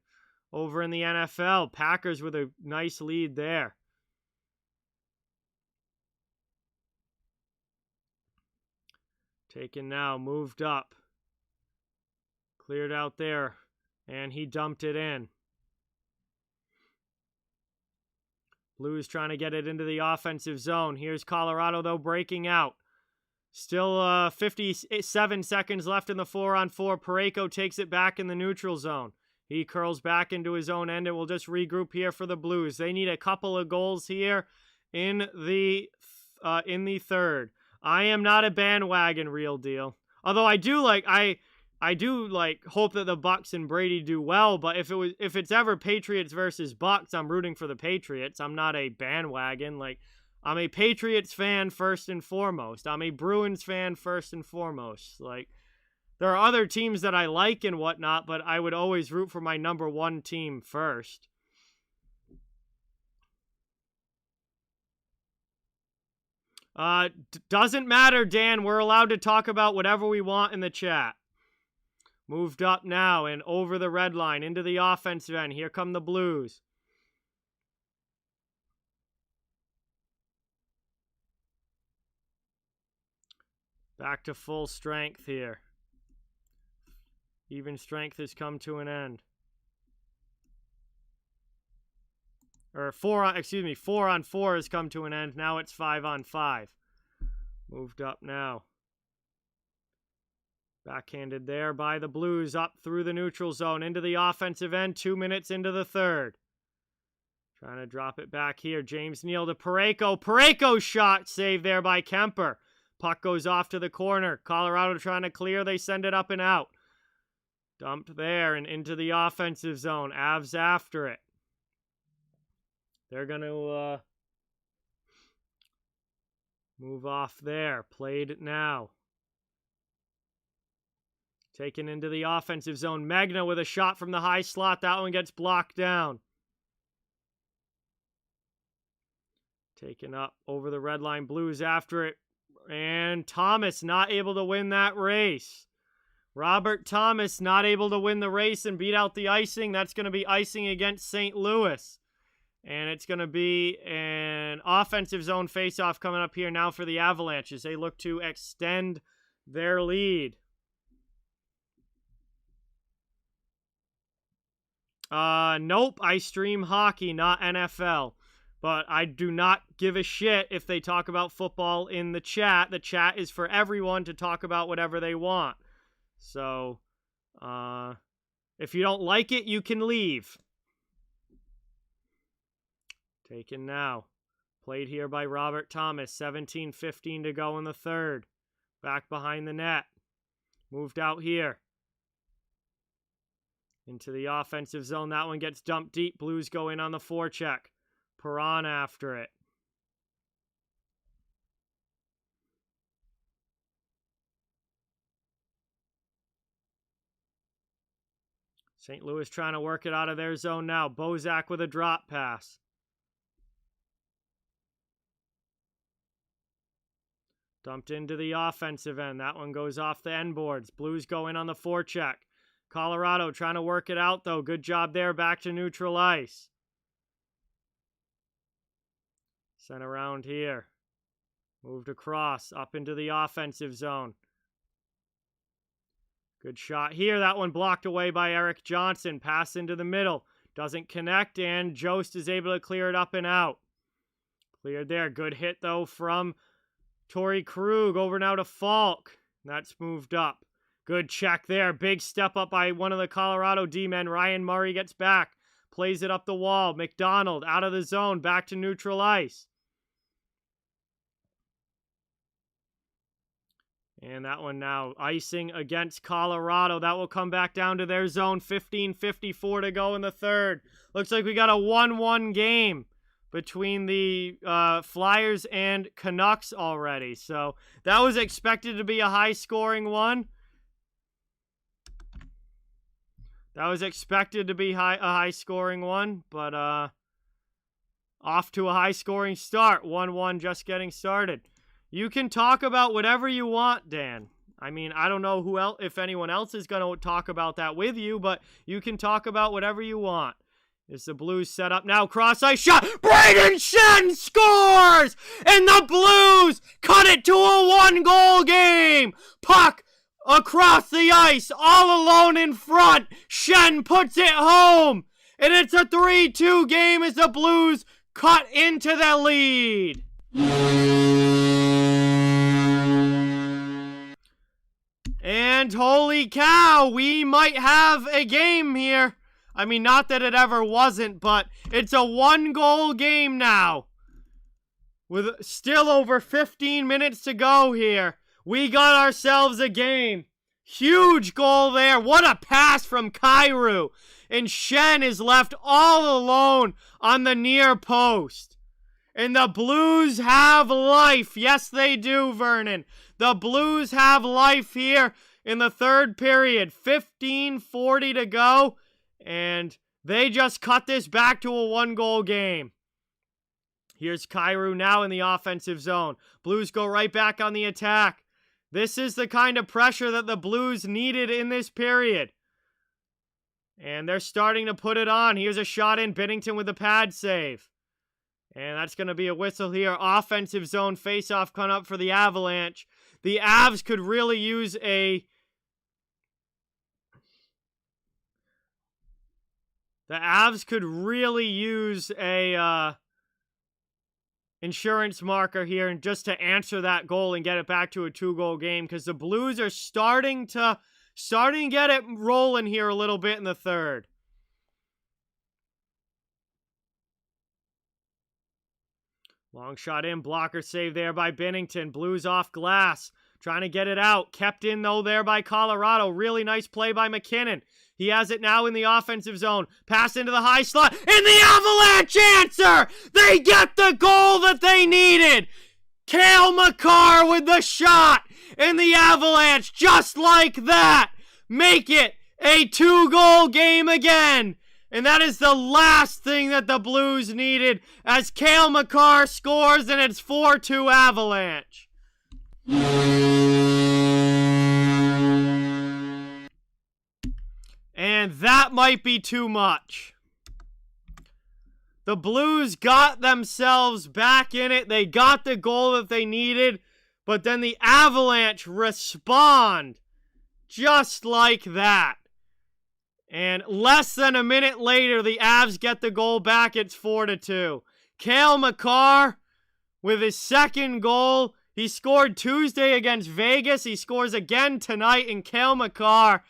over in the NFL. Packers with a nice lead there. Taken now, moved up. Cleared out there, and he dumped it in. Blues trying to get it into the offensive zone. Here's Colorado, though, breaking out. Still 57 seconds left in the 4-on-4. Parayko takes it back in the neutral zone. He curls back into his own end, and we'll just regroup here for the Blues. They need a couple of goals here in the third. I am not a bandwagon, real deal. Although I do like hope that the Bucks and Brady do well, but if it's ever Patriots versus Bucks, I'm rooting for the Patriots. I'm not a bandwagon. Like, I'm a Patriots fan first and foremost. I'm a Bruins fan first and foremost. Like, there are other teams that I like and whatnot, but I would always root for my number one team first. Doesn't matter, Dan. We're allowed to talk about whatever we want in the chat. Moved up now and over the red line into the offensive end. Here come the Blues. Back to full strength here. Even strength has come to an end. Or 4-on-4 has come to an end. Now it's 5-on-5. Moved up now. Backhanded there by the Blues up through the neutral zone into the offensive end. 2 minutes into the third. Trying to drop it back here. James Neal to Parayko. Parayko shot saved there by Kemper. Puck goes off to the corner. Colorado trying to clear. They send it up and out. Dumped there and into the offensive zone. Avs after it. They're going to move off there. Played now. Taken into the offensive zone. Magna with a shot from the high slot. That one gets blocked down. Taken up over the red line. Blues after it. And Thomas not able to win that race. Robert Thomas not able to win the race and beat out the icing. That's going to be icing against St. Louis. And it's going to be an offensive zone faceoff coming up here now for the Avalanche as they look to extend their lead. Nope, I stream hockey, not NFL. But I do not give a shit if they talk about football in the chat. The chat is for everyone to talk about whatever they want. So, if you don't like it, you can leave. Taken now. Played here by Robert Thomas. 17:15 to go in the third. Back behind the net. Moved out here. Into the offensive zone. That one gets dumped deep. Blues go in on the forecheck. Perron after it. St. Louis trying to work it out of their zone now. Bozak with a drop pass. Dumped into the offensive end. That one goes off the end boards. Blues go in on the forecheck. Colorado trying to work it out, though. Good job there. Back to neutral ice. Sent around here. Moved across. Up into the offensive zone. Good shot here. That one blocked away by Eric Johnson. Pass into the middle. Doesn't connect, and Jost is able to clear it up and out. Cleared there. Good hit, though, from Torrey Krug. Over now to Falk. That's moved up. Good check there. Big step up by one of the Colorado D-men. Ryan Murray gets back. Plays it up the wall. McDonald out of the zone. Back to neutral ice. And that one now icing against Colorado. That will come back down to their zone. 15:54 to go in the third. Looks like we got a 1-1 game between the Flyers and Canucks already. So that was expected to be a high-scoring one. That was expected to be a high-scoring one, but off to a high-scoring start. 1-1 just getting started. You can talk about whatever you want, Dan. I mean, I don't know who else, if anyone else is going to talk about that with you, but you can talk about whatever you want. Is the Blues set up now? Cross-ice shot. Brayden Schenn scores! And the Blues cut it to a 1-goal game. Puck across the ice, all alone in front. Schenn puts it home. And it's a 3-2 game as the Blues cut into the lead. And holy cow, we might have a game here. I mean, not that it ever wasn't, but it's a 1-goal game now. With still over 15 minutes to go here. We got ourselves a game. Huge goal there. What a pass from Kyrou. And Schenn is left all alone on the near post. And the Blues have life. Yes, they do, Vernon. The Blues have life here in the third period. 15:40 to go. And they just cut this back to a 1-goal game. Here's Kyrou now in the offensive zone. Blues go right back on the attack. This is the kind of pressure that the Blues needed in this period. And they're starting to put it on. Here's a shot in. Binnington with the pad save. And that's going to be a whistle here. Offensive zone face-off coming up for the Avalanche. The Avs could really use a... The Avs could really use a insurance marker here and just to answer that goal and get it back to a 2-goal game, because the Blues are starting to get it rolling here a little bit in the third. Long shot in, blocker save there by Binnington. Blues off glass, trying to get it out. Kept in though there by Colorado. Really nice play by McKinnon. He has it now in the offensive zone. Pass into the high slot. And the Avalanche answer! They get the goal that they needed! Cale Makar with the shot! And the Avalanche, just like that, make it a 2-goal game again! And that is the last thing that the Blues needed as Cale Makar scores, and it's 4-2 Avalanche. And that might be too much. The Blues got themselves back in it. They got the goal that they needed. But then the Avalanche respond just like that. And less than a minute later, the Avs get the goal back. It's 4-2. Cale Makar with his second goal. He scored Tuesday against Vegas. He scores again tonight, and Cale Makar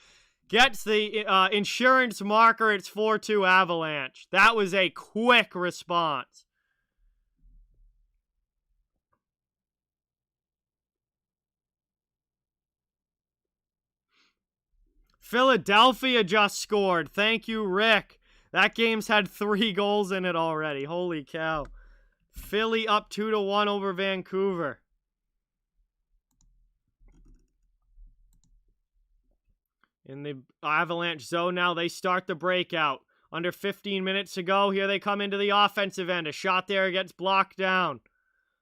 gets the insurance marker. It's 4-2 Avalanche. That was a quick response. Philadelphia just scored. Thank you, Rick. That game's had 3 goals in it already. Holy cow. Philly up 2-1 over Vancouver. In the Avalanche zone now, they start the breakout. Under 15 minutes to go. Here they come into the offensive end. A shot there gets blocked down.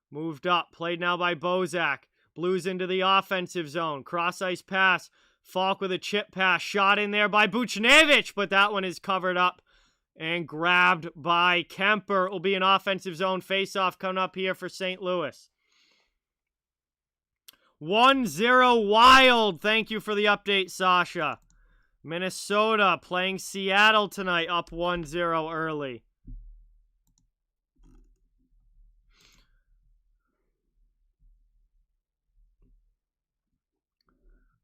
Moved up. Played now by Bozak. Blues into the offensive zone. Cross-ice pass. Falk with a chip pass. Shot in there by Buchnevich, but that one is covered up and grabbed by Kemper. It will be an offensive zone face-off coming up here for St. Louis. 1-0 Wild. Thank you for the update, Sasha. Minnesota playing Seattle tonight, up 1-0 early.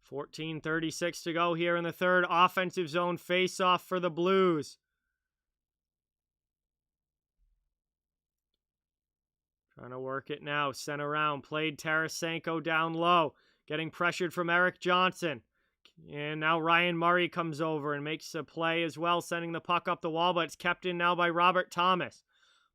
.36 to go here in the third. Offensive zone face-off for the Blues. Trying to work it now. Sent around. Played Tarasenko down low. getting pressured from Eric Johnson. And now Ryan Murray comes over and makes a play as well, sending the puck up the wall, but it's kept in now by Robert Thomas.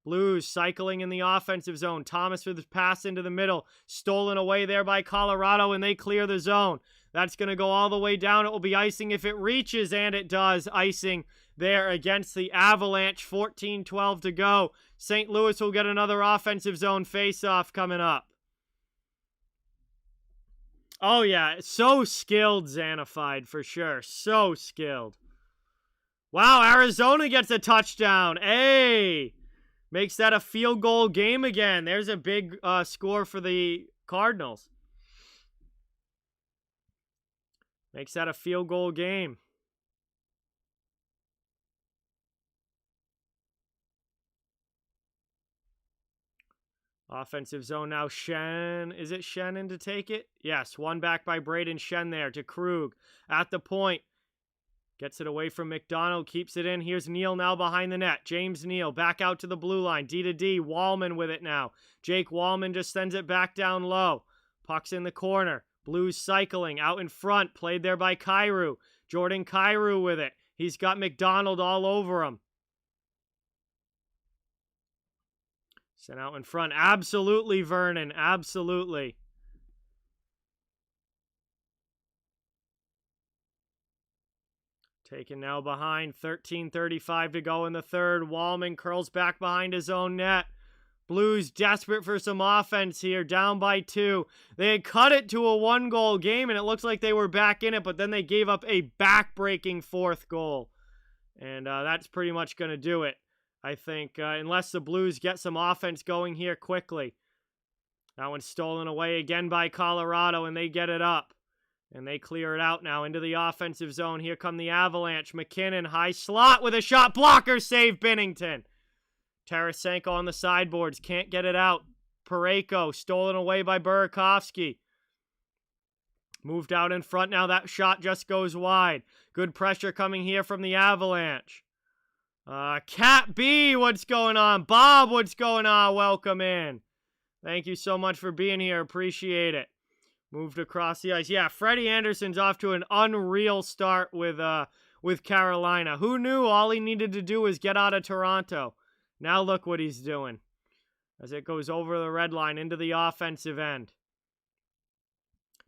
Blues cycling in the offensive zone. Thomas with his pass into the middle. Stolen away there by Colorado, and they clear the zone. That's going to go all the way down. It will be icing if it reaches, and it does. Icing there against the Avalanche. 14-12 to go. St. Louis will get another offensive zone face-off coming up. Oh, yeah. So skilled, Xanafied, for sure. So skilled. Wow, Arizona gets a touchdown. Hey! Makes that a field goal game again. There's a big score for the Cardinals. Makes that a field goal game. Offensive zone now. Shen. Is it Shannon to take it? Yes. One back by Braden Shen there to Krug. At the point. Gets it away from McDonald. Keeps it in. Here's Neal now behind the net. James Neal back out to the blue line. D to D. Wallman with it now. Jake Wallman just sends it back down low. Puck's in the corner. Blues cycling. Out in front. Played there by Kyrou. Jordan Kyrou with it. He's got McDonald all over him. Sent out in front. Absolutely, Vernon. Absolutely. Taken now behind. 13:35 to go in the third. Wallman curls back behind his own net. Blues desperate for some offense here. Down by 2. They had cut it to a 1-goal game, and it looks like they were back in it, but then they gave up a back-breaking 4th goal. And that's pretty much going to do it. I think, unless the Blues get some offense going here quickly. That one's stolen away again by Colorado, and they get it up. And they clear it out now into the offensive zone. Here come the Avalanche. McKinnon, high slot with a shot blocker. Save Binnington. Tarasenko on the sideboards. Can't get it out. Parayko stolen away by Burakovsky. Moved out in front now. That shot just goes wide. Good pressure coming here from the Avalanche. Cat B, what's going on? Bob, what's going on? Welcome in. Thank you so much for being here. Appreciate it. Moved across the ice. Yeah, Freddie Anderson's off to an unreal start with Carolina. Who knew all he needed to do was get out of Toronto? Now look what he's doing. As it goes over the red line into the offensive end.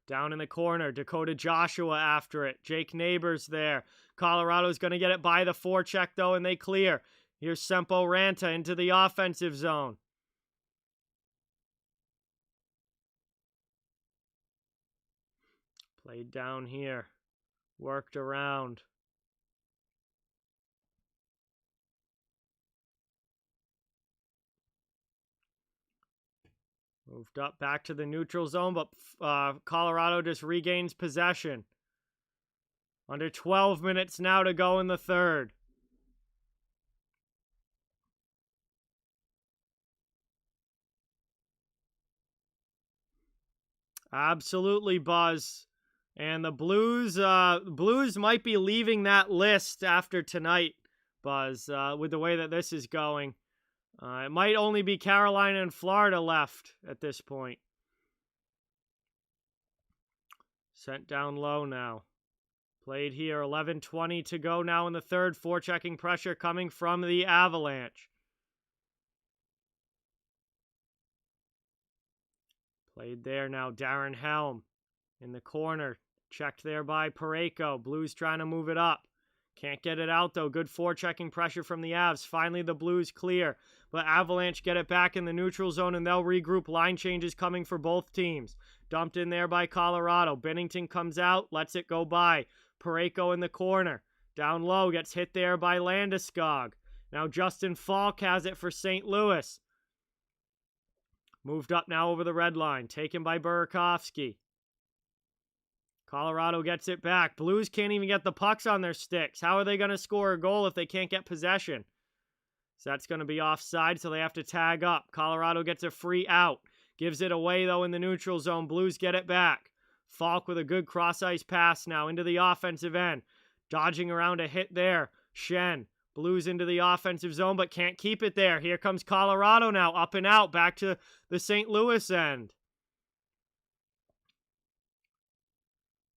Down in the corner, Dakota Joshua after it. Jake Neighbors there. Colorado's going to get it by the forecheck, though, and they clear. Here's Sempo Ranta into the offensive zone. Played down here. Worked around. Moved up back to the neutral zone, but Colorado just regains possession. Under 12 minutes now to go in the third. Absolutely, Buzz. And the Blues might be leaving that list after tonight, Buzz, with the way that this is going. It might only be Carolina and Florida left at this point. Sent down low now. Played here, 11:20 to go now in the third. Forechecking pressure coming from the Avalanche. Played there now, Darren Helm in the corner. Checked there by Parayko. Blues trying to move it up. Can't get it out, though. Good forechecking pressure from the Avs. Finally, the Blues clear. But Avalanche get it back in the neutral zone, and they'll regroup. Line changes coming for both teams. Dumped in there by Colorado. Binnington comes out, lets it go by. Parayko in the corner. Down low, gets hit there by Landeskog. Now Justin Falk has it for St. Louis. Moved up now over the red line. Taken by Burakovsky. Colorado gets it back. Blues can't even get the pucks on their sticks. How are they going to score a goal if they can't get possession? So that's going to be offside, so they have to tag up. Colorado gets a free out. Gives it away, though, in the neutral zone. Blues get it back. Falk with a good cross-ice pass now into the offensive end. Dodging around a hit there. Shen. Blues into the offensive zone, but can't keep it there. Here comes Colorado now. Up and out. Back to the St. Louis end.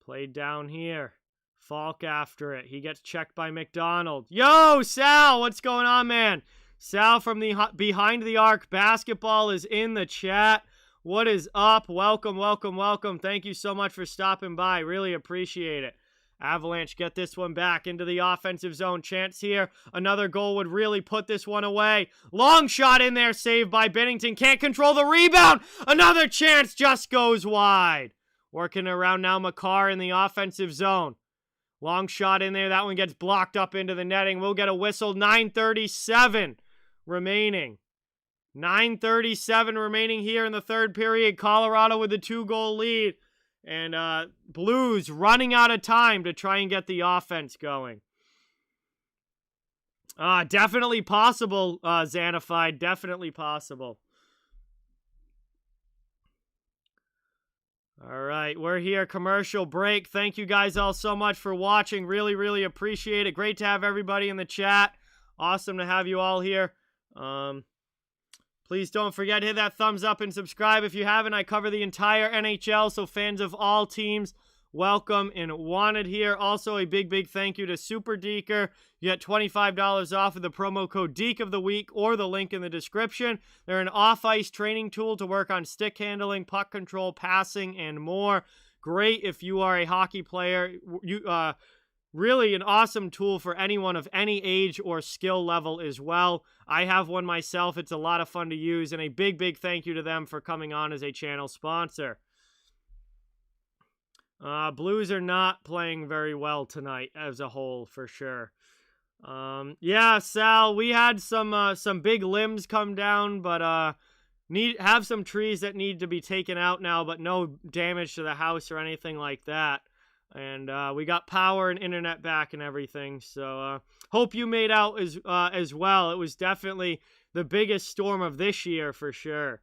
Played down here. Falk after it. He gets checked by McDonald. Yo, Sal, what's going on, man? Sal from the Behind the Arc Basketball is in the chat. What is up? Welcome, welcome, welcome. Thank you so much for stopping by. Really appreciate it. Avalanche get this one back into the offensive zone. Chance here. Another goal would really put this one away. Long shot in there, saved by Bennington. Can't control the rebound. Another chance just goes wide. Working around now Makar in the offensive zone. Long shot in there. That one gets blocked up into the netting. We'll get a whistle. 9:37 remaining. 9:37 remaining here in the third period. Colorado with a 2-goal lead. And Blues running out of time to try and get the offense going. Definitely possible, Xanafied. Definitely possible. All right, we're here. Commercial break. Thank you guys all so much for watching. Really, really appreciate it. Great to have everybody in the chat. Awesome to have you all here. Please don't forget to hit that thumbs up and subscribe if you haven't. I cover the entire NHL, so fans of all teams, welcome and wanted here. Also, a big, big thank you to Super Deeker. You get $25 off with the promo code Deek of the Week or the link in the description. They're an off-ice training tool to work on stick handling, puck control, passing, and more. Great if you are a hockey player. Really an awesome tool for anyone of any age or skill level as well. I have one myself. It's a lot of fun to use, and a big, big thank you to them for coming on as a channel sponsor. Blues are not playing very well tonight as a whole, for sure. Yeah, Sal, we had some big limbs come down, but have some trees that need to be taken out now, but no damage to the house or anything like that. And we got power and internet back and everything, so hope you made out as well. It was definitely the biggest storm of this year for sure.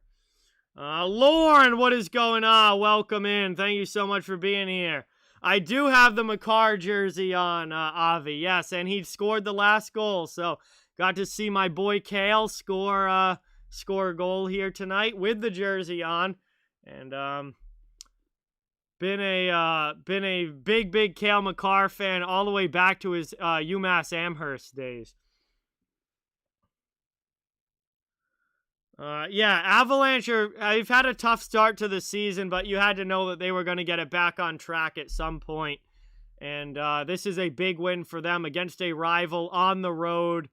Lauren, what is going on? Welcome in. Thank you so much for being here. I do have the Makar jersey on, Avi. Yes, and he scored the last goal, so got to see my boy Kale score a goal here tonight with the jersey on, and been a big Cale Makar fan all the way back to his UMass Amherst days. Yeah, Avalanche they've had a tough start to the season, but you had to know that they were going to get it back on track at some point. And this is a big win for them against a rival on the road.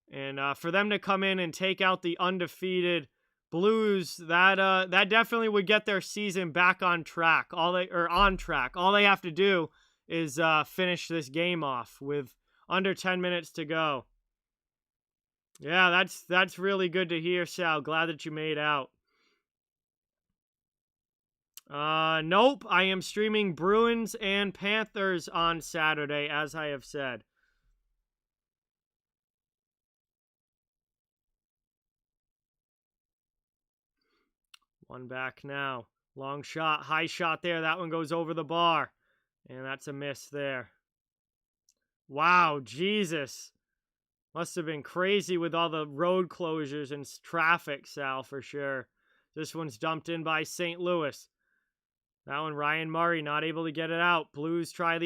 And for them to come in and take out the undefeated Blues, that definitely would get their season back on track. On track. All they have to do is finish this game off with under 10 minutes to go. Yeah, that's really good to hear, Sal. Glad that you made out. Nope. I am streaming Bruins and Panthers on Saturday, as I have said. One back now. Long shot. High shot there. That one goes over the bar. And that's a miss there. Wow, Jesus. Must have been crazy with all the road closures and traffic, Sal, for sure. This one's dumped in by St. Louis. That one, Ryan Murray, not able to get it out. Blues try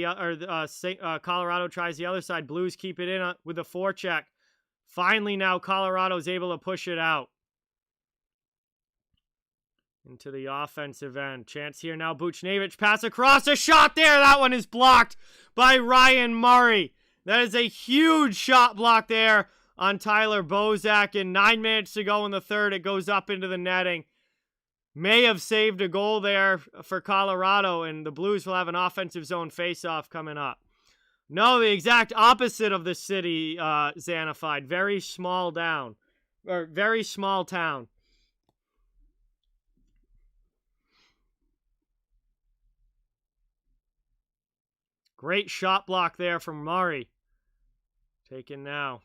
Colorado tries the other side. Blues keep it in with a forecheck. Finally now Colorado's able to push it out. Into the offensive end. Chance here now. Buchnevich pass across. A shot there. That one is blocked by Ryan Murray. That is a huge shot block there on Tyler Bozak. And 9 minutes to go in the third. It goes up into the netting. May have saved a goal there for Colorado. And the Blues will have an offensive zone faceoff coming up. No, the exact opposite of the city, Xanafied. Very small town. Great shot block there from Murray. Taken now.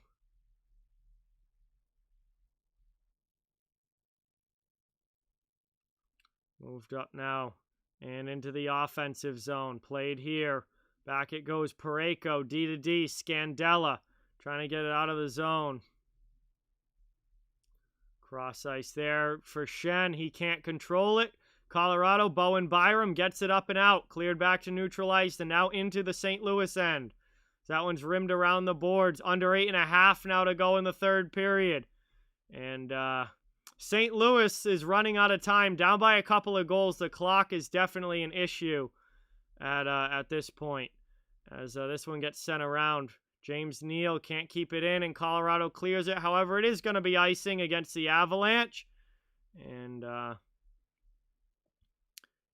Moved up now. And into the offensive zone. Played here. Back it goes. Parayko. D to D. Scandella. Trying to get it out of the zone. Cross ice there for Shen. He can't control it. Colorado, Bowen Byram gets it up and out. Cleared back to neutral ice and now into the St. Louis end. That one's rimmed around the boards. Under 8.5 now to go in the third period. And St. Louis is running out of time. Down by a couple of goals. The clock is definitely an issue at this point. As this one gets sent around. James Neal can't keep it in, and Colorado clears it. However, it is going to be icing against the Avalanche. And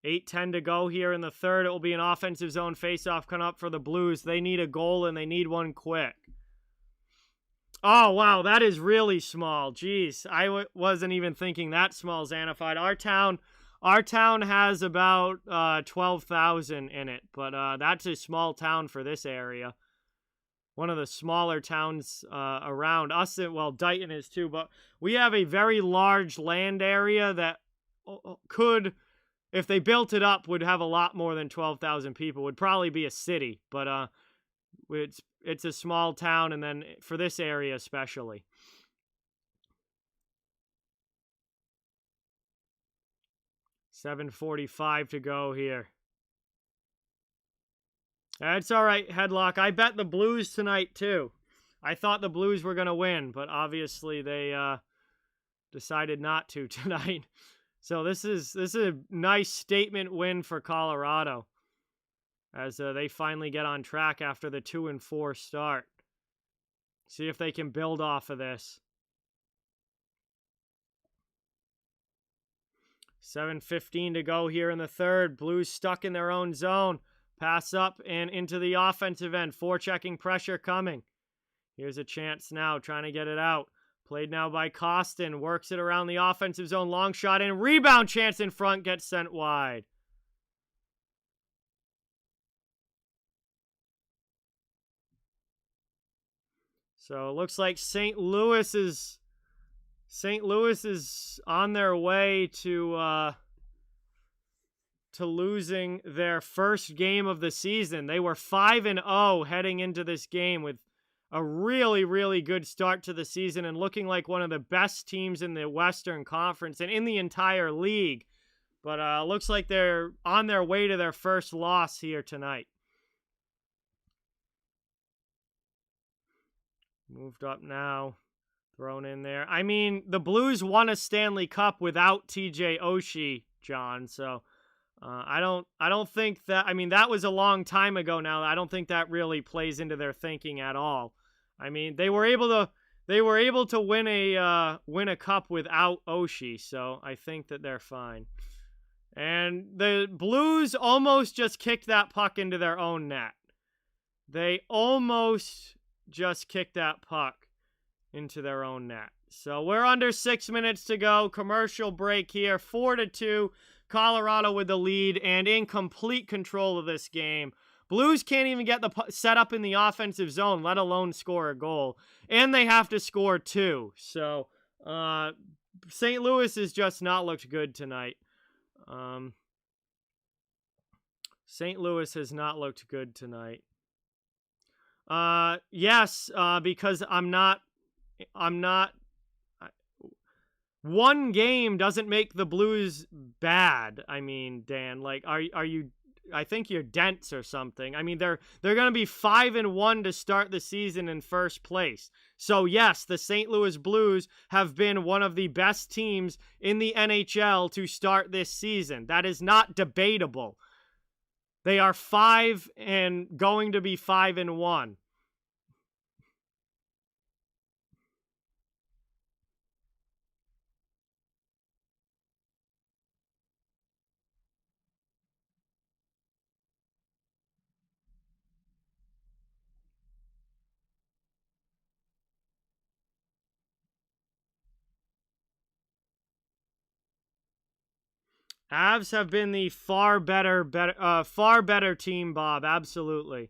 8:10 to go here in the third. It will be an offensive zone faceoff coming up for the Blues. They need a goal, and they need one quick. Oh, wow, that is really small. Jeez, I wasn't even thinking that small, Xanafide. Our town has about 12,000 in it, but that's a small town for this area. One of the smaller towns around us. Well, Dighton is too, but we have a very large land area that could, if they built it up, would have a lot more than 12,000 people. Would probably be a city, but it's a small town, and then for this area especially. $7:45 to go here. That's all right, Headlock. I bet the Blues tonight, too. I thought the Blues were going to win, but obviously they decided not to tonight. So this is a nice statement win for Colorado as they finally get on track after the 2-4 start. See if they can build off of this. 7:15 to go here in the third. Blues stuck in their own zone. Pass up and into the offensive end. Forechecking pressure coming. Here's a chance now, trying to get it out. Played now by Kostin. Works it around the offensive zone. Long shot in. Rebound chance in front. Gets sent wide. So it looks like St. Louis is on their way to losing their first game of the season. They were 5-0 heading into this game with a really, really good start to the season and looking like one of the best teams in the Western Conference and in the entire league. But looks like they're on their way to their first loss here tonight. Moved up now. Thrown in there. I mean, the Blues won a Stanley Cup without TJ Oshie, John, so I don't think that, I mean, that was a long time ago now. I don't think that really plays into their thinking at all. I mean, they were able to win a cup without Oshie, so I think that they're fine. And the Blues almost just kicked that puck into their own net. They almost just kicked that puck into their own net. So we're under 6 minutes to go. Commercial break here. 4-2. Colorado with the lead and in complete control of this game. Blues can't even get the set up in the offensive zone, let alone score a goal. And they have to score 2. So St. Louis has just not looked good tonight. St. Louis has not looked good tonight. Yes, because I'm not. One game doesn't make the Blues bad. I mean, Dan, like, are you? I think you're dense or something. I mean, they're going to be 5-1 to start the season in first place. So yes, the St. Louis Blues have been one of the best teams in the NHL to start this season. That is not debatable. They are 5 and going to be 5-1. Avs have been the far better team, Bob. Absolutely.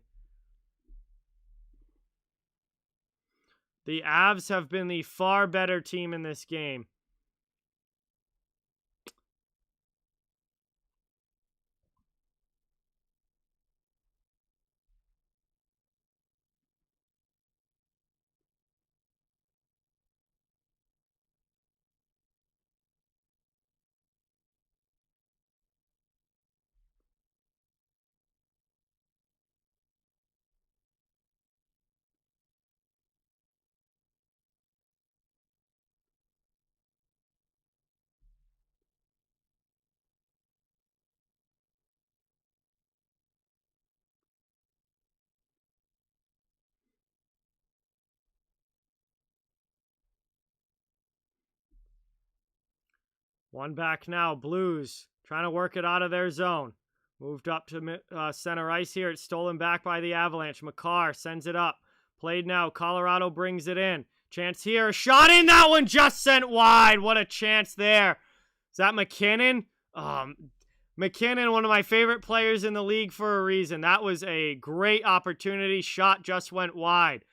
The Avs have been the far better team in this game. One back now. Blues trying to work it out of their zone. Moved up to center ice here. It's stolen back by the Avalanche. McCarr sends it up. Played now. Colorado brings it in. Chance here. Shot in. That one just sent wide. What a chance there. Is that McKinnon? McKinnon, one of my favorite players in the league for a reason. That was a great opportunity. Shot just went wide.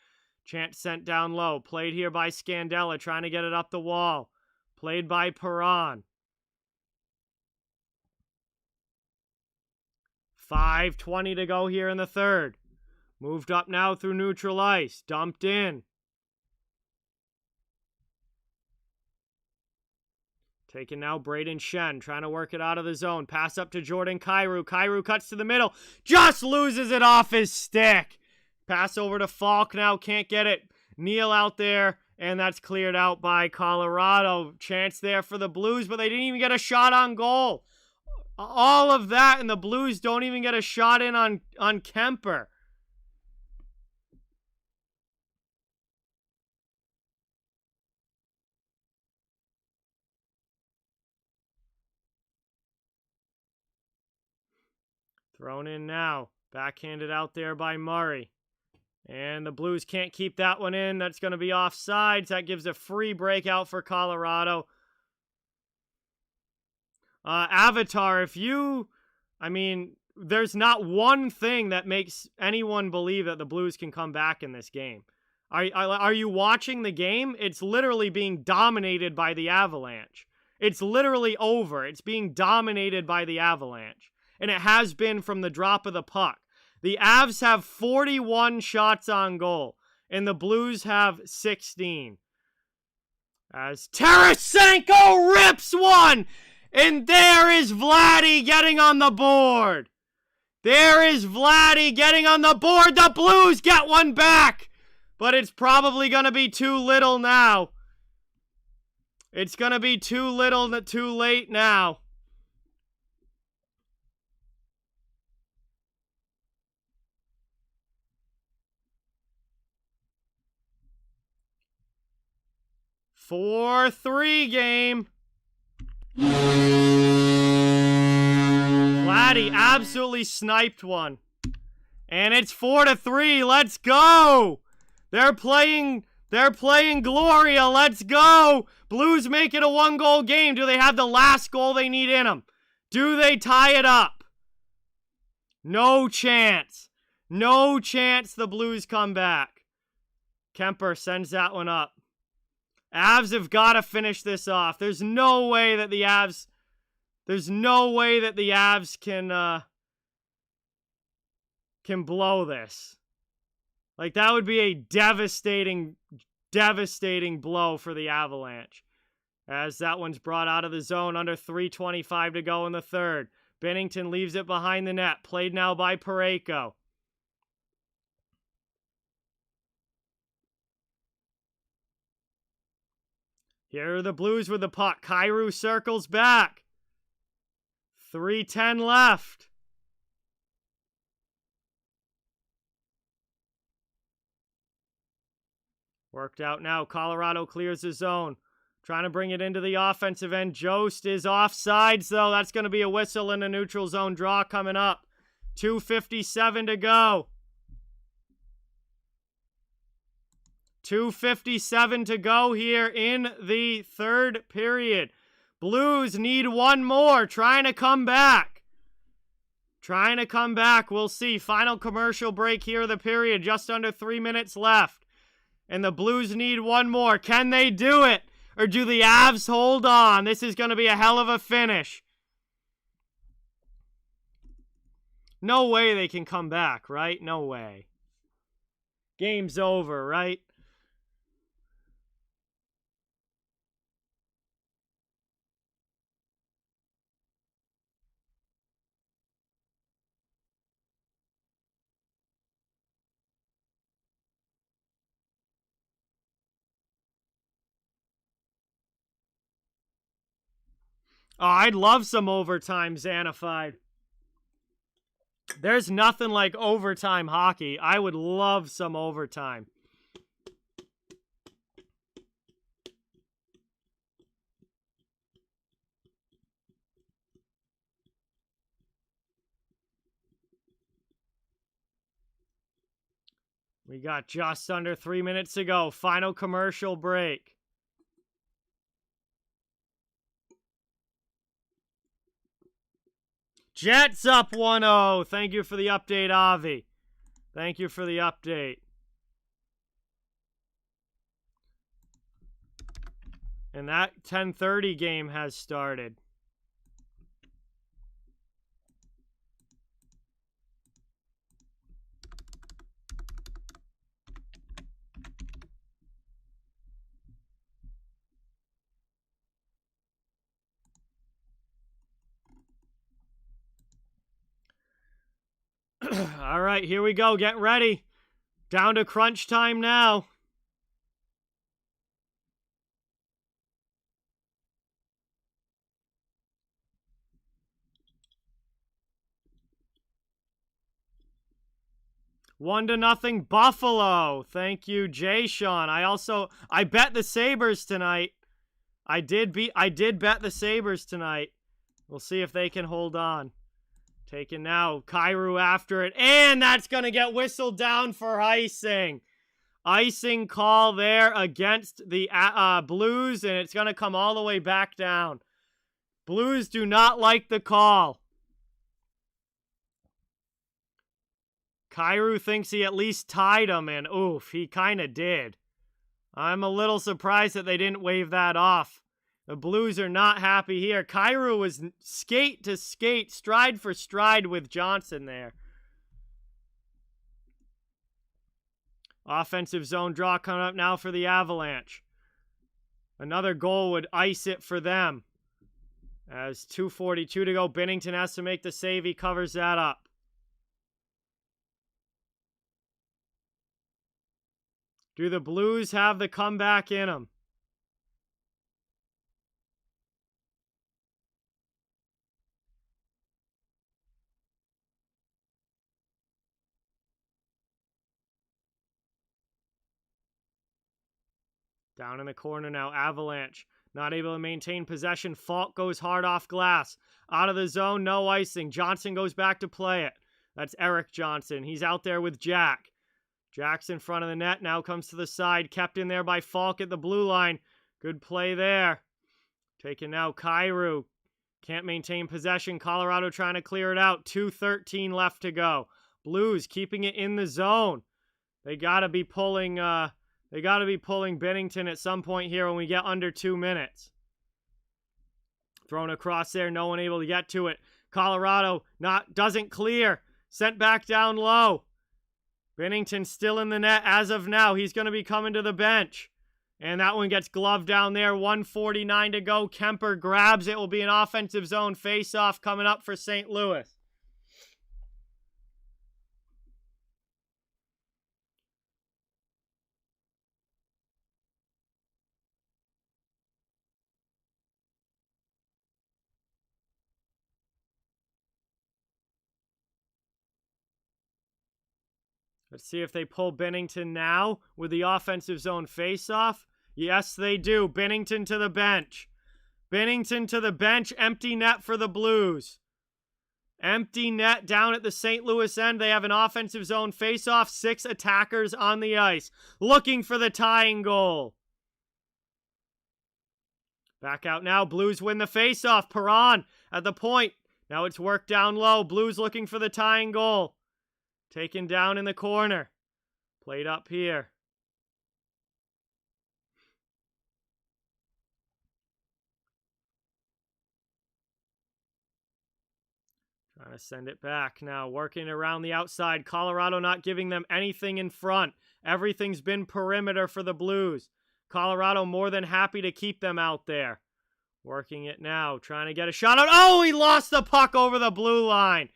Chance sent down low. Played here by Scandella, trying to get it up the wall. Played by Perron. 5:20 to go here in the third. Moved up now through neutral ice. Dumped in. Taking now Braden Shen, trying to work it out of the zone. Pass up to Jordan Kyrou. Kyrou cuts to the middle. Just loses it off his stick. Pass over to Falk now. Can't get it. Neal out there. And that's cleared out by Colorado. Chance there for the Blues, but they didn't even get a shot on goal. All of that, and the Blues don't even get a shot in on Kemper. Thrown in now. Backhanded out there by Murray. And the Blues can't keep that one in. That's going to be offsides. That gives a free breakout for Colorado. Avatar, there's not one thing that makes anyone believe that the Blues can come back in this game. Are you watching the game? It's literally being dominated by the Avalanche. It's literally over. It's being dominated by the Avalanche. And it has been from the drop of the puck. The Avs have 41 shots on goal, and the Blues have 16. As Tarasenko rips one, and there is Vladdy getting on the board. There is Vladdy getting on the board. The Blues get one back, but it's probably going to be too little now. It's going to be too little, too late now. Four, 3 game. Vladdy absolutely sniped one. And it's 4-3. Let's go. They're playing Gloria. Let's go. Blues make it a 1-goal game. Do they have the last goal they need in them? Do they tie it up? No chance. No chance the Blues come back. Kemper sends that one up. Avs have got to finish this off. There's no way that the Avs can blow this. Like, that would be a devastating blow for the Avalanche. As that one's brought out of the zone, under 3:25 to go in the third. Bennington leaves it behind the net. Played now by Parayko. Here are the Blues with the puck. Kyrou circles back. 3:10 left. Worked out now. Colorado clears the zone. Trying to bring it into the offensive end. Jost is offsides, though. That's going to be a whistle in a neutral zone draw coming up. 2:57 to go. 2:57 to go here in the third period. Blues need one more. Trying to come back. We'll see. Final commercial break here of the period. Just under 3 minutes left. And the Blues need one more. Can they do it? Or do the Avs hold on? This is going to be a hell of a finish. No way they can come back, right? No way. Game's over, right? Oh, I'd love some overtime, Xanafied. There's nothing like overtime hockey. I would love some overtime. We got just under 3 minutes to go. Final commercial break. Jets up 1-0. Thank you for the update, Avi. Thank you for the update. And that 10:30 game has started. All right, here we go. Get ready. Down to crunch time now. One to nothing Buffalo. Thank you, Jay Sean. I bet the Sabres tonight. I did bet the Sabres tonight. We'll see if they can hold on. Taken now. Kyrou after it. And that's going to get whistled down for icing. Icing call there against the Blues, and it's going to come all the way back down. Blues do not like the call. Kyrou thinks he at least tied him, and oof, he kind of did. I'm a little surprised that they didn't wave that off. The Blues are not happy here. Kyrou was skate to skate, stride for stride with Johnson there. Offensive zone draw coming up now for the Avalanche. Another goal would ice it for them. As 2:42 to go, Binnington has to make the save. He covers that up. Do the Blues have the comeback in them? Down in the corner now, Avalanche. Not able to maintain possession. Falk goes hard off glass. Out of the zone, no icing. Johnson goes back to play it. That's Eric Johnson. He's out there with Jack. Jack's in front of the net. Now comes to the side. Kept in there by Falk at the blue line. Good play there. Taken now, Kyrou. Can't maintain possession. Colorado trying to clear it out. 2:13 left to go. Blues keeping it in the zone. They got to be pulling... They got to be pulling Binnington at some point here when we get under 2 minutes. Thrown across there, no one able to get to it. Colorado doesn't clear. Sent back down low. Binnington still in the net as of now. He's going to be coming to the bench. And that one gets gloved down there. 1:49 to go. Kemper grabs it. Will be an offensive zone face-off coming up for St. Louis. Let's see if they pull Binnington now with the offensive zone face-off. Yes, they do. Binnington to the bench. Binnington to the bench. Empty net for the Blues. Empty net down at the St. Louis end. They have an offensive zone face-off. 6 attackers on the ice. Looking for the tying goal. Back out now. Blues win the face-off. Perron at the point. Now it's worked down low. Blues looking for the tying goal. Taken down in the corner. Played up here. Trying to send it back now. Working around the outside. Colorado not giving them anything in front. Everything's been perimeter for the Blues. Colorado more than happy to keep them out there. Working it now. Trying to get a shot out. Oh, he lost the puck over the blue line.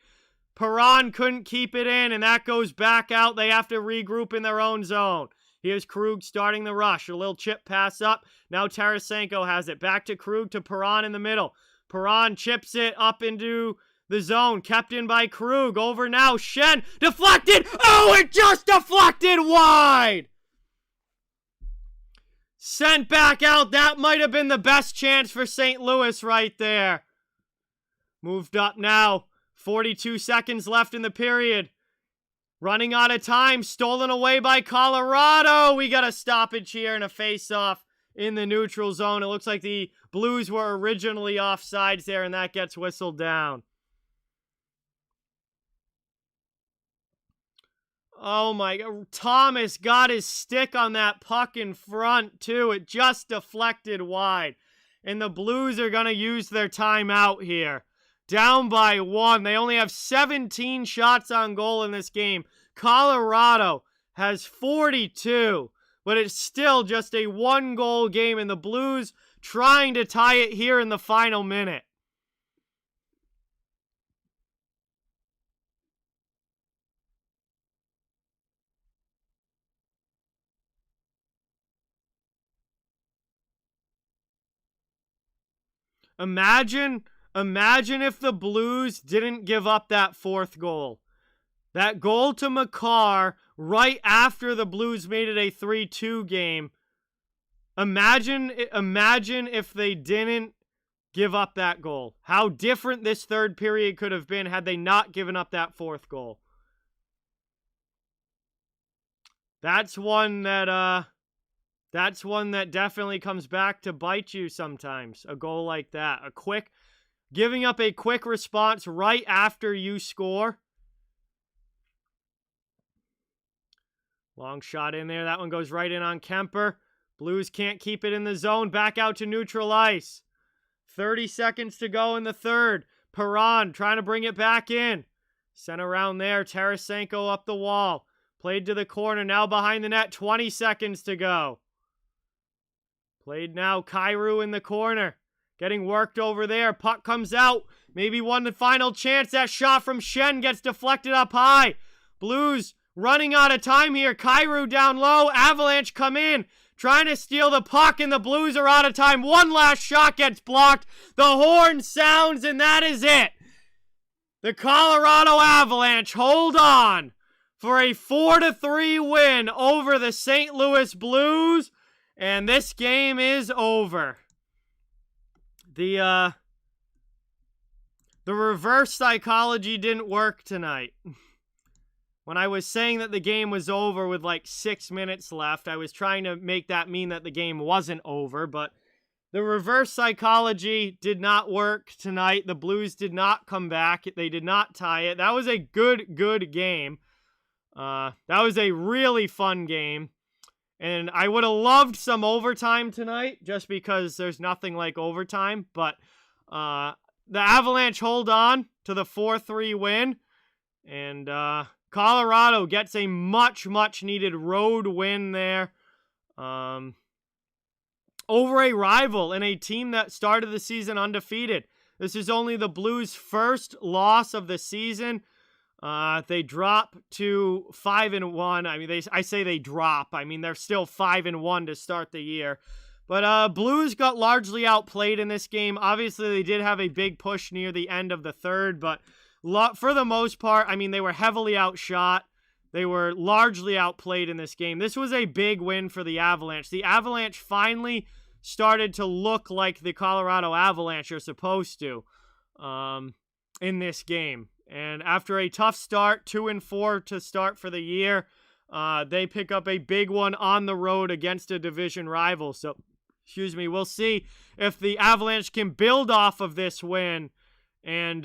Perron couldn't keep it in, and that goes back out. They have to regroup in their own zone. Here's Krug starting the rush. A little chip pass up. Now Tarasenko has it. Back to Krug to Perron in the middle. Perron chips it up into the zone. Kept in by Krug. Over now. Shen. Deflected. Oh, it just deflected wide. Sent back out. That might have been the best chance for St. Louis right there. Moved up now. 42 seconds left in the period. Running out of time. Stolen away by Colorado. We got a stoppage here and a face-off in the neutral zone. It looks like the Blues were originally offsides there, and that gets whistled down. Oh my God. Thomas got his stick on that puck in front, too. It just deflected wide. And the Blues are going to use their timeout here. Down by 1. They only have 17 shots on goal in this game. Colorado has 42. But it's still just a 1-goal game. And the Blues trying to tie it here in the final minute. Imagine if the Blues didn't give up that 4th goal. That goal to Makar right after the Blues made it a 3-2 game. Imagine if they didn't give up that goal. How different this third period could have been had they not given up that 4th goal. That's one that definitely comes back to bite you sometimes. A goal like that. Giving up a quick response right after you score. Long shot in there. That one goes right in on Kemper. Blues can't keep it in the zone. Back out to neutral ice. 30 seconds to go in the third. Perron trying to bring it back in. Sent around there. Tarasenko up the wall. Played to the corner. Now behind the net. 20 seconds to go. Played now. Kyrou in the corner. Getting worked over there. Puck comes out. Maybe one final chance. That shot from Shen gets deflected up high. Blues running out of time here. Kyrou down low. Avalanche come in. Trying to steal the puck, and the Blues are out of time. One last shot gets blocked. The horn sounds, and that is it. The Colorado Avalanche hold on for a 4-3 win over the St. Louis Blues. And this game is over. The reverse psychology didn't work tonight. When I was saying that the game was over with like 6 minutes left, I was trying to make that mean that the game wasn't over, but the reverse psychology did not work tonight. The Blues did not come back. They did not tie it. That was a good game. That was a really fun game. And I would have loved some overtime tonight, just because there's nothing like overtime. But the Avalanche hold on to the 4-3 win. And Colorado gets a much needed road win there. Over a rival and a team that started the season undefeated. This is only the Blues' first loss of the season. They drop to 5-1. I mean, I say they drop. I mean, they're still 5-1 to start the year. But Blues got largely outplayed in this game. Obviously, they did have a big push near the end of the third, but for the most part, I mean, they were heavily outshot. They were largely outplayed in this game. This was a big win for the Avalanche. The Avalanche finally started to look like the Colorado Avalanche are supposed to in this game. And after a tough start, 2-4 to start for the year, they pick up a big one on the road against a division rival. So, we'll see if the Avalanche can build off of this win and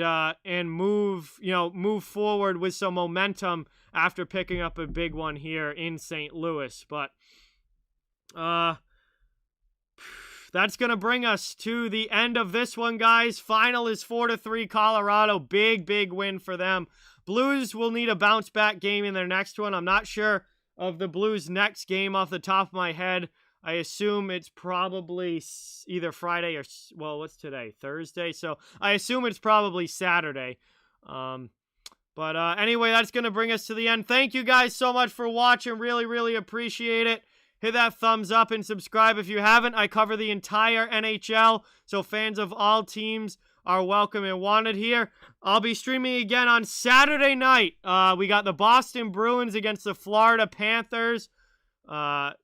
move forward with some momentum after picking up a big one here in St. Louis. But that's going to bring us to the end of this one, guys. Final is 4-3 Colorado. Big win for them. Blues will need a bounce-back game in their next one. I'm not sure of the Blues' next game off the top of my head. I assume it's probably either Friday or, well, what's today? Thursday. So I assume it's probably Saturday. But anyway, that's going to bring us to the end. Thank you guys so much for watching. Really appreciate it. Hit that thumbs up and subscribe if you haven't. I cover the entire NHL, so fans of all teams are welcome and wanted here. I'll be streaming again on Saturday night. We got the Boston Bruins against the Florida Panthers.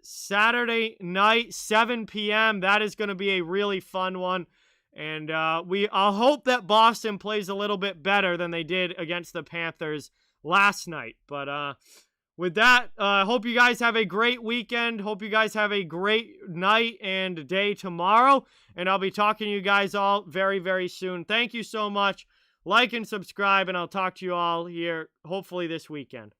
Saturday night, 7 p.m. That is going to be a really fun one. And I'll hope that Boston plays a little bit better than they did against the Panthers last night. But with that, hope you guys have a great weekend. Hope you guys have a great night and day tomorrow. And I'll be talking to you guys all very, very soon. Thank you so much. Like and subscribe, and I'll talk to you all here hopefully this weekend.